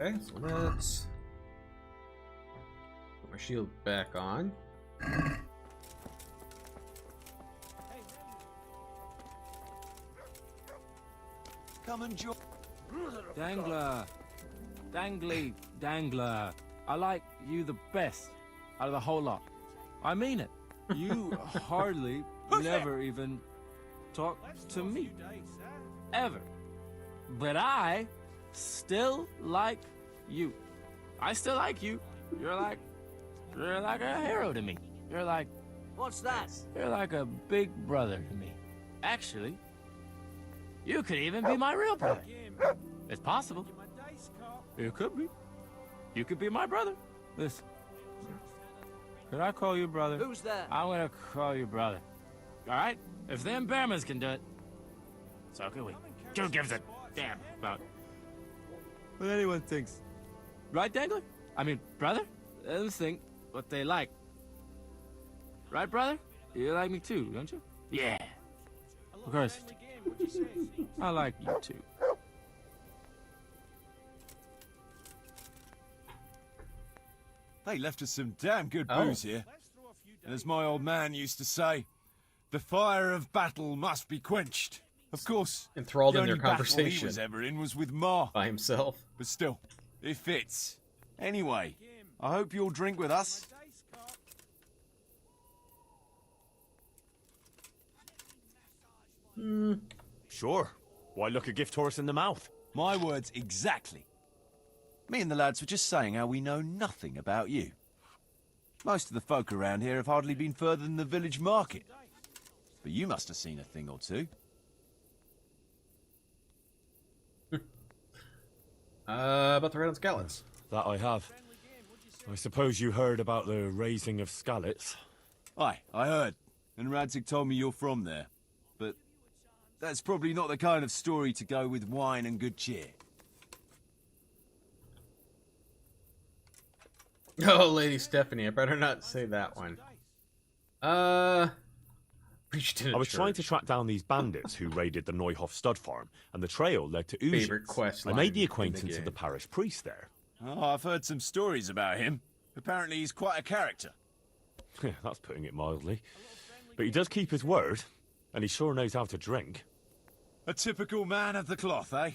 Okay, so let's put my shield back on. Come and join. Dangler. Dangly. Dangler. I like you the best out of the whole lot. I mean it. You hardly never even talk to me. Ever. But I still like you. I still like you. You're like a hero to me. You're like... What's that? You're like a big brother to me. Actually, you could even be my real brother. It's possible. It could be. You could be my brother. Listen. Could I call you brother? Who's that? I'm gonna call you brother. Alright? If them Bearmans can do it, so can we. Who gives a damn about what anyone thinks? Right, Dangler? I mean, brother? Let them think what they like. Right, brother? You like me too, don't you? Yeah. Of course. I like you too. They left us some damn good booze here. And as my old man used to say, the fire of battle must be quenched. Of course, Enthralled the in their only battle conversation. he was ever in was with Ma. By himself. But still, it fits. Anyway, I hope you'll drink with us. Sure. Why look a gift horse in the mouth? My words exactly. Me and the lads were just saying how we know nothing about you. Most of the folk around here have hardly been further than the village market. But you must have seen a thing or two. About the red on scallops. That I have. I suppose you heard about the raising of scallops. Aye, I heard. And Radzig told me you're from there. But that's probably not the kind of story to go with wine and good cheer. Oh, Lady Stephanie, I better not say that one. Preached in a I was church. trying to track down these bandits who raided the Neuhoff stud farm, and the trail led to Uzi's. Favorite quest I line made the in the acquaintance of game. the parish priest there. Oh, I've heard some stories about him. Apparently he's quite a character. That's putting it mildly. But he does keep his word, and he sure knows how to drink. A typical man of the cloth, eh?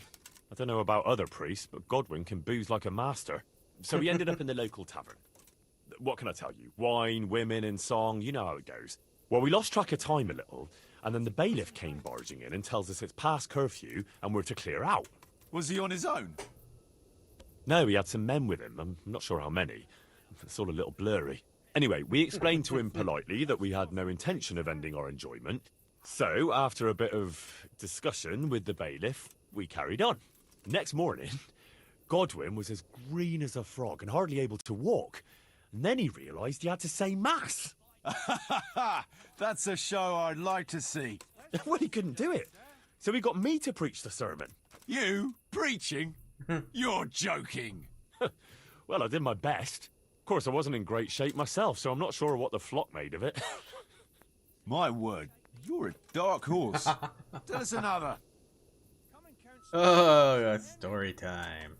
I don't know about other priests, but Godwin can booze like a master. So he ended up in the local tavern. What can I tell you? Wine, women, and song, you know how it goes. Well, we lost track of time a little, and then the bailiff came barging in and tells us it's past curfew and we're to clear out. Was he on his own? No, he had some men with him. I'm not sure how many. It's all a little blurry. Anyway, we explained to him politely that we had no intention of ending our enjoyment. So, after a bit of discussion with the bailiff, we carried on. Next morning, Godwin was as green as a frog and hardly able to walk. And then he realised he had to say mass. That's a show I'd like to see. Well, he couldn't do it. So he got me to preach the sermon. You? Preaching? You're joking. Well, I did my best. Of course, I wasn't in great shape myself, so I'm not sure what the flock made of it. My word, you're a dark horse. Tell us another. Oh, story time.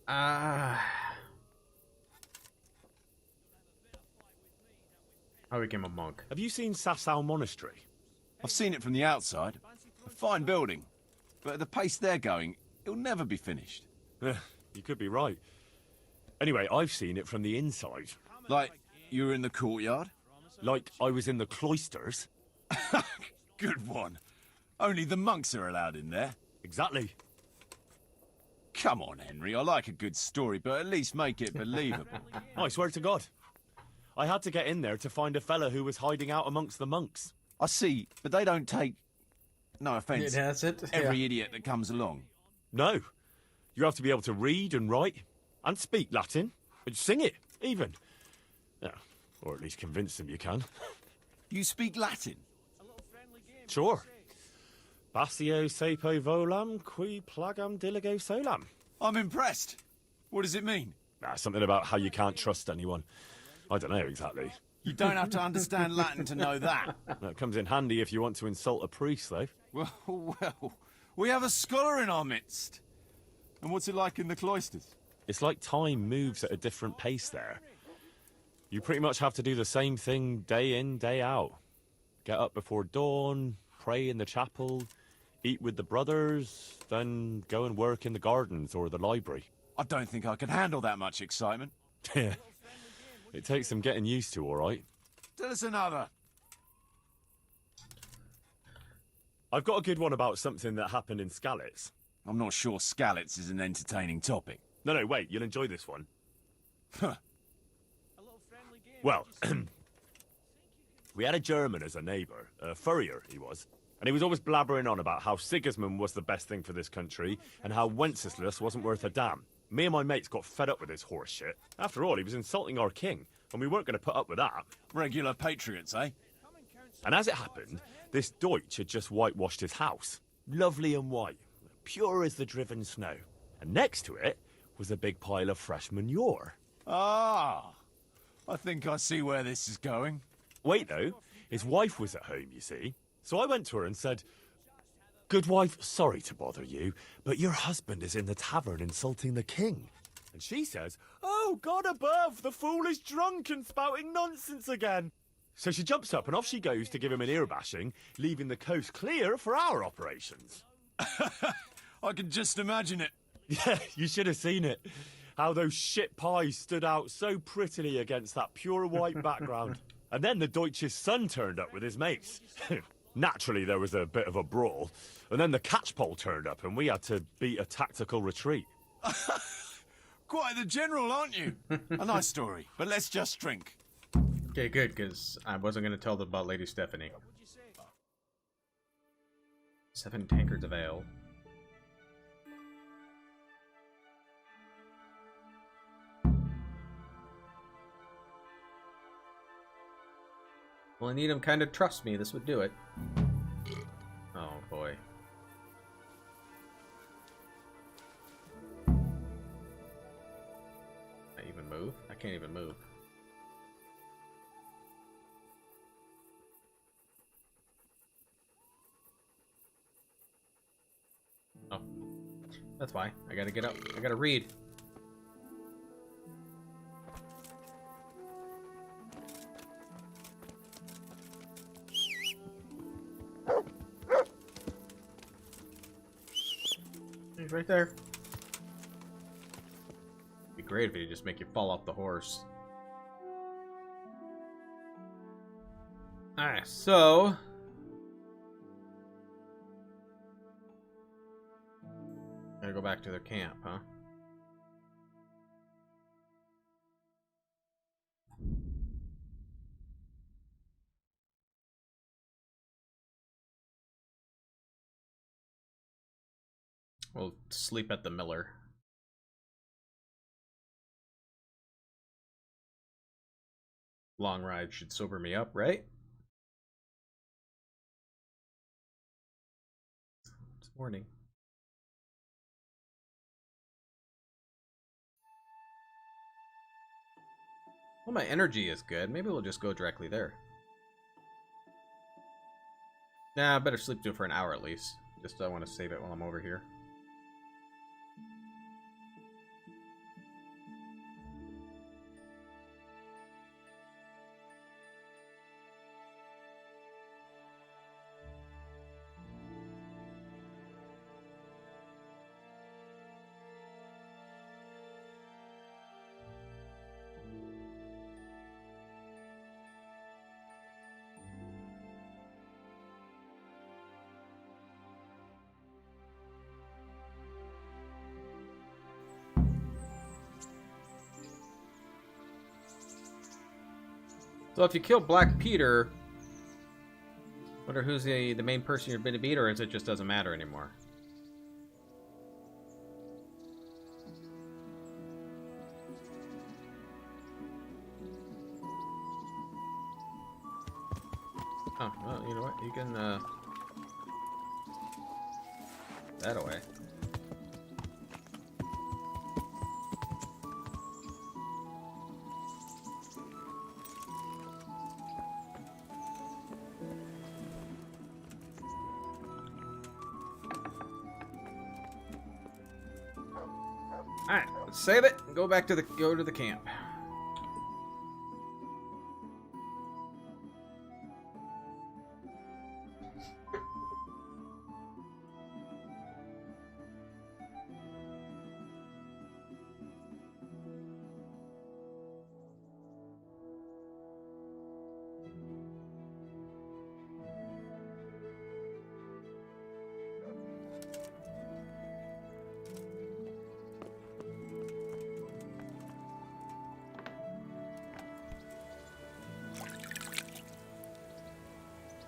How became a monk. Have you seen Sasau Monastery? I've seen it from the outside. A fine building. But at the pace they're going, it'll never be finished. You could be right. Anyway, I've seen it from the inside. Like, you were in the courtyard? Like, I was in the cloisters? Good one. Only the monks are allowed in there. Exactly. Come on, Henry. I like a good story, but at least make it believable. I swear to God. I had to get in there to find a fella who was hiding out amongst the monks. I see, but they don't take... No offence. It hasn't. Every idiot that comes along. No. You have to be able to read and write, and speak Latin, and sing it, even. Yeah, or at least convince them you can. You speak Latin? Sure. Passio sapo volam, qui plagam diligo solam. I'm impressed. What does it mean? Something about how you can't trust anyone. I don't know exactly. You don't have to understand Latin to know that. That comes in handy if you want to insult a priest, though. Well, we have a scholar in our midst. And what's it like in the cloisters? It's like time moves at a different pace there. You pretty much have to do the same thing day in, day out. Get up before dawn, pray in the chapel, eat with the brothers, then go and work in the gardens or the library. I don't think I can handle that much excitement. Yeah. It takes some getting used to, all right? Tell us another. I've got a good one about something that happened in Skalitz. I'm not sure Skalitz is an entertaining topic. No, wait, you'll enjoy this one. Huh. Well, we had a German as a neighbour, a furrier he was, and he was always blabbering on about how Sigismund was the best thing for this country and how Wenceslas wasn't worth a damn. Me and my mates got fed up with this horse shit. After all, he was insulting our king, and we weren't going to put up with that. Regular patriots, eh? And as it happened, this Deutsch had just whitewashed his house. Lovely and white, pure as the driven snow. And next to it was a big pile of fresh manure. Ah, I think I see where this is going. Wait, though, his wife was at home, you see. So I went to her and said, "Good wife, sorry to bother you, but your husband is in the tavern insulting the king." And she says, "Oh, God above, the fool is drunk and spouting nonsense again." So she jumps up and off she goes to give him an ear bashing, leaving the coast clear for our operations. I can just imagine it. Yeah, you should have seen it. How those shit pies stood out so prettily against that pure white background. And then the Deutsch's son turned up with his mates. Naturally, there was a bit of a brawl. And then the catchpole turned up and we had to beat a tactical retreat. Quite the general, aren't you? A nice story, but let's just drink. Okay, good, because I wasn't going to tell them about Lady Stephanie. 7 tankards of ale. Well, I need him kind of trust me. This would do it. Oh, boy. Can I even move? I can't even move. Oh. That's why. I gotta get up. I gotta read. He's right there. It'd be great if he'd just make you fall off the horse. Alright, so... Gotta go back to their camp, huh? We'll sleep at the Miller. Long ride should sober me up, right? Morning. Well, my energy is good. Maybe we'll just go directly there. Nah, I better sleep through for an hour at least. Just I want to save it while I'm over here. So if you kill Black Peter, wonder who's the main person you're going to beat, or is it just doesn't matter anymore? Oh, well, you know what? You can, that away. Alright, let's save it and go back to the camp.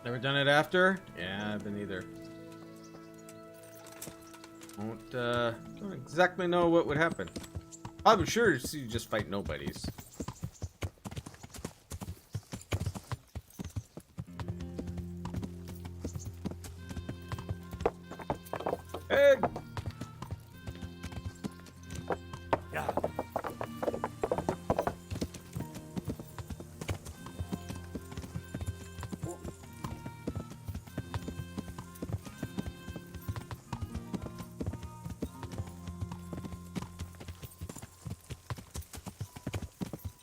Never done it after? Yeah, I've been either. Don't exactly know what would happen. I'm sure you just fight nobodies. Hey! Yeah.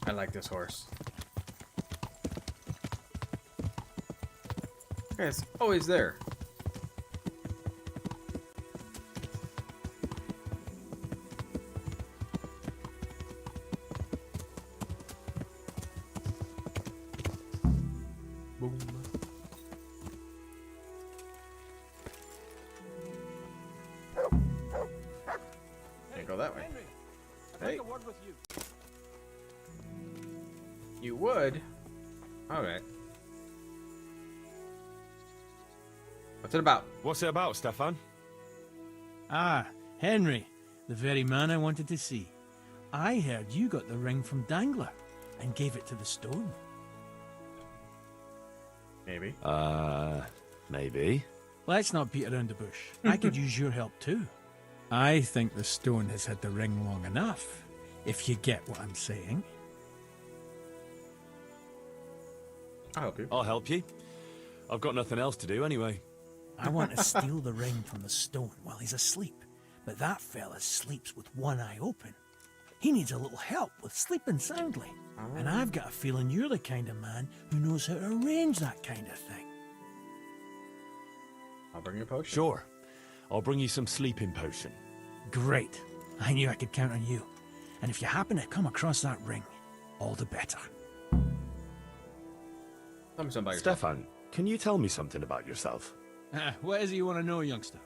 I like this horse. Okay, it's always there. Boom. Can't go that way. Henry, I'd Hey. like a word with you. You would? Alright. What's it about? What's it about, Stefan? Ah, Henry, the very man I wanted to see. I heard you got the ring from Dangler and gave it to the stone. Maybe. Maybe. Let's not beat around the bush. I could use your help too. I think the stone has had the ring long enough, if you get what I'm saying. I'll help you. I'll help you. I've got nothing else to do anyway. I want to steal the ring from the stone while he's asleep, but that fella sleeps with one eye open. He needs a little help with sleeping soundly, and I've got a feeling you're the kind of man who knows how to arrange that kind of thing. I'll bring you a potion. Sure. I'll bring you some sleeping potion. Great. I knew I could count on you. And if you happen to come across that ring, all the better. Tell me something about yourself. Stefan, can you tell me something about yourself? What is it you want to know, youngster?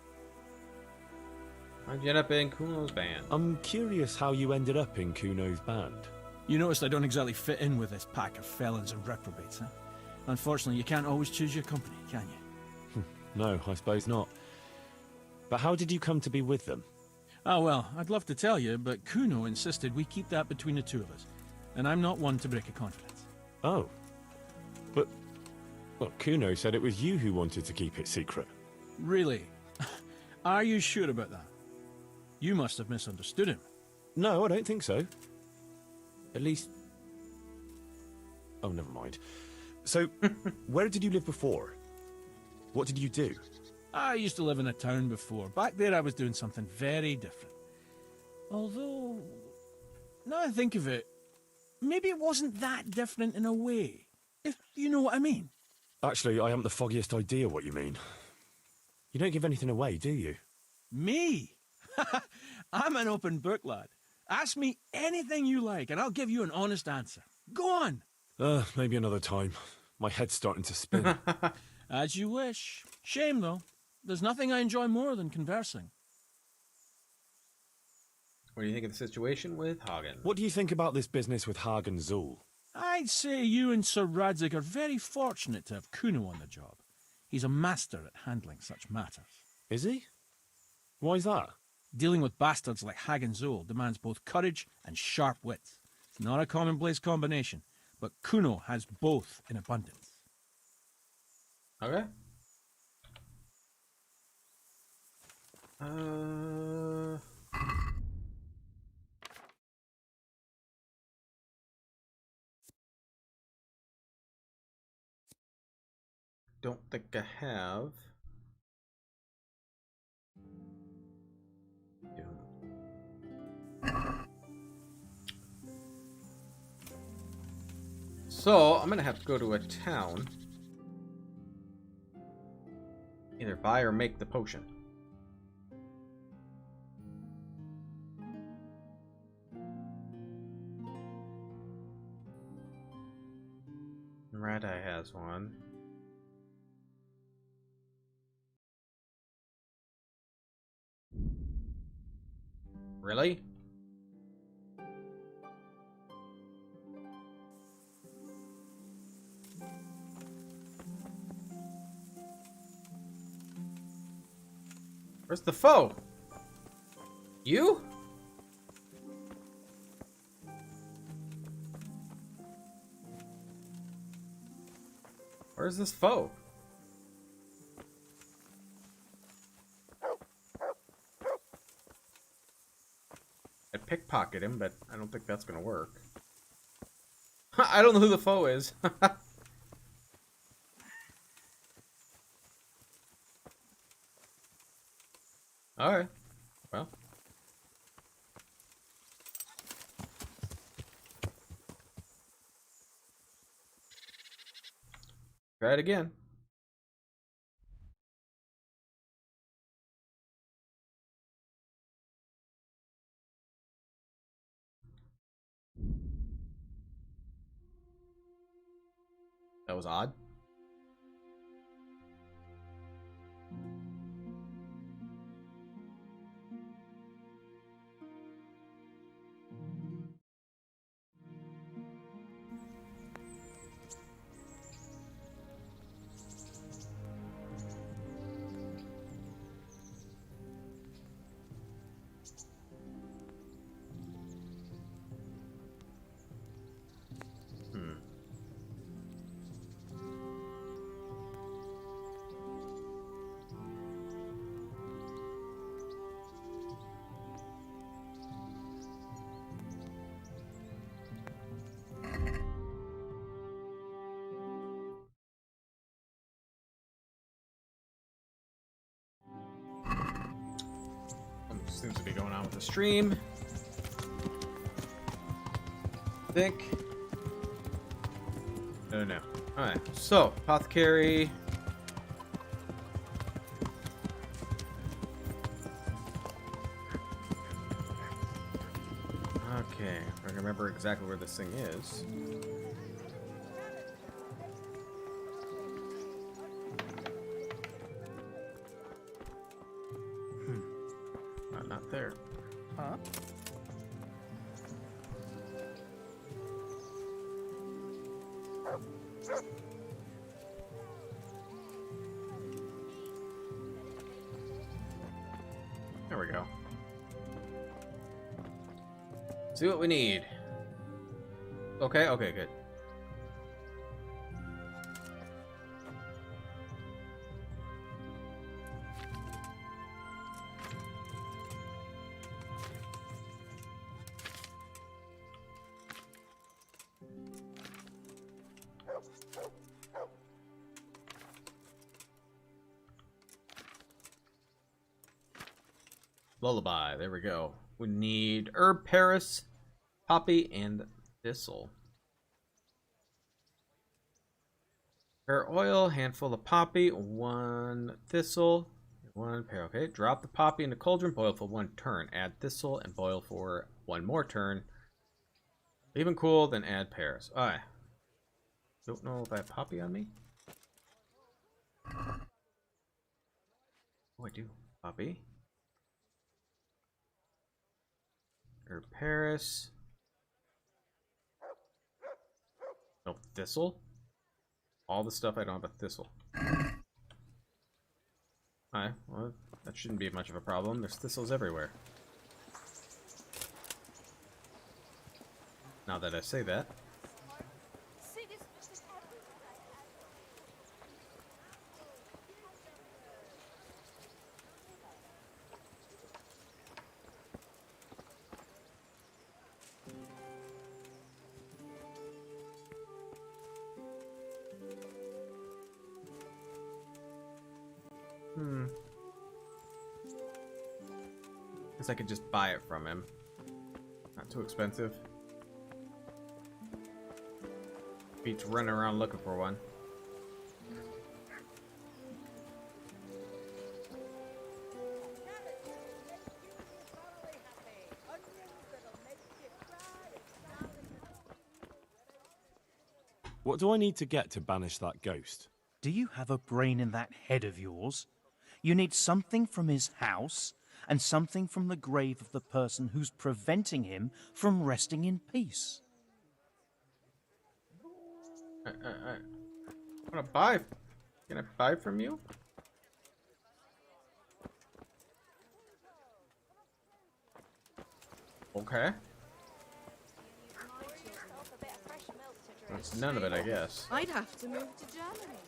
How'd you end up in Kuno's band? I'm curious how you ended up in Kuno's band. You noticed I don't exactly fit in with this pack of felons and reprobates, huh? Unfortunately, you can't always choose your company, can you? No, I suppose not. But how did you come to be with them? Ah, well, I'd love to tell you, but Kuno insisted we keep that between the two of us. And I'm not one to break a confidence. Oh. But, well, Kuno said it was you who wanted to keep it secret. Really? Are you sure about that? You must have misunderstood him. No, I don't think so. At least... Oh, never mind. So, where did you live before? What did you do? I used to live in a town before. Back there I was doing something very different. Although, now I think of it, maybe it wasn't that different in a way. If you know what I mean. Actually, I haven't the foggiest idea what you mean. You don't give anything away, do you? Me? I'm an open book, lad. Ask me anything you like, and I'll give you an honest answer. Go on. Maybe another time. My head's starting to spin. As you wish. Shame, though. There's nothing I enjoy more than conversing. What do you think of the situation with Hagen? What do you think about this business with Hagen Zul? I'd say you and Sir Radzig are very fortunate to have Kuno on the job. He's a master at handling such matters. Is he? Why's that? Dealing with bastards like Hagen Zul demands both courage and sharp wits. It's not a commonplace combination, but Kuno has both in abundance. Okay. Don't think I have. So, I'm gonna have to go to a town. Either buy or make the potion. Red Eye has one. Really? Where's the foe? You? Where's this foe? I pickpocket him, but I don't think that's gonna work. I don't know who the foe is. Alright. Well. Try it again. That was odd. Seems to be going on with the stream. Think. No. Alright, so, Apothecary. Okay, I remember exactly where this thing is. Not there. Huh? There we go. See what we need. Okay, good. Lullaby. There we go. We need herb, Paris, poppy, and thistle. Pear oil, handful of poppy, 1 thistle, 1 pear. Okay, drop the poppy in the cauldron, boil for 1 turn. Add thistle and boil for 1 more turn. Leave them cool, then add pears. Alright. Don't know if I have poppy on me. Oh, I do. Poppy. Herb Paris. No, thistle. All the stuff I don't have a thistle. Alright, well, that shouldn't be much of a problem. There's thistles everywhere. Now that I say that. Guess I could just buy it from him. Not too expensive. Beats running around looking for one. What do I need to get to banish that ghost? Do you have a brain in that head of yours? You need something from his house and something from the grave of the person who's preventing him from resting in peace. I wanna buy. Can I buy from you? Okay. That's none of it, I guess. I'd have to move to Germany.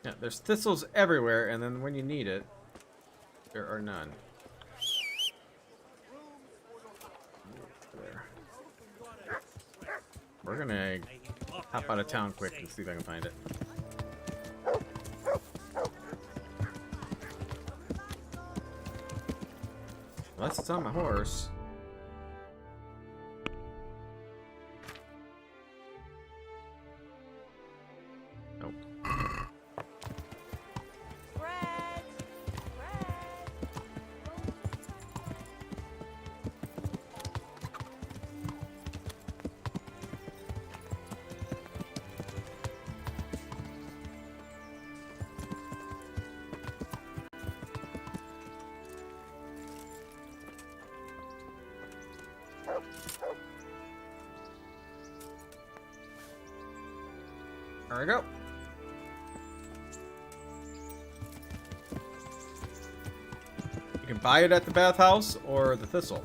Yeah, there's thistles everywhere, and then when you need it, there are none. There. We're gonna hop out of town quick and see if I can find it. Unless it's on my horse. Nope. There we go. You can buy it at the bathhouse or the thistle.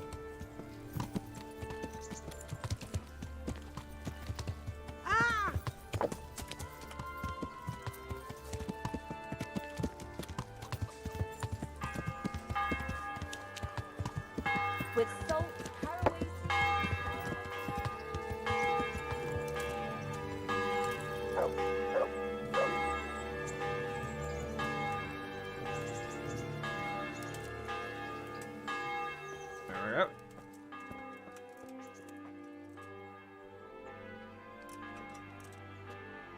With salt, caraway There we go.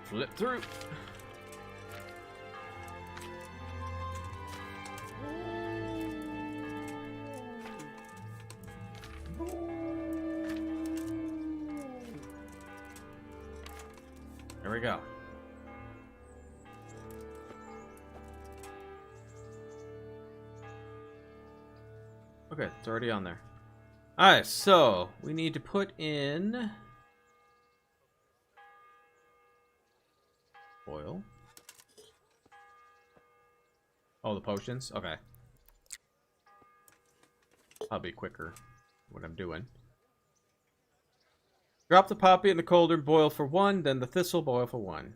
Flip through. There we go. Okay, it's already on there. Alright, so we need to put in oil. Oh, the potions? Okay. I'll be quicker what I'm doing. Drop the poppy in the cauldron, boil for 1, then the thistle, boil for 1.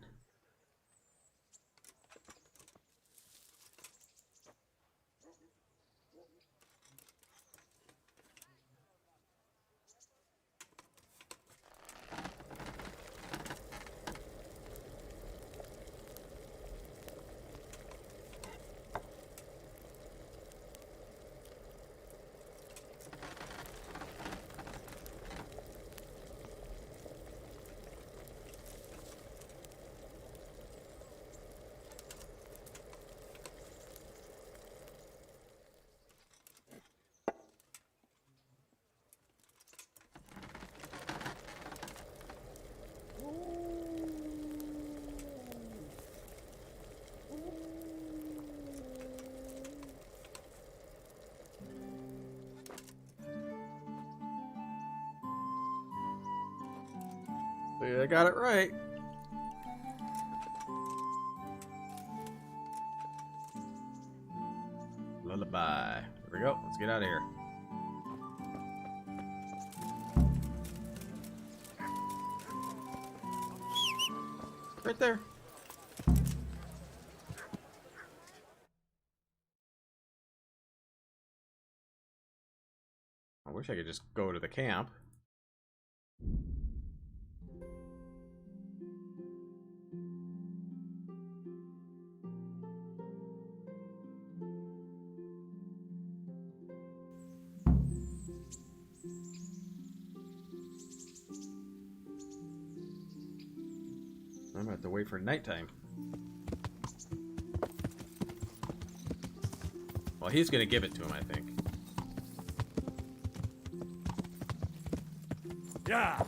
I got it right. Lullaby. Here we go. Let's get out of here. Right there. I wish I could just go to the camp. I'm gonna have to wait for nighttime. Well, he's gonna give it to him, I think. Yeah.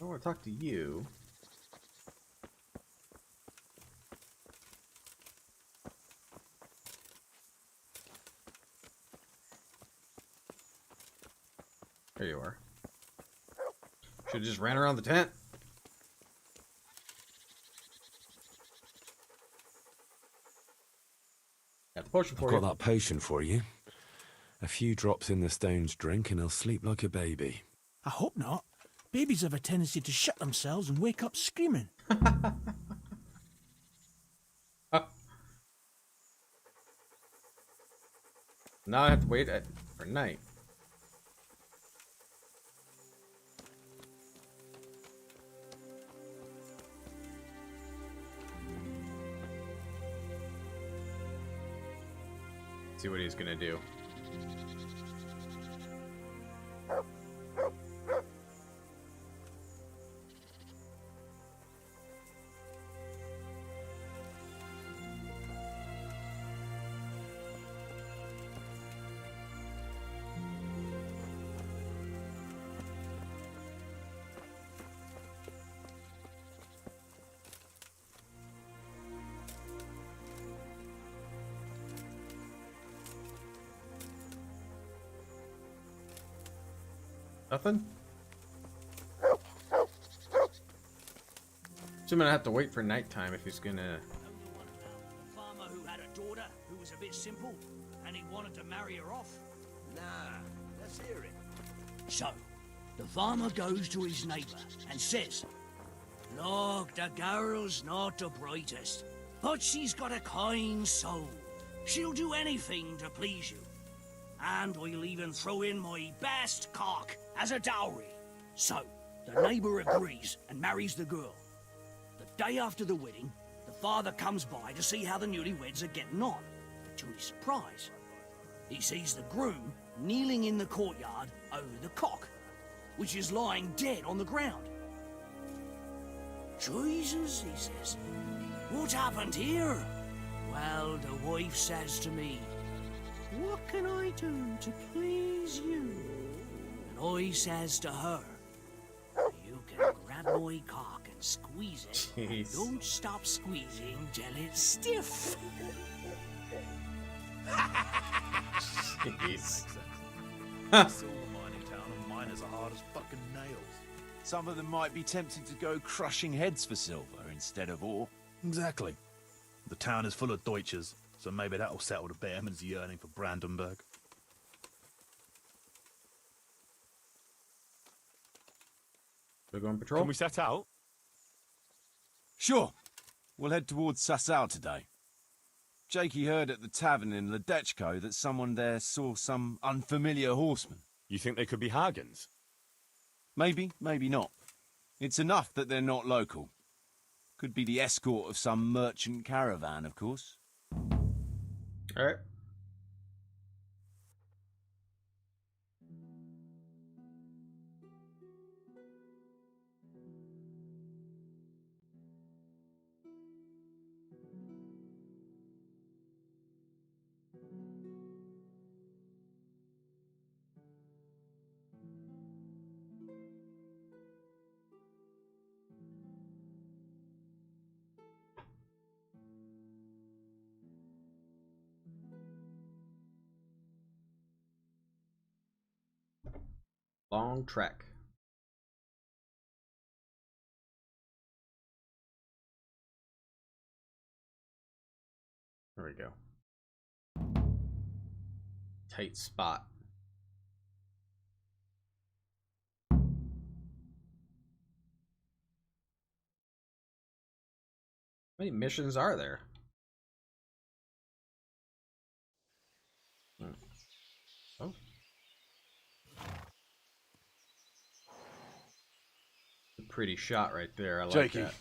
I want to talk to you. There you are. Should have just ran around the tent. Got the potion for I've you. got that potion for you. A few drops in the stone's drink and he'll sleep like a baby. I hope not. Babies have a tendency to shut themselves and wake up screaming. Now I have to wait for night. See what he's gonna do. Nothing? So I'm gonna have to wait for nighttime if he's gonna... The farmer who had a daughter who was a bit simple, and he wanted to marry her off. Nah, let's hear it. So, the farmer goes to his neighbour and says, "Look, the girl's not the brightest, but she's got a kind soul. She'll do anything to please you. And I'll even throw in my best cock as a dowry." So, the neighbour agrees and marries the girl. The day after the wedding, the father comes by to see how the newlyweds are getting on. To his surprise, he sees the groom kneeling in the courtyard over the cock, which is lying dead on the ground. "Jesus," he says, "what happened here?" Well, the wife says to me, "What can I do to please you?" And I says to her, "You can grab my cock and squeeze it, and Jeez. don't stop squeezing till it's stiff." Jeez. Silver mining town and miners are hard as fucking nails. Some of them might be tempted to go crushing heads for silver instead of ore. Exactly. The town is full of Deutsches, so maybe that'll settle the Bearman's yearning for Brandenburg. We're going patrol? Can we set out? Sure. We'll head towards Sasau today. Jakey heard at the tavern in Ledechko that someone there saw some unfamiliar horseman. You think they could be Hagans? Maybe, maybe not. It's enough that they're not local. Could be the escort of some merchant caravan, of course. Alright. Long trek. There we go. Tight spot. How many missions are there? Oh. A pretty shot right there. I like Jakey, that.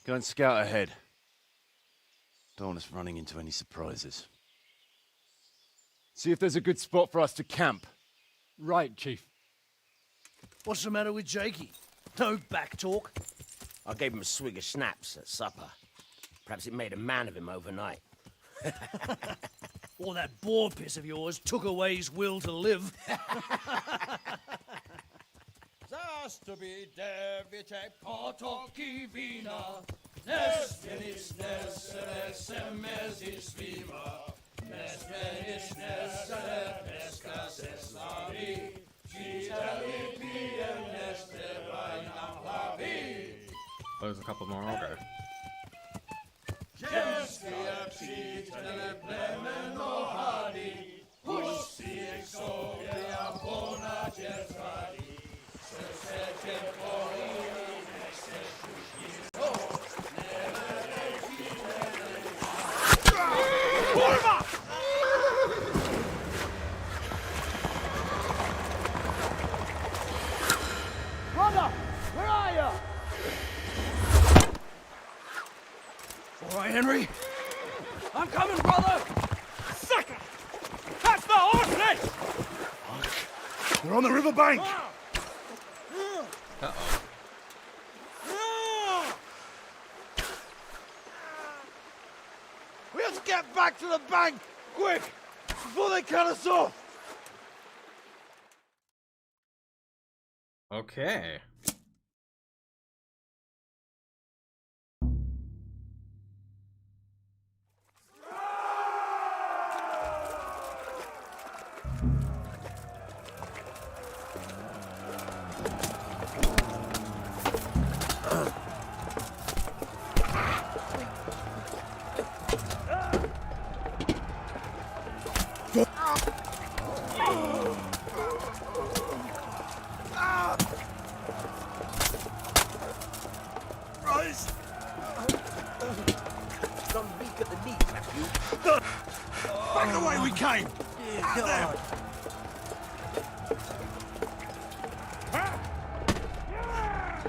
go and scout ahead. Don't want us running into any surprises. See if there's a good spot for us to camp. Right, Chief. What's the matter with Jakey? No back talk? I gave him a swig of schnapps at supper. Perhaps it made a man of him overnight. Or that boar piss of yours took away his will to live. Oh, there's a couple more. Okay. Brother, where are you? All right, Henry. I'm coming, brother. Sucker! That's the horses! They're on the riverbank! Uh-oh. We have to get back to the bank! Quick! Before they cut us off! Okay. Rise! Some weak at the knees, have you? Back the way we came! Out there!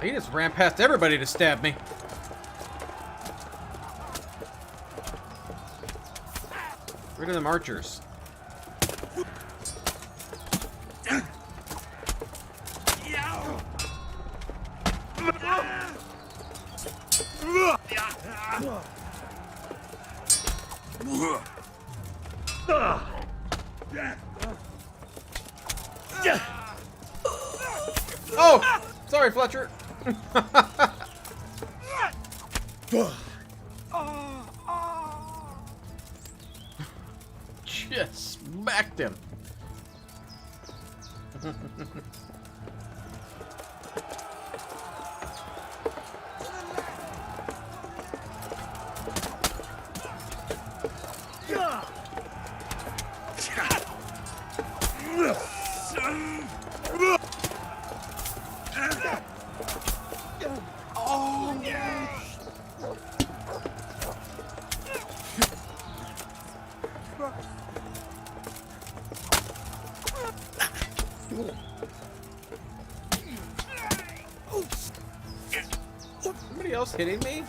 He just ran past everybody to stab me. Rid of them archers. Oh! Sorry, Fletcher. Just smacked him. Somebody else hitting me?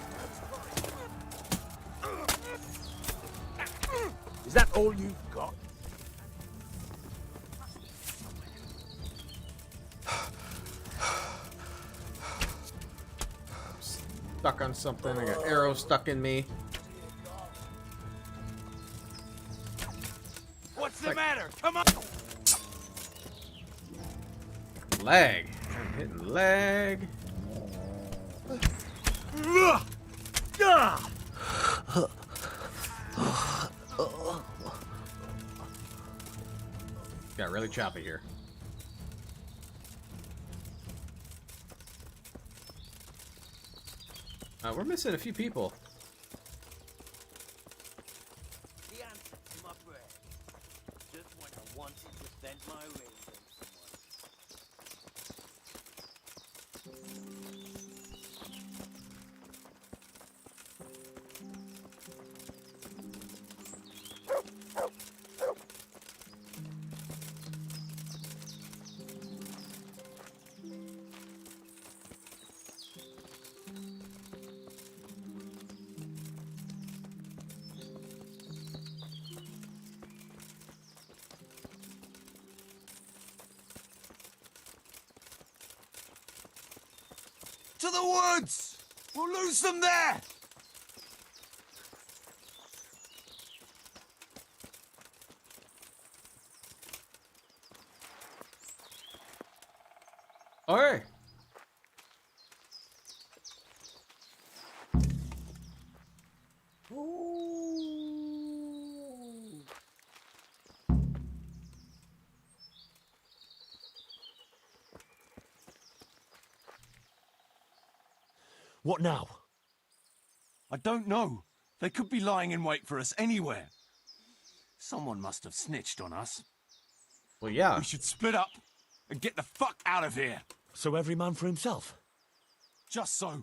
Is that all you've got? Stuck on something. I got arrows stuck in me. What's the matter? Come on! Lag. I'm hitting lag. Got really choppy here. We're missing a few people. The answer to my prayer. Just when I wanted to vent my rage on To the woods! We'll lose them there! Alright. What now? I don't know. They could be lying in wait for us anywhere. Someone must have snitched on us. Well, yeah. We should split up and get the fuck out of here. So every man for himself? Just so.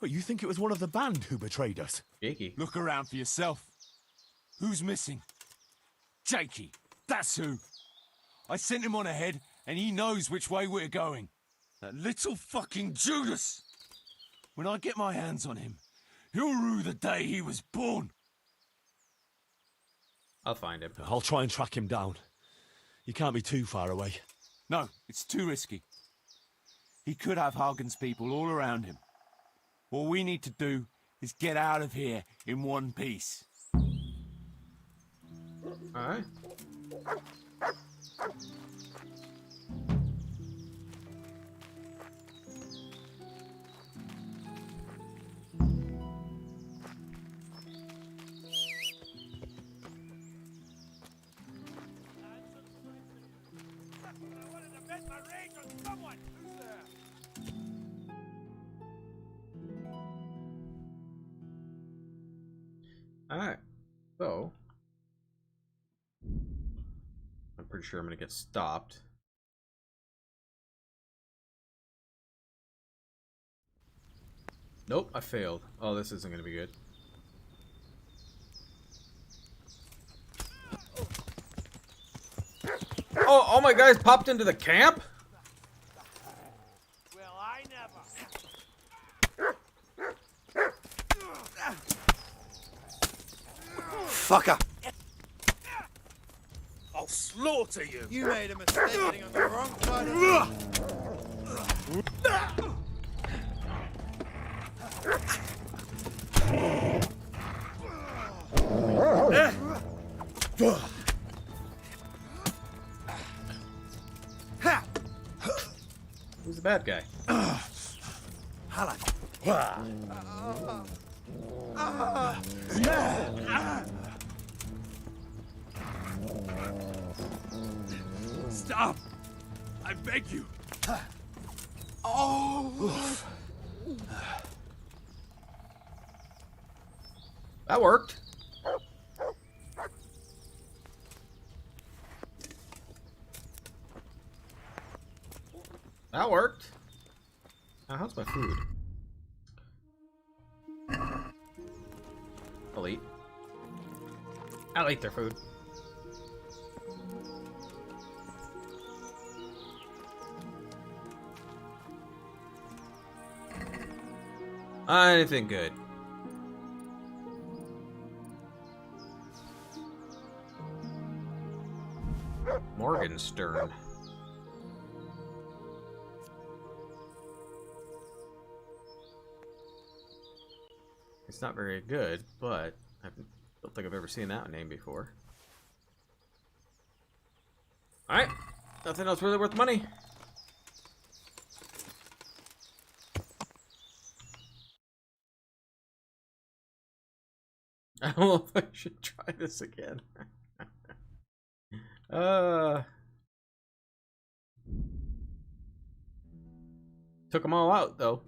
But you think it was one of the band who betrayed us? Jakey. Look around for yourself. Who's missing? Jakey. That's who. I sent him on ahead, and he knows which way we're going. That little fucking Judas! When I get my hands on him, he'll rue the day he was born. I'll find him. I'll try and track him down. He can't be too far away. No, it's too risky. He could have Hagen's people all around him. All we need to do is get out of here in one piece. Alright. Alright, so I'm pretty sure I'm gonna get stopped. Nope, I failed. Oh, this isn't gonna be good. Oh, all my guys popped into the camp? Well, I never. Fucker! I'll slaughter you! You made a mistake getting on the wrong side of Who's the bad guy? Stop! I beg you! Oh! That worked. That worked. Now, how's my food? I'll eat their food. Anything good? Morgenstern. It's not very good, but I don't think I've ever seen that name before. Alright, nothing else really worth money. I don't know if I should try this again. Took them all out, though.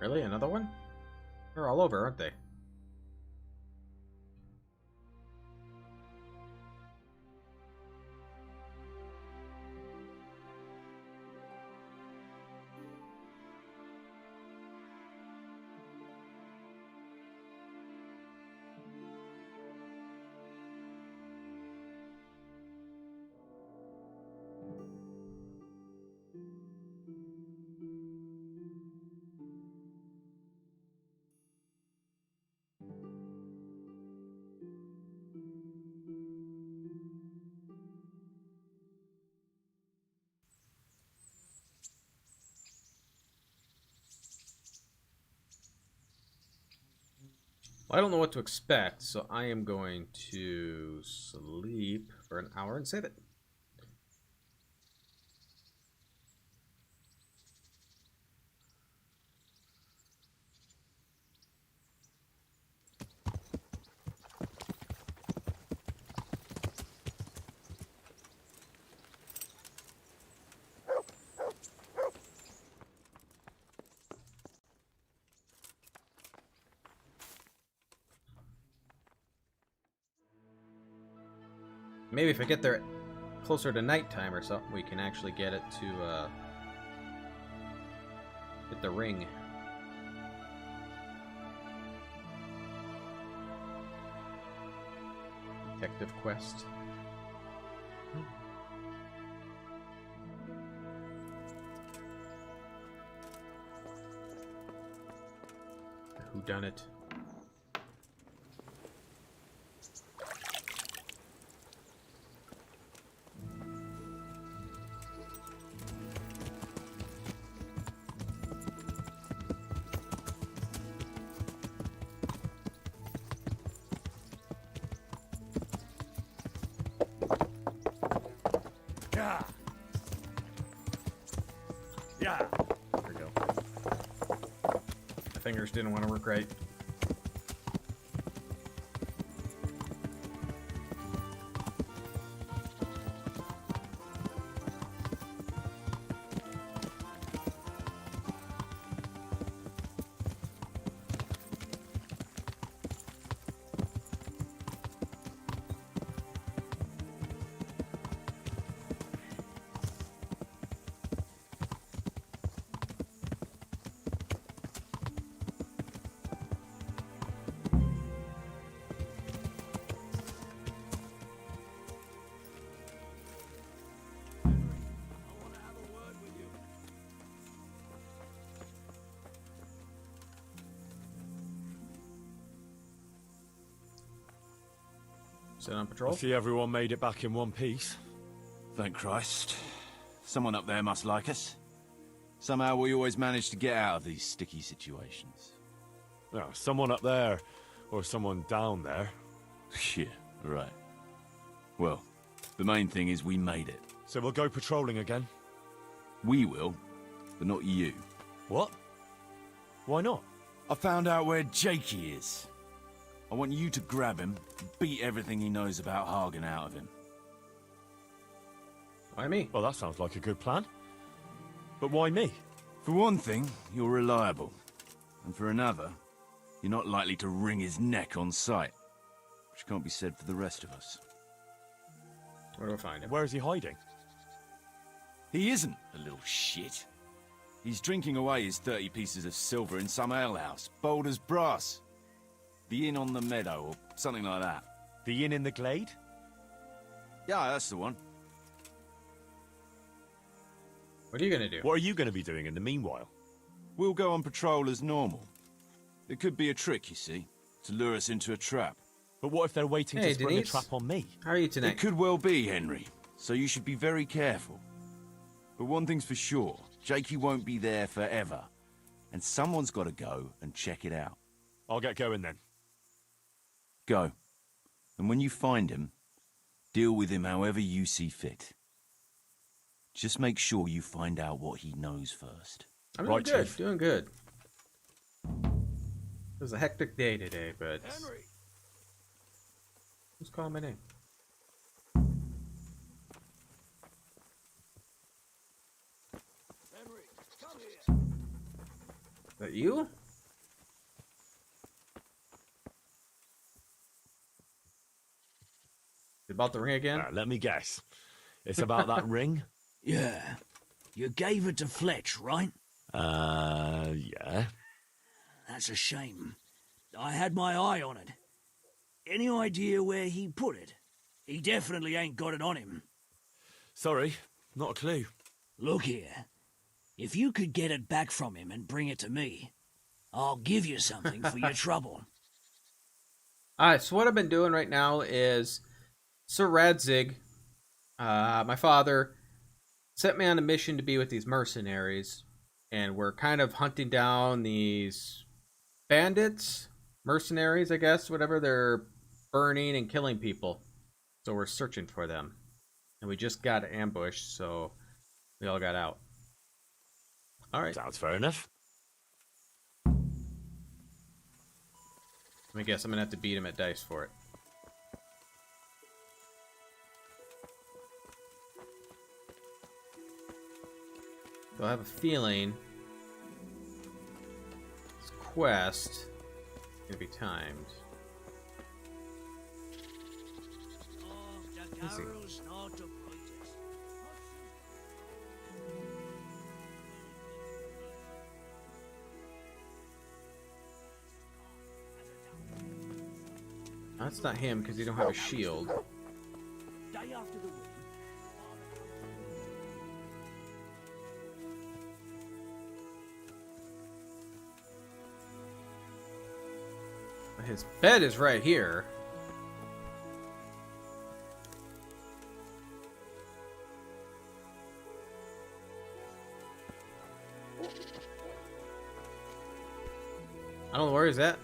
Really? Another one? They're all over, aren't they? Well, I don't know what to expect, so I am going to sleep for an hour and save it. Maybe if I get there closer to nighttime or something, we can actually get it to get the ring. Detective quest. Who done it? Yeah. There we go. My fingers didn't want to work right. Sit on patrol. I see everyone made it back in one piece. Thank Christ. Someone up there must like us. Somehow we always manage to get out of these sticky situations. Oh, someone up there, or someone down there. Yeah, right. Well, the main thing is we made it. So we'll go patrolling again? We will, but not you. What? Why not? I found out where Jakey is. I want you to grab him and beat everything he knows about Hagen out of him. Why me? Well, that sounds like a good plan. But why me? For one thing, you're reliable. And for another, you're not likely to wring his neck on sight. Which can't be said for the rest of us. Where do I find him? Where is he hiding? He isn't a little shit. He's drinking away his 30 pieces of silver in some alehouse, bold as brass. The Inn on the Meadow, or something like that. The Inn in the Glade? Yeah, that's the one. What are you gonna do? What are you going to be doing in the meanwhile? We'll go on patrol as normal. It could be a trick, you see, to lure us into a trap. But what if they're waiting Hey, to spring Denise. a trap on me? How are you tonight? It could well be, Henry, so you should be very careful. But one thing's for sure, Jakey won't be there forever. And someone's got to go and check it out. I'll get going then. Go. And when you find him, deal with him however you see fit. Just make sure you find out what he knows first. I'm doing Right, good. Chief. Doing good. It was a hectic day today, but Henry. who's calling my name? Henry, come here. Is that you? Is it about the ring again? Let me guess. It's about that ring? Yeah. You gave it to Fletch, right? Yeah. That's a shame. I had my eye on it. Any idea where he put it? He definitely ain't got it on him. Sorry, not a clue. Look here. If you could get it back from him and bring it to me, I'll give you something for your trouble. Alright, so what I've been doing right now is Sir Radzig, my father, sent me on a mission to be with these mercenaries. And we're kind of hunting down these bandits, mercenaries, I guess, whatever. They're burning and killing people. So we're searching for them. And we just got ambushed, so we all got out. Alright. Sounds fair enough. Let me guess, I'm going to have to beat him at dice for it. So I have a feeling this quest is going to be timed. Let's see. That's not him because he don't have a shield. Day after the wedding, His bed is right here. I don't know where he's at.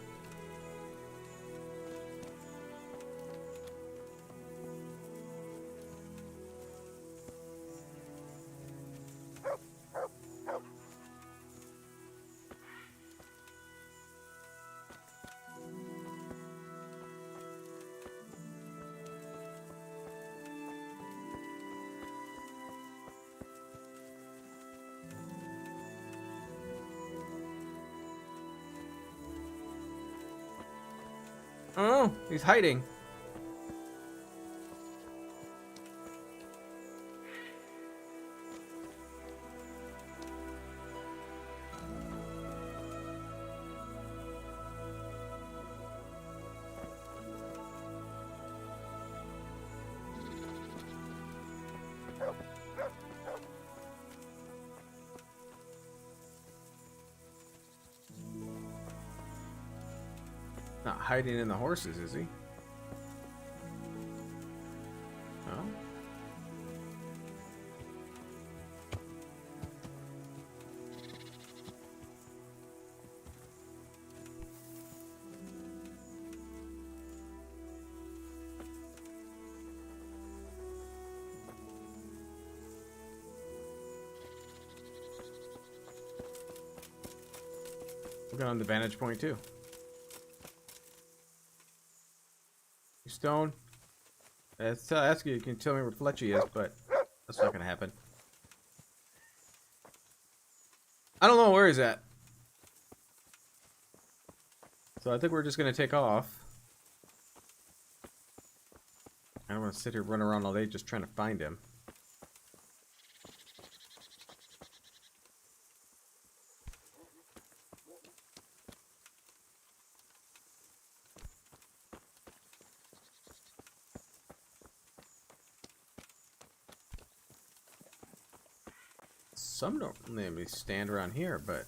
Oh, he's hiding. Not hiding in the horses, is he? No. We're going on the vantage point too. Stone. That's you can tell me where Fletchy is, but That's not gonna happen. I don't know where he's at. So I think we're just gonna take off. I don't want to sit here running around all day just trying to find him. Some don't maybe stand around here, but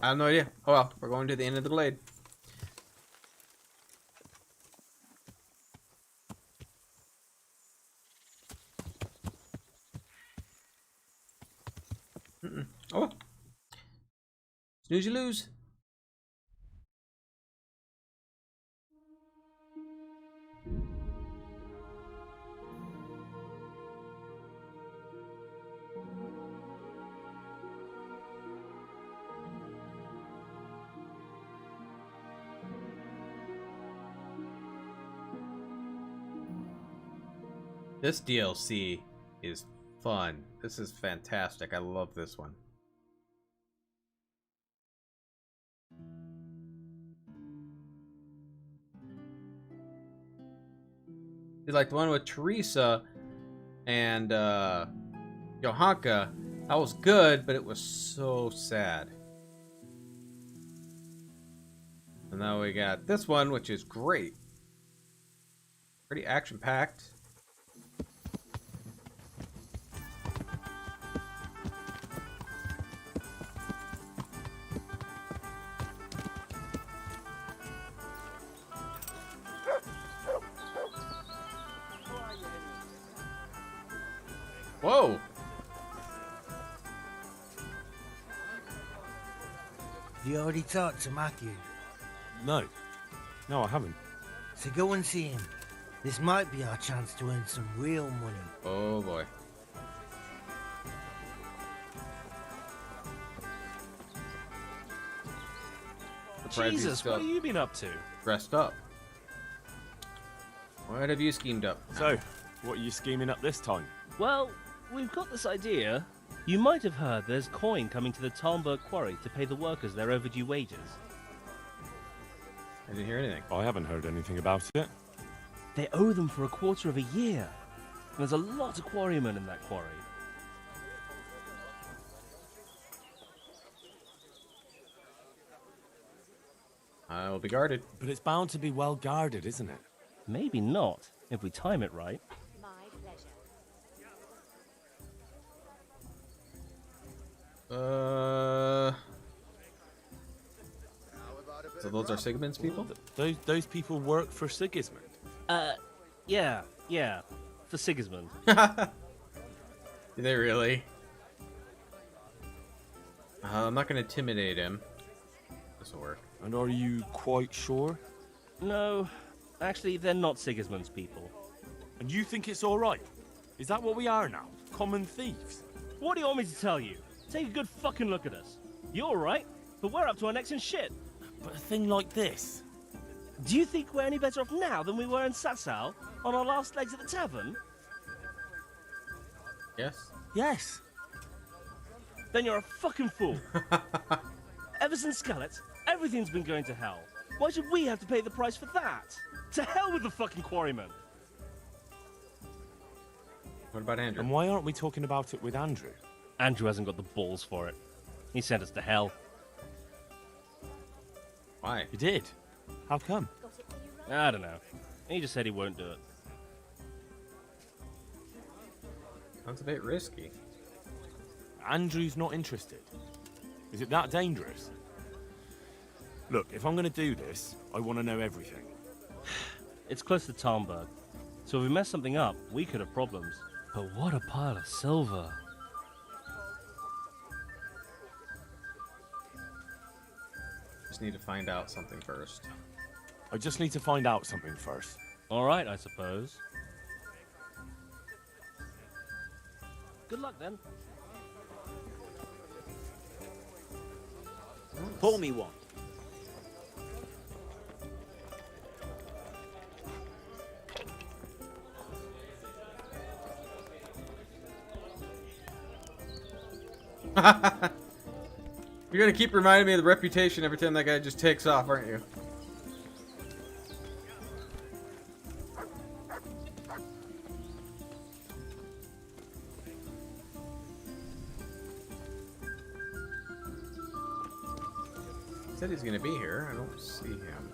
I have no idea. Oh well, we're going to the end of the glade. Oh well. Snooze you lose. This DLC is fun. This is fantastic. I love this one. Like the one with Teresa and Johanka, that was good, but it was so sad. And now we got this one, which is great. Pretty action-packed. Whoa! Have you already talked to Matthew? No. No, I haven't. So go and see him. This might be our chance to earn some real money. Oh boy. Jesus, what have you been up to? Dressed up. What have you schemed up? So, what are you scheming up this time? Well, we've got this idea. You might have heard there's coin coming to the Talmberg quarry to pay the workers their overdue wages. I didn't hear anything. I haven't heard anything about it. They owe them for a quarter of a year. And there's a lot of quarrymen in that quarry. I'll be guarded. But it's bound to be well guarded, isn't it? Maybe not, if we time it right. My pleasure. So those are Sigmund's people? Those people work for Sigismund? Yeah, for Sigismund. Do they really? I'm not gonna intimidate him. This will work. And are you quite sure? No, actually, they're not Sigismund's people. And you think it's alright? Is that what we are now? Common thieves? What do you want me to tell you? Take a good fucking look at us. You're alright, but we're up to our necks in shit. But a thing like this? Do you think we're any better off now than we were in Satsal on our last legs at the tavern? Yes. Yes. Then you're a fucking fool. Ever since Skeleton, everything's been going to hell. Why should we have to pay the price for that? To hell with the fucking quarrymen. What about Andrew? And why aren't we talking about it with Andrew? Andrew hasn't got the balls for it. He sent us to hell. Why? He did? How come? I don't know. He just said he won't do it. Sounds a bit risky. Andrew's not interested. Is it that dangerous? Look, if I'm going to do this, I want to know everything. It's close to Talmberg, so if we mess something up, we could have problems. But what a pile of silver. Just need to find out something first. I just need to find out something first. All right, I suppose. Good luck, then. Pour me one. You're gonna keep reminding me of the reputation every time that guy just takes off, aren't you? He said he's gonna be here. I don't see him.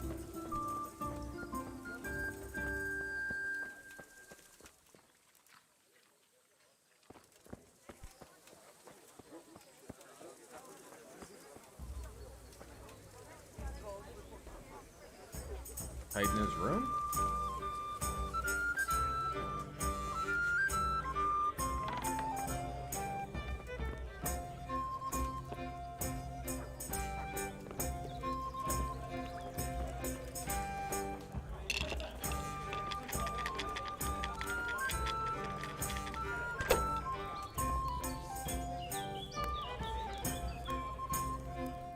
Hiding in his room?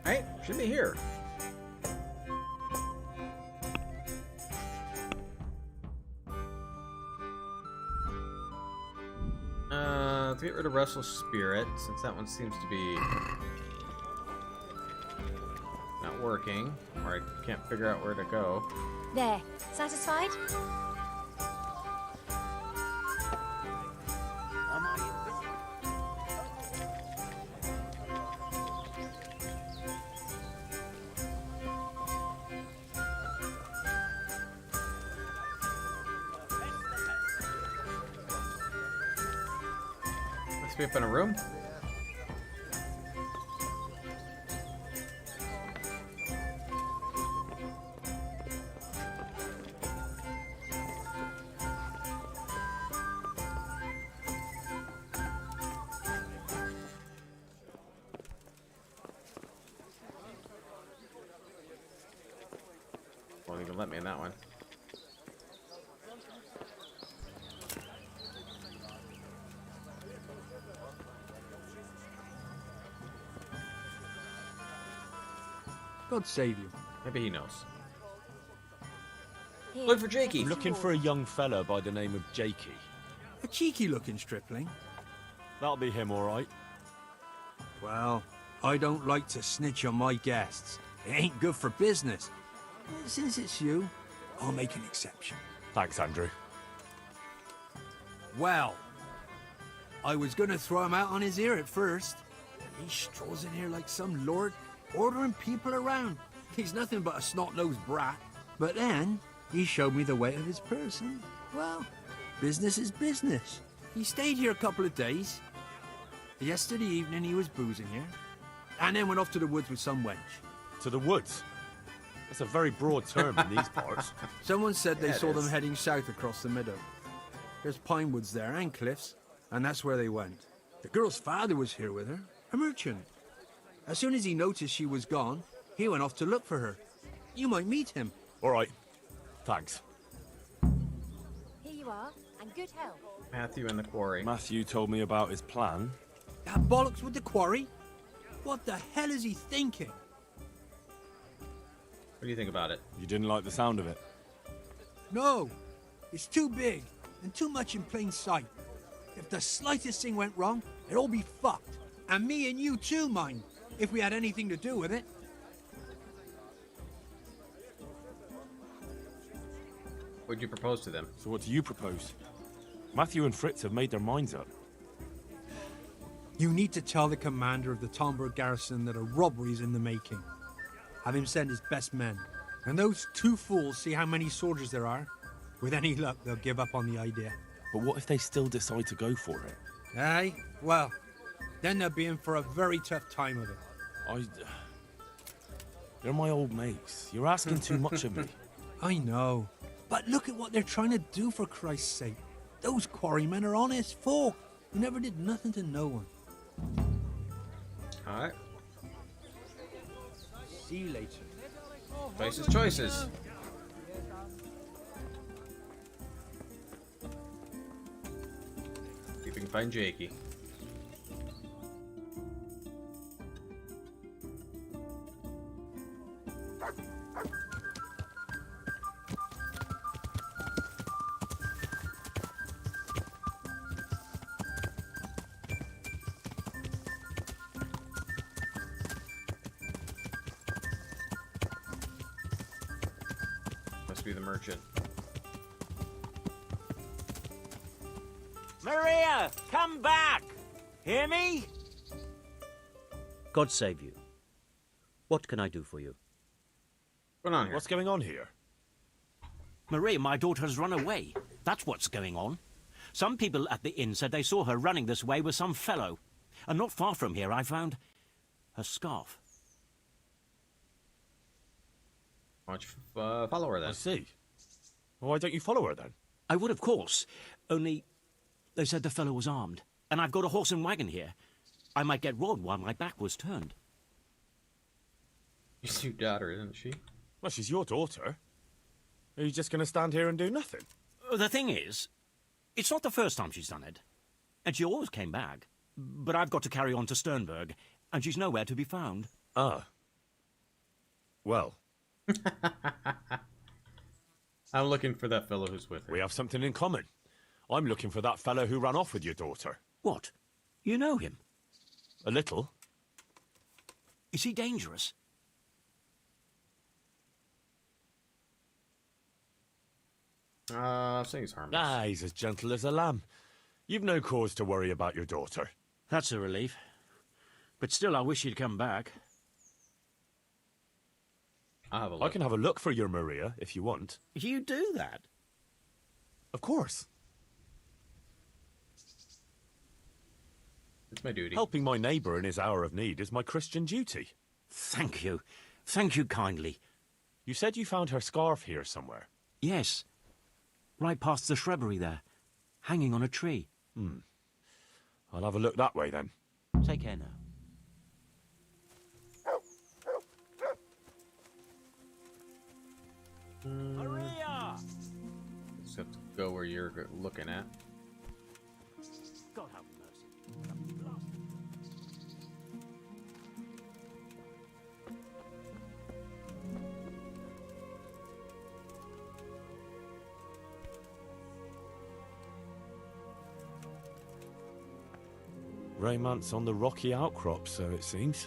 Hey, should be here. To get rid of Restless Spirit, since that one seems to be not working, or I can't figure out where to go. There. Satisfied? Must be up in a room. Won't even let me in that one. God save you. Maybe he knows. Look for Jakey. I'm looking for a young fella by the name of Jakey. A cheeky-looking stripling. That'll be him, all right. Well, I don't like to snitch on my guests. It ain't good for business. Since it's you, I'll make an exception. Thanks, Andrew. Well, I was gonna throw him out on his ear at first. He strolls in here like some lord, ordering people around. He's nothing but a snot-nosed brat. But then, he showed me the weight of his person. Well, business is business. He stayed here a couple of days. Yesterday evening, he was boozing here. And then went off to the woods with some wench. To the woods? That's a very broad term in these parts. Someone said they Yeah, saw it them is. heading south across the meadow. There's pine woods there and cliffs, and that's where they went. The girl's father was here with her, a merchant. As soon as he noticed she was gone, he went off to look for her. You might meet him. All right. Thanks. Here you are, and good health. Matthew and the quarry. Matthew told me about his plan. That bollocks with the quarry? What the hell is he thinking? What do you think about it? You didn't like the sound of it? No, it's too big and too much in plain sight. If the slightest thing went wrong, it'd all be fucked. And me and you too, mind, if we had anything to do with it. What'd you propose to them? So what do you propose? Matthew and Fritz have made their minds up. You need to tell the commander of the Tomberg garrison that a robbery is in the making. Have him send his best men. And those two fools see how many soldiers there are. With any luck, they'll give up on the idea. But what if they still decide to go for it? Aye? Well, then they'll be in for a very tough time of it. You're my old mates. You're asking too much of me. I know. But look at what they're trying to do, for Christ's sake. Those quarrymen are honest folk who never did nothing to no one. Alright. See you later. Choices, choices. See if we can find Jakey. must be the merchant. Maria, come back! Hear me? God save you. What can I do for you? What's going on here? What's going on here? Marie, my daughter's run away. That's what's going on. Some people at the inn said they saw her running this way with some fellow. And not far from here, I found her scarf. Why don't you follow her then? I see. Why don't you follow her then? I would, of course. Only they said the fellow was armed. And I've got a horse and wagon here. I might get robbed while my back was turned. She's your daughter, isn't she? Well, she's your daughter. Are you just going to stand here and do nothing? The thing is, it's not the first time she's done it. And she always came back. But I've got to carry on to Sternberg, and she's nowhere to be found. Ah. Well. I'm looking for that fellow who's with her. We have something in common. I'm looking for that fellow who ran off with your daughter. What? You know him? A little. Is he dangerous? I think he's harmless. Ah, he's as gentle as a lamb. You've no cause to worry about your daughter. That's a relief. But still, I wish he'd come back. I'll have a look. I can have a look for your Maria, if you want. You do that? Of course. It's my duty. Helping my neighbour in his hour of need is my Christian duty. Thank you. Thank you kindly. You said you found her scarf here somewhere. Yes. Right past the shrubbery there. Hanging on a tree. I'll have a look that way then. Take care now. Maria! Just have to go where you're looking at. God have mercy. Raymant's on the rocky outcrop, so it seems.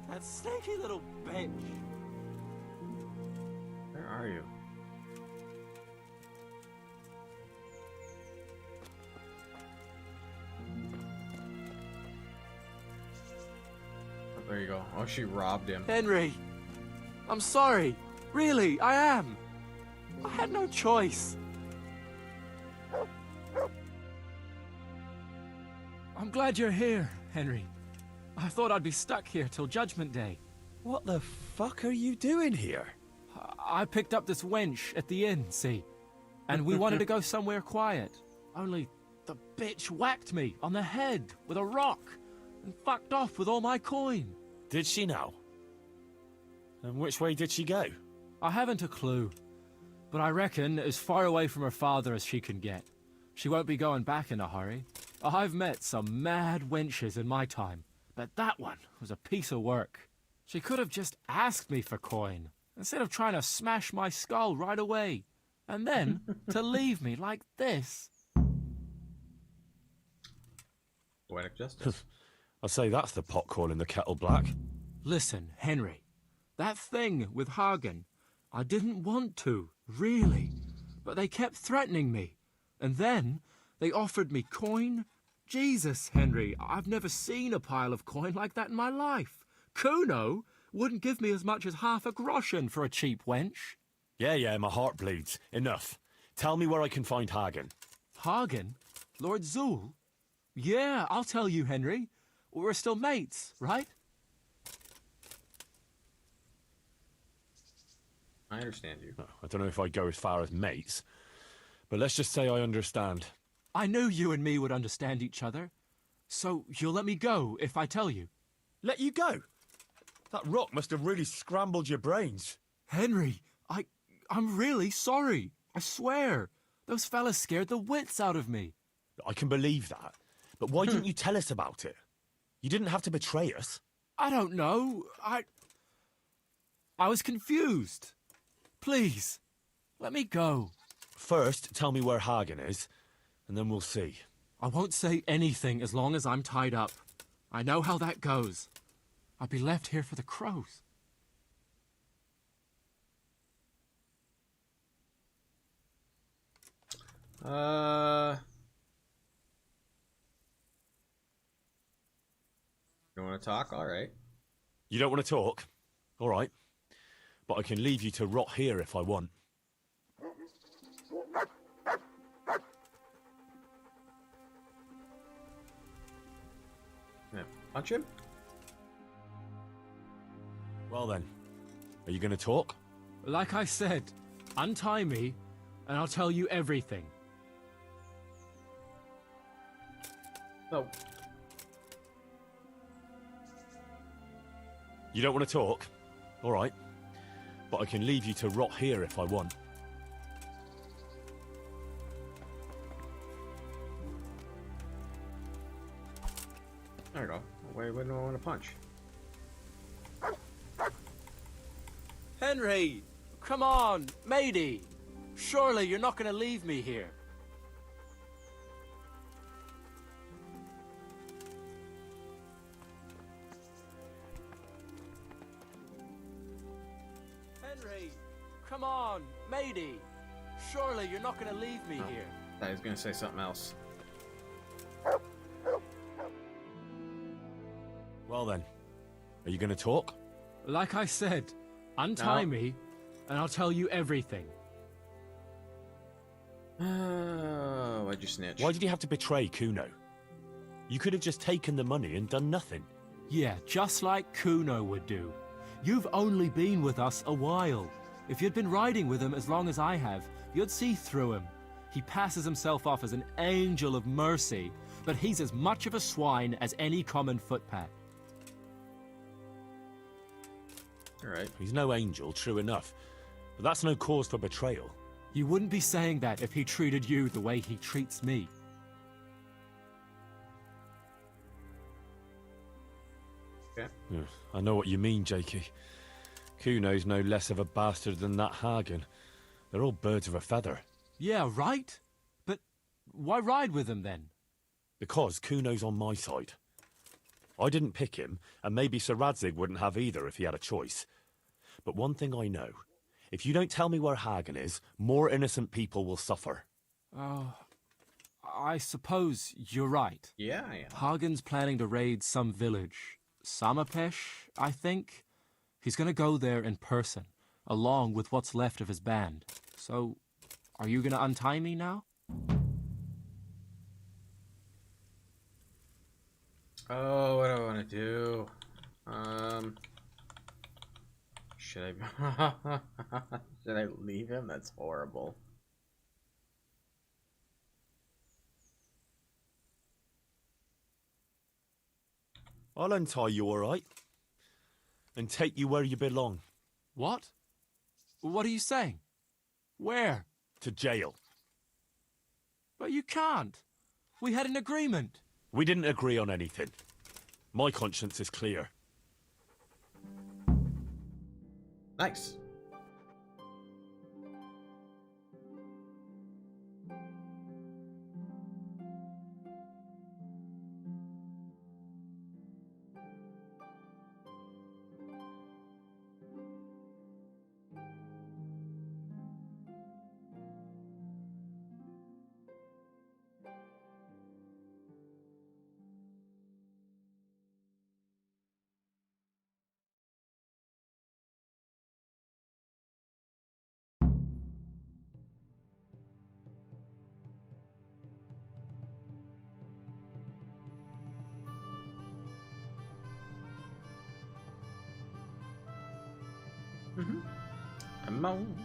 That stinky little bitch. Where are you? Oh, there you go. Oh, she robbed him. Henry, I'm sorry. Really, I am. I had no choice. I'm glad you're here, Henry. I thought I'd be stuck here till Judgment Day. What the fuck are you doing here? I picked up this wench at the inn, see? And we wanted to go somewhere quiet. Only the bitch whacked me on the head with a rock and fucked off with all my coin. Did she now? And which way did she go? I haven't a clue, but I reckon as far away from her father as she can get. She won't be going back in a hurry. I've met some mad wenches in my time, but that one was a piece of work. She could have just asked me for coin, instead of trying to smash my skull right away, and then to leave me like this. Poetic justice. I say that's the pot calling the kettle black. Listen, Henry, that thing with Hagen, I didn't want to, really, but they kept threatening me, and then they offered me coin. Jesus, Henry, I've never seen a pile of coin like that in my life. Kuno wouldn't give me as much as half a groschen for a cheap wench. Yeah, my heart bleeds. Enough. Tell me where I can find Hagen. Hagen? Lord Zool? Yeah, I'll tell you, Henry. We're still mates, right? I understand you. I don't know if I'd go as far as mates, but let's just say I understand. I knew you and me would understand each other. So you'll let me go if I tell you? Let you go? That rock must have really scrambled your brains. Henry, I'm really sorry. I swear. Those fellas scared the wits out of me. I can believe that. But why didn't you tell us about it? You didn't have to betray us. I don't know. I was confused. Please, let me go. First, tell me where Hagen is, and then we'll see. I won't say anything as long as I'm tied up. I know how that goes. I'll be left here for the crows. You want to talk? All right. You don't want to talk? All right. But I can leave you to rot here if I want. Yeah. Punch him? Well then, are you going to talk? Like I said, untie me, and I'll tell you everything. No. You don't want to talk? All right. But I can leave you to rot here if I want. There you go. Why wouldn't I want to punch? Henry! Come on, matey! Surely you're not going to leave me here. Henry! Come on, matey! Surely you're not going to leave me here. I thought he was going to say something else. Well then, are you going to talk? Like I said, untie No. me, and I'll tell you everything. Why'd you snitch? Why did you have to betray Kuno? You could have just taken the money and done nothing. Yeah, just like Kuno would do. You've only been with us a while. If you'd been riding with him as long as I have, you'd see through him. He passes himself off as an angel of mercy, but he's as much of a swine as any common footpad. All right. He's no angel, true enough. But that's no cause for betrayal. You wouldn't be saying that if he treated you the way he treats me. Okay. I know what you mean, Jakey. Kuno's no less of a bastard than that Hagen. They're all birds of a feather. Yeah, right? But why ride with him then? Because Kuno's on my side. I didn't pick him, and maybe Sir Radzig wouldn't have either if he had a choice. But one thing I know. If you don't tell me where Hagen is, more innocent people will suffer. Oh, I suppose you're right. Yeah, I am. Hagen's planning to raid some village. Samapesh, I think. He's gonna go there in person, along with what's left of his band. So, are you gonna untie me now? Oh, what do I want to do? Should I... Should I leave him? That's horrible. I'll untie you, all right? And take you where you belong. What? What are you saying? Where? To jail. But you can't. We had an agreement. We didn't agree on anything. My conscience is clear. Nice. Come on.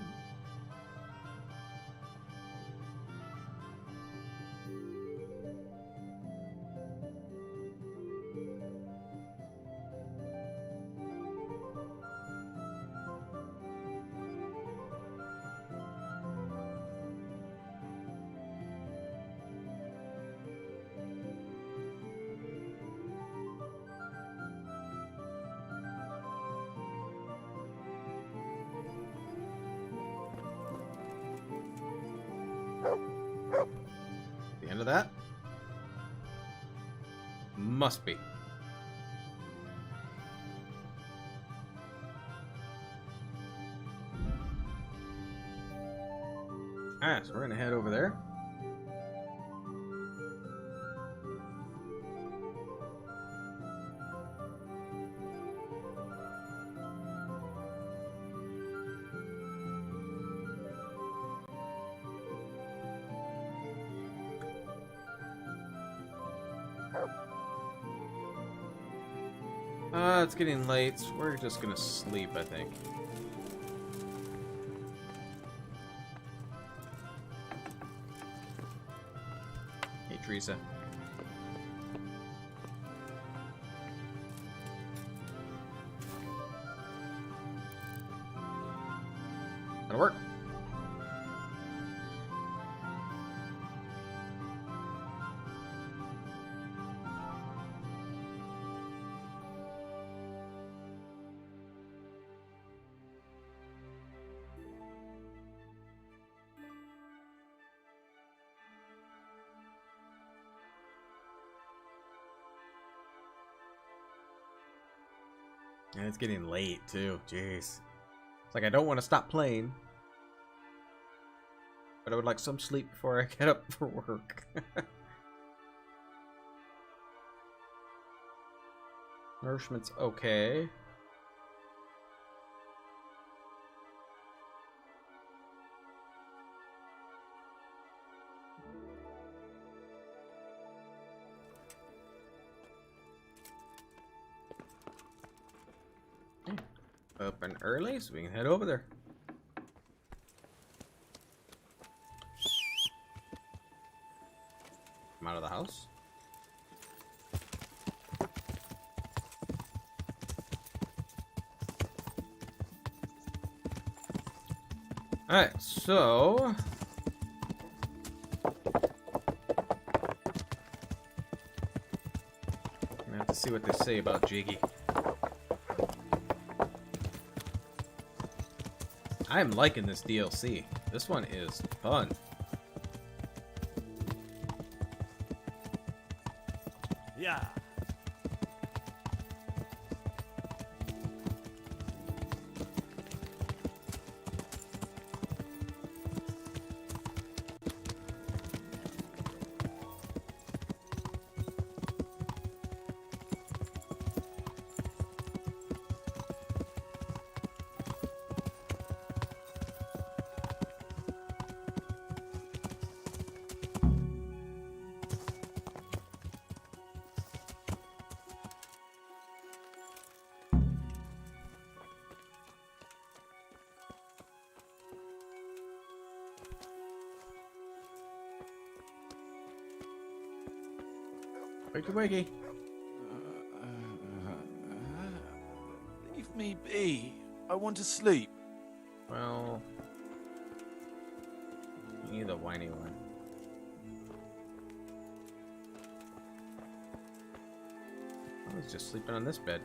of that? Must be. Alright, so we're gonna head over there. It's getting late. So we're just gonna sleep, I think. Hey, Teresa. That'll work. And it's getting late too. Jeez. It's like I don't want to stop playing. But I would like some sleep before I get up for work. Nourishment's okay. Open early, so we can head over there. Come out of the house. Alright, so I have to see what they say about Jiggy. I'm liking this DLC. This one is fun. Yeah. Wakey wakey. Leave me be. I want to sleep. Well, you're the whiny one. I was just sleeping on this bed.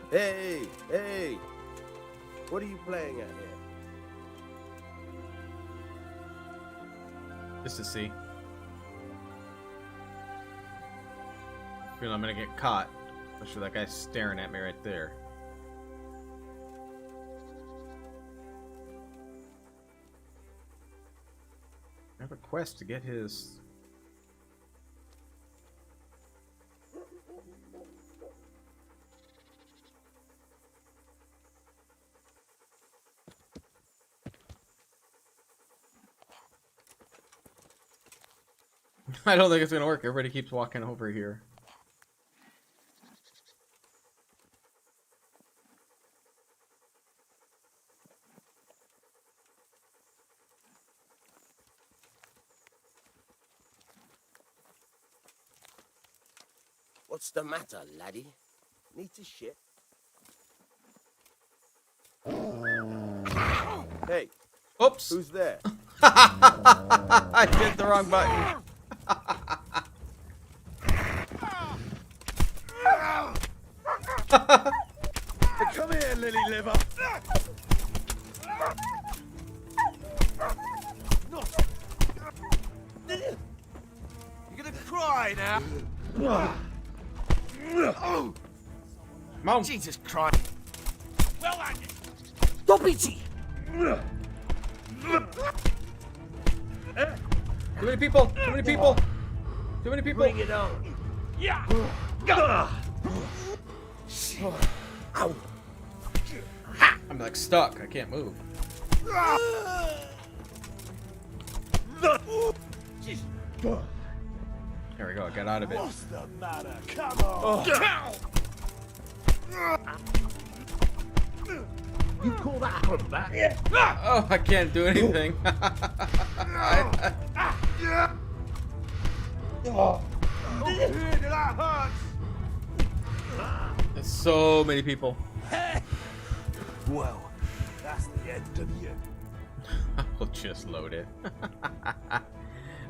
Hey, hey! What are you playing at here? Just to see. I feel I'm gonna get caught. Especially that guy's staring at me right there. I have a quest to get his... I don't think it's gonna work. Everybody keeps walking over here. What's the matter, laddie? Need to shit? Hey. Oops. Who's there? I hit the wrong button. Come here, lily liver. You're gonna cry now. Oh, Mom. Jesus Christ. Well, I... Stop it! Too many people! Too many people! Too many people! Bring it on. Yeah. I'm like stuck. I can't move. There we go. I got out of it. What's the matter? Come on. You call that a comeback? Oh, I can't do anything. There's so many people. Well, that's the end of you. I'll just load it.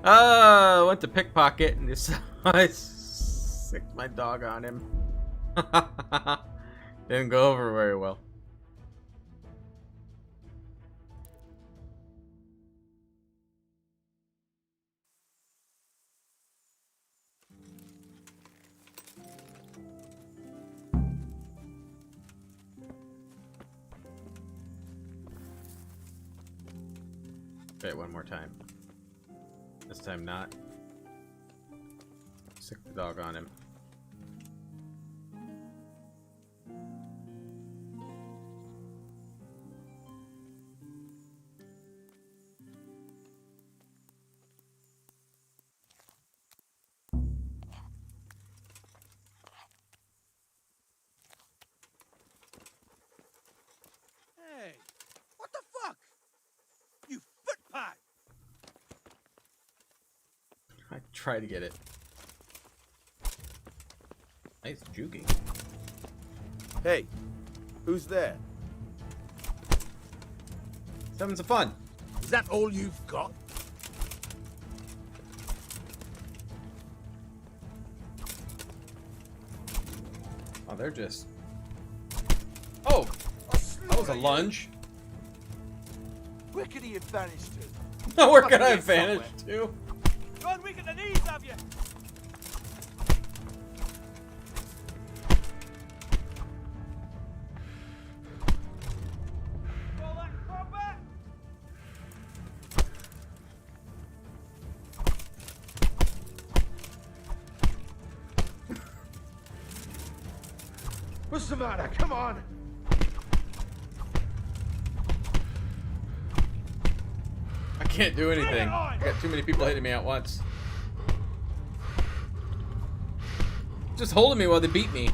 I went to pickpocket and just I sicked my dog on him. Didn't go over very well. Say it one more time. This time not. Sick the dog on him. Hey, what the fuck? You footpad! I try to get it. Nice juking. Hey, who's there? He's having some fun. Is that all you've got? Oh, they're just... Oh! That was a lunge. Where could he have vanished to? Where Must can be I here vanish somewhere. to? Gone weak at the knees, have you? What's the matter? Come on! I can't do anything. I got too many people hitting me at once. Just holding me while they beat me.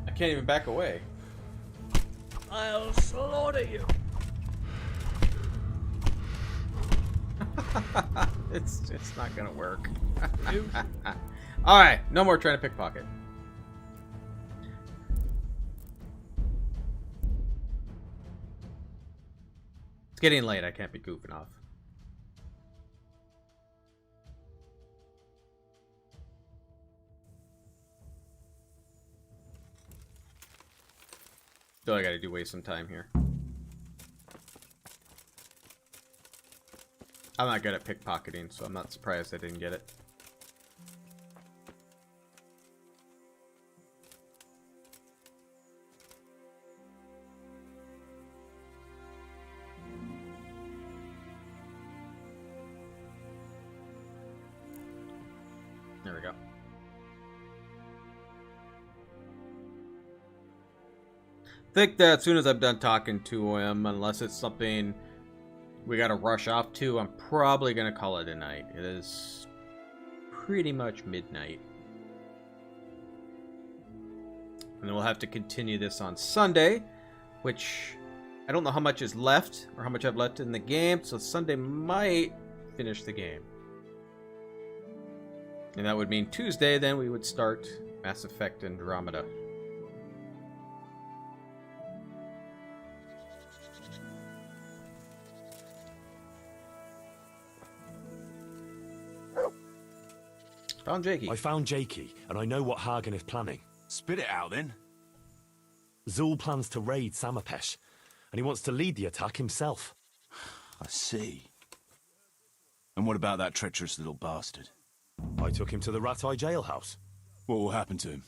I can't even back away. I'll slaughter you. It's just not gonna work. Alright, no more trying to pickpocket. It's getting late, I can't be goofing off. Still, I gotta do waste some time here. I'm not good at pickpocketing, so I'm not surprised I didn't get it. There we go. Think that as soon as I'm done talking to him, unless it's something we gotta rush off to, I'm probably gonna call it a night. It is pretty much midnight. And then we'll have to continue this on Sunday, which I don't know how much is left or how much I've left in the game, so Sunday might finish the game. And that would mean Tuesday, then we would start Mass Effect Andromeda. Found Jakey. I found Jakey, and I know what Hagen is planning. Spit it out, then. Zul plans to raid Samapesh, and he wants to lead the attack himself. I see. And what about that treacherous little bastard? I took him to the Ratai jailhouse. What will happen to him?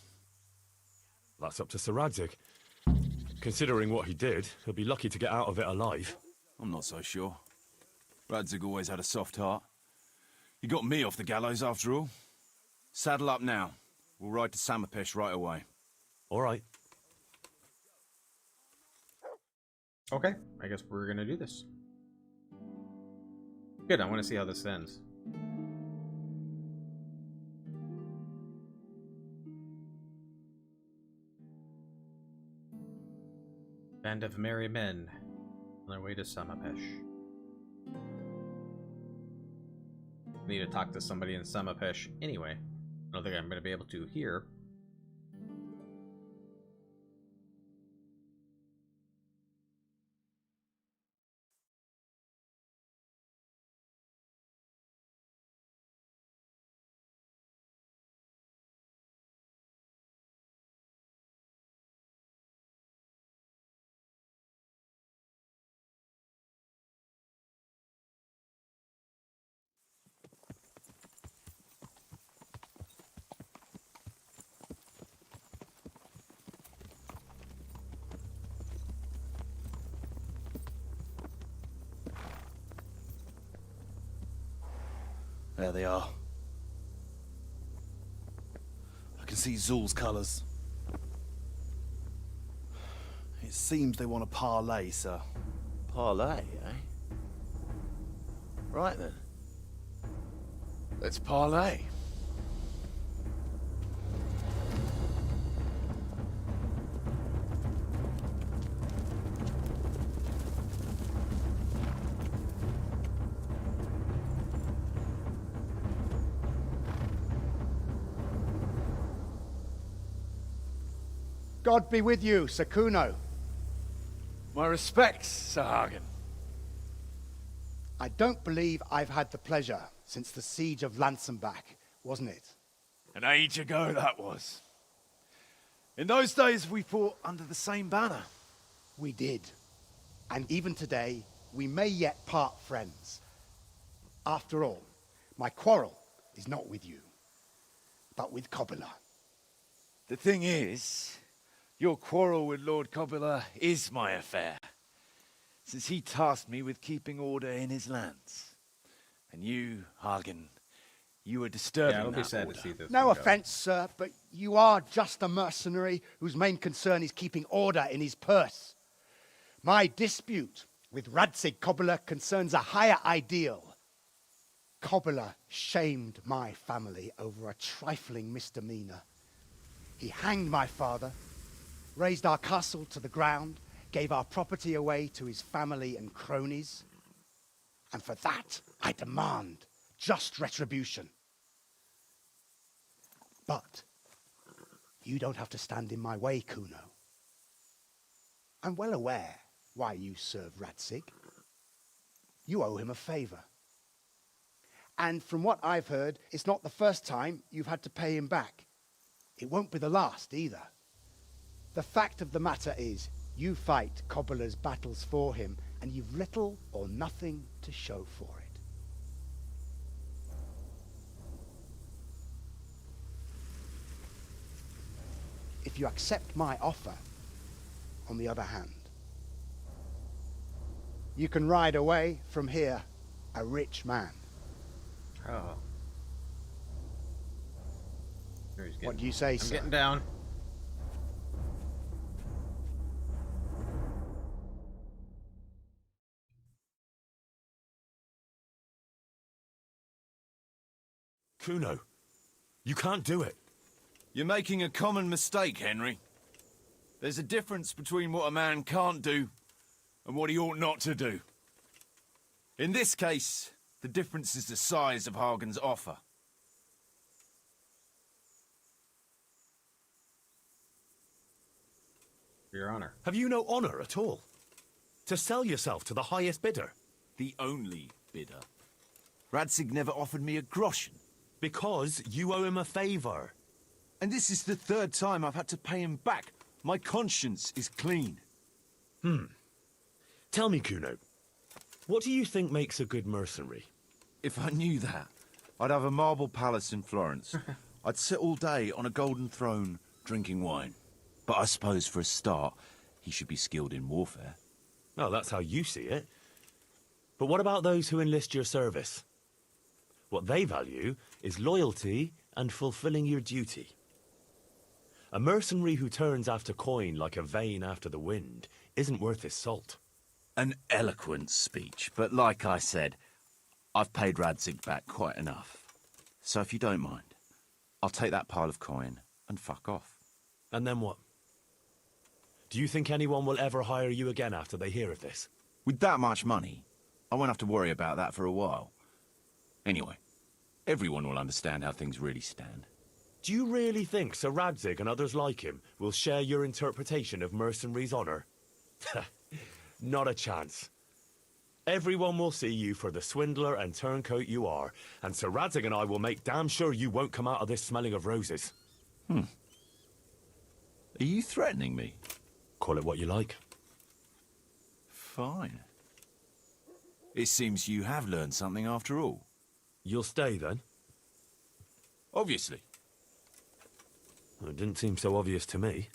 That's up to Sir Radzig. Considering what he did, he'll be lucky to get out of it alive. I'm not so sure. Radzig always had a soft heart. He got me off the gallows after all. Saddle up now. We'll ride to Samapesh right away. All right. Okay, I guess we're gonna do this. Good, I want to see how this ends. Band of merry men on their way to Samapesh. Need to talk to somebody in Samapesh anyway. I don't think I'm going to be able to here. There they are. I can see Zul's colours. It seems they want a parley, sir. Parlay, eh? Right then. Let's parlay. God be with you, Sir Kuno. My respects, Sir Hagen. I don't believe I've had the pleasure since the siege of Lansenbach, wasn't it? An age ago that was. In those days we fought under the same banner. We did. And even today, we may yet part friends. After all, my quarrel is not with you, but with Kobila. The thing is, your quarrel with Lord Kobila is my affair, since he tasked me with keeping order in his lands. And you, Hagen, you were disturbing I'll be that sad order. to see this. No offense, sir, but you are just a mercenary whose main concern is keeping order in his purse. My dispute with Radzig Kobila concerns a higher ideal. Kobila shamed my family over a trifling misdemeanor. He hanged my father, razed our castle to the ground, gave our property away to his family and cronies. And for that, I demand just retribution. But you don't have to stand in my way, Kuno. I'm well aware why you serve Radzig. You owe him a favor. And from what I've heard, it's not the first time you've had to pay him back. It won't be the last either. The fact of the matter is, you fight Kobila's battles for him, and you've little or nothing to show for it. If you accept my offer, on the other hand, you can ride away from here a rich man. Oh. What do you say, sir? I'm getting down. Kuno, you can't do it. You're making a common mistake, Henry. There's a difference between what a man can't do and what he ought not to do. In this case, the difference is the size of Hagen's offer. Your honor. Have you no honor at all? To sell yourself to the highest bidder? The only bidder. Radzig never offered me a groschen. Because you owe him a favor. And this is the third time I've had to pay him back. My conscience is clean. Tell me, Kuno, what do you think makes a good mercenary? If I knew that, I'd have a marble palace in Florence. I'd sit all day on a golden throne, drinking wine. But I suppose for a start, he should be skilled in warfare. Oh, that's how you see it. But what about those who enlist your service? What they value is loyalty and fulfilling your duty. A mercenary who turns after coin like a vane after the wind isn't worth his salt. An eloquent speech, but like I said, I've paid Radzig back quite enough. So if you don't mind, I'll take that pile of coin and fuck off. And then what? Do you think anyone will ever hire you again after they hear of this? With that much money, I won't have to worry about that for a while. Anyway, everyone will understand how things really stand. Do you really think Sir Radzig and others like him will share your interpretation of mercenaries' honor? Not a chance. Everyone will see you for the swindler and turncoat you are, and Sir Radzig and I will make damn sure you won't come out of this smelling of roses. Are you threatening me? Call it what you like. Fine. It seems you have learned something after all. You'll stay, then? Obviously. Well, it didn't seem so obvious to me.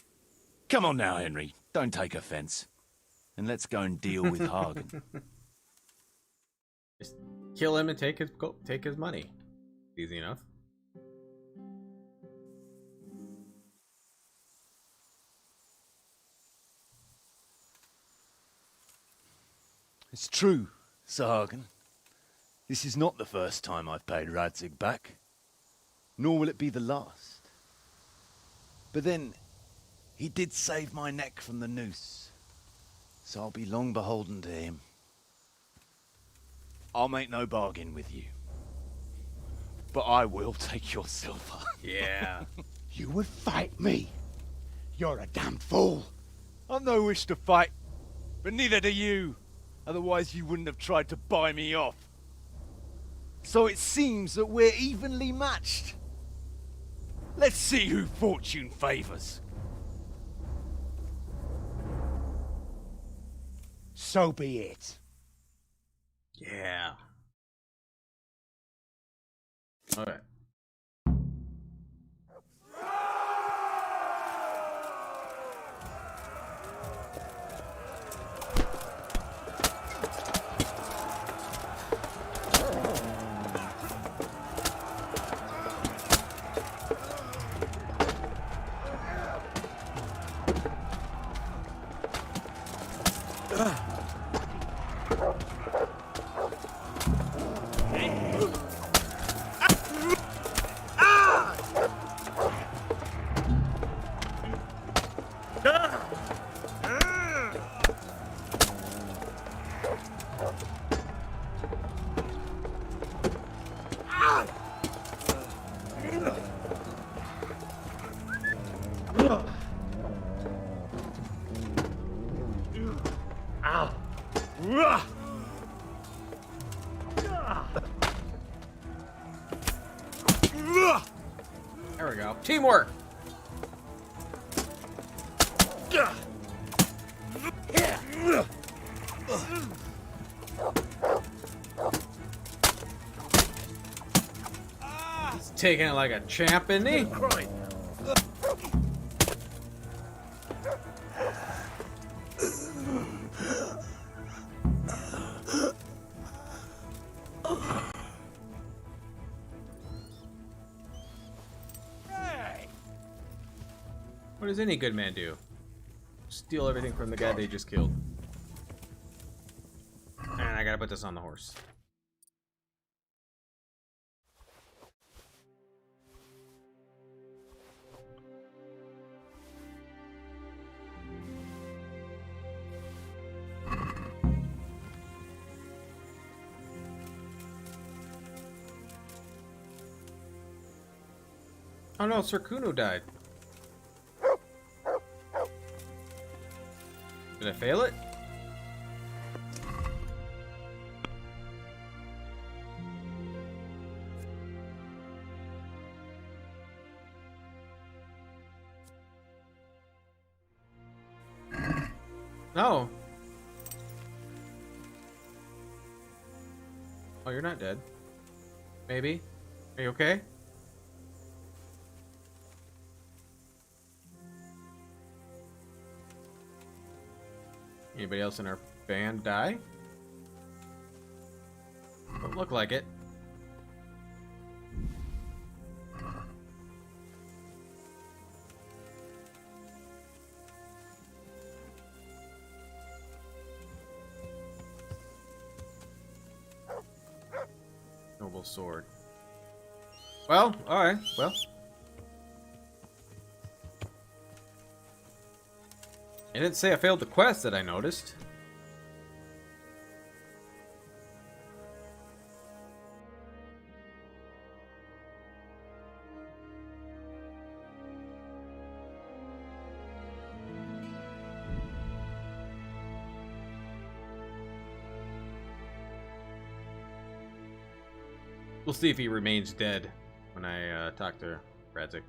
Come on now, Henry. Don't take offense. And let's go and deal with Hagen. Just kill him and take his money. Easy enough. It's true, Sir Hagen. This is not the first time I've paid Radzig back. Nor will it be the last. But then, he did save my neck from the noose. So I'll be long beholden to him. I'll make no bargain with you. But I will take your silver. Yeah. You would fight me? You're a damn fool. I've no wish to fight, but neither do you. Otherwise you wouldn't have tried to buy me off. So it seems that we're evenly matched. Let's see who fortune favors. So be it. Yeah. Okay. There we go. Teamwork. He's taking it like a champ, isn't he? What does any good man do? Steal everything from the guy they just killed. And I gotta put this on the horse. Oh no, Sir Kuno died. Did I fail it? No. Oh, you're not dead. Maybe. Are you okay? Anybody else in our band die? Don't look like it. Noble sword. Well, alright, well. It didn't say I failed the quest that I noticed. We'll see if he remains dead when I talk to Radzik.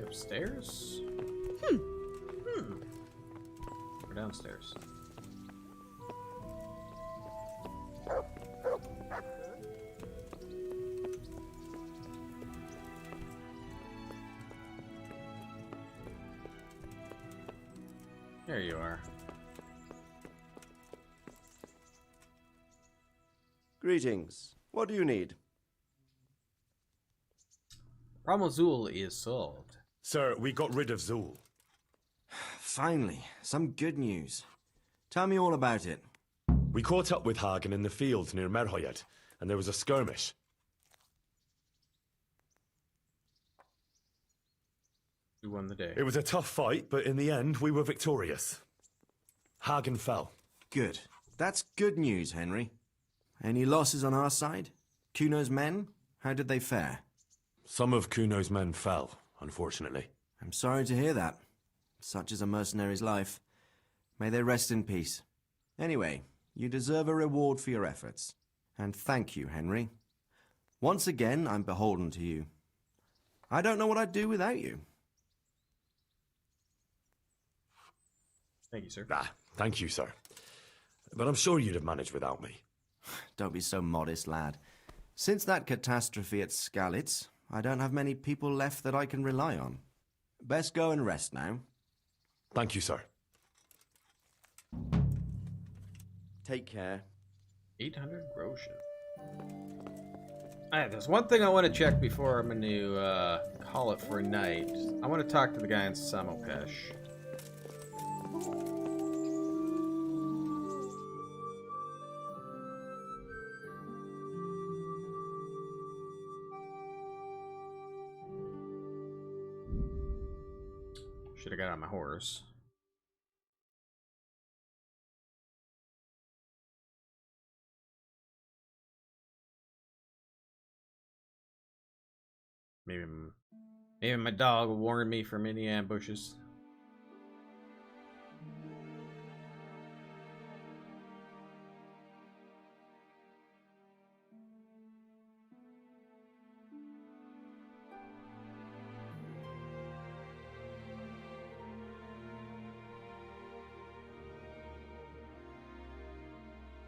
Upstairs? Or downstairs? There you are. Greetings. What do you need? Problem with Zool is solved. Sir, we got rid of Zool. Finally, some good news. Tell me all about it. We caught up with Hagen in the fields near Merhoyet, and there was a skirmish. We won the day. It was a tough fight, but in the end, we were victorious. Hagen fell. Good. That's good news, Henry. Any losses on our side? Kuno's men? How did they fare? Some of Kuno's men fell, unfortunately. I'm sorry to hear that. Such is a mercenary's life. May they rest in peace. Anyway, you deserve a reward for your efforts. And thank you, Henry. Once again, I'm beholden to you. I don't know what I'd do without you. Thank you, sir. Thank you, sir. But I'm sure you'd have managed without me. Don't be so modest, lad. Since that catastrophe at Skalitz, I don't have many people left that I can rely on. Best go and rest now. Thank you, sir. Take care. 800 groschen. Alright, there's one thing I want to check before I'm going to call it for a night. I want to talk to the guy in Samopesh. Should have got on my horse. Maybe my dog will warn me from any ambushes.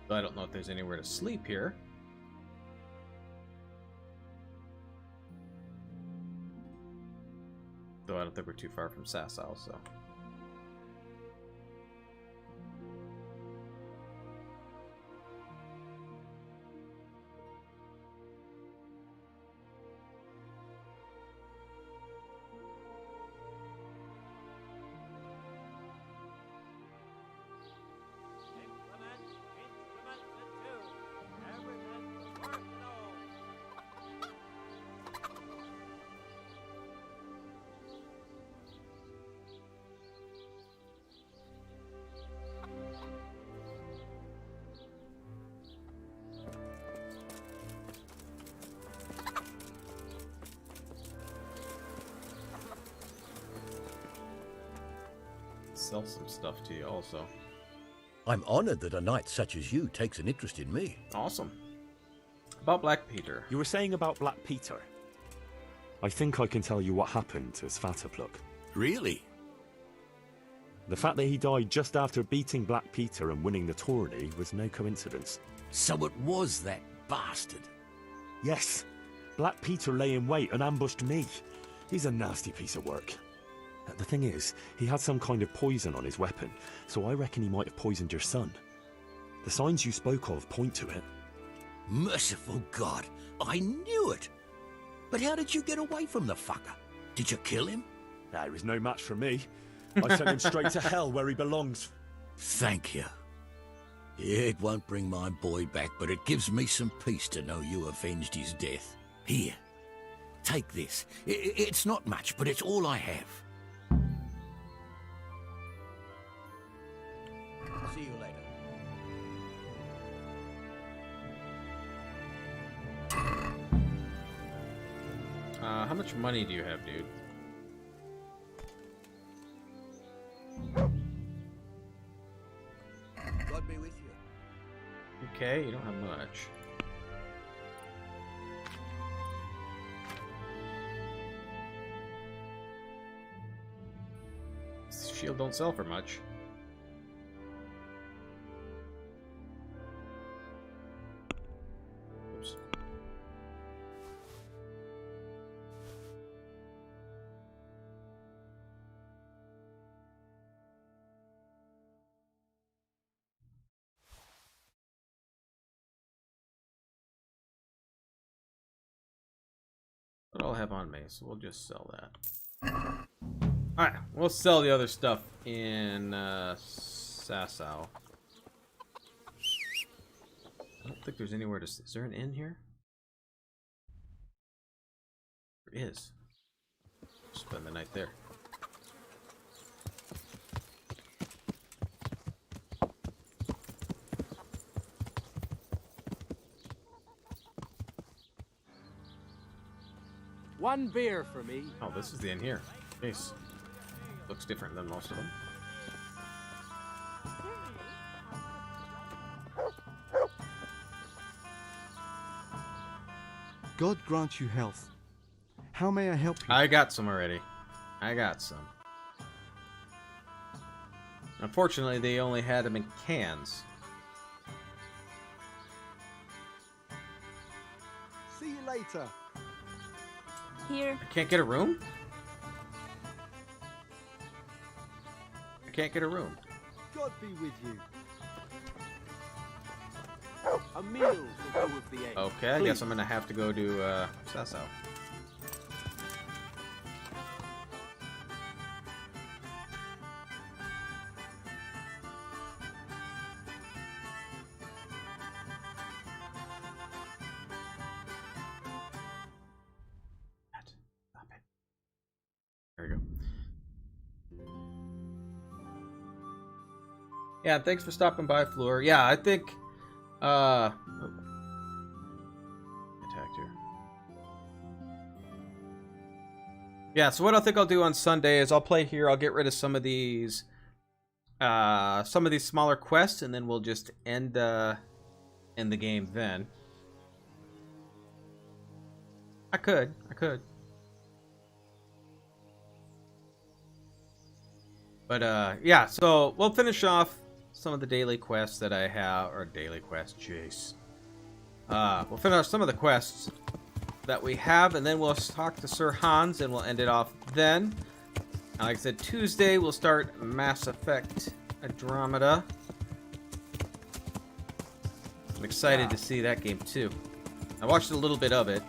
I don't know if there's anywhere to sleep here. Though I don't think we're too far from Sasau, so. Sell some stuff to you also. I'm honored that a knight such as you takes an interest in me. Awesome. About Black Peter. You were saying about Black Peter. I think I can tell you what happened to Svatopluk. Really? The fact that he died just after beating Black Peter and winning the tourney was no coincidence. So it was that bastard? Yes. Black Peter lay in wait and ambushed me. He's a nasty piece of work. The thing is, he had some kind of poison on his weapon, so I reckon he might have poisoned your son. The signs you spoke of point to it. Merciful God, I knew it! But how did you get away from the fucker? Did you kill him? He was no match for me. I sent him straight to hell where he belongs. Thank you. It won't bring my boy back, but it gives me some peace to know you avenged his death. Here, take this. It's not much, but it's all I have. See you later. How much money do you have, dude? God be with you. Okay, you don't have much. Shield don't sell for much. Oops. But I'll have on me, so we'll just sell that. Alright, we'll sell the other stuff in Sasau. I don't think there's anywhere to... Is there an inn here? There is. Spend the night there. One beer for me. Oh, this is the inn here. Nice. Looks different than most of them. God grant you health. How may I help you? I got some already. I got some. Unfortunately, they only had them in cans. See you later. Here. I can't get a room? I can't get a room. God be with you. A meal will go with the egg. Okay, I guess I'm gonna have to go to Sasau. Stop it. There we go. Yeah, thanks for stopping by, Fleur. Yeah, I think attacked here. Yeah, so what I think I'll do on Sunday is I'll play here. I'll get rid of some of these smaller quests, and then we'll just end the game then. I could. But yeah, so we'll finish off some of the daily quests that I have, or daily quest, jeez. We'll finish off some of the quests that we have, and then we'll talk to Sir Hans, and we'll end it off then. Like I said, Tuesday we'll start Mass Effect Andromeda. I'm excited to see that game too. I watched a little bit of it,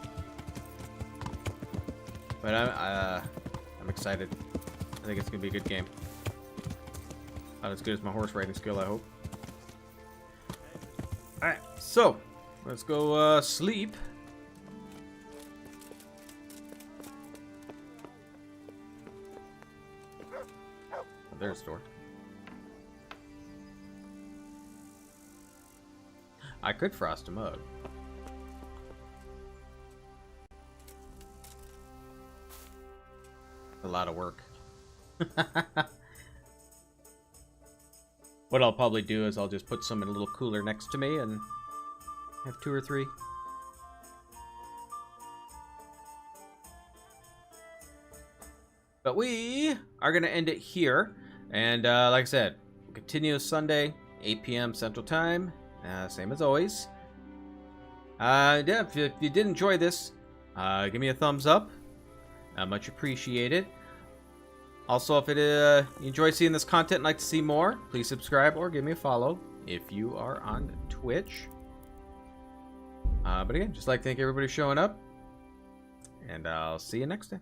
but I'm excited. I think it's gonna be a good game. Not as good as my horse riding skill, I hope. Alright, so let's go sleep. Oh, there's the door. I could frost him up. A lot of work. What I'll probably do is I'll just put some in a little cooler next to me and have 2 or 3. But we are going to end it here. And like I said, we'll continue Sunday, 8 p.m. Central Time. Same as always. Yeah, if you did enjoy this, give me a thumbs up. Much appreciated. Also, if you enjoy seeing this content and like to see more, please subscribe or give me a follow if you are on Twitch. But again, just like to thank everybody for showing up, and I'll see you next time.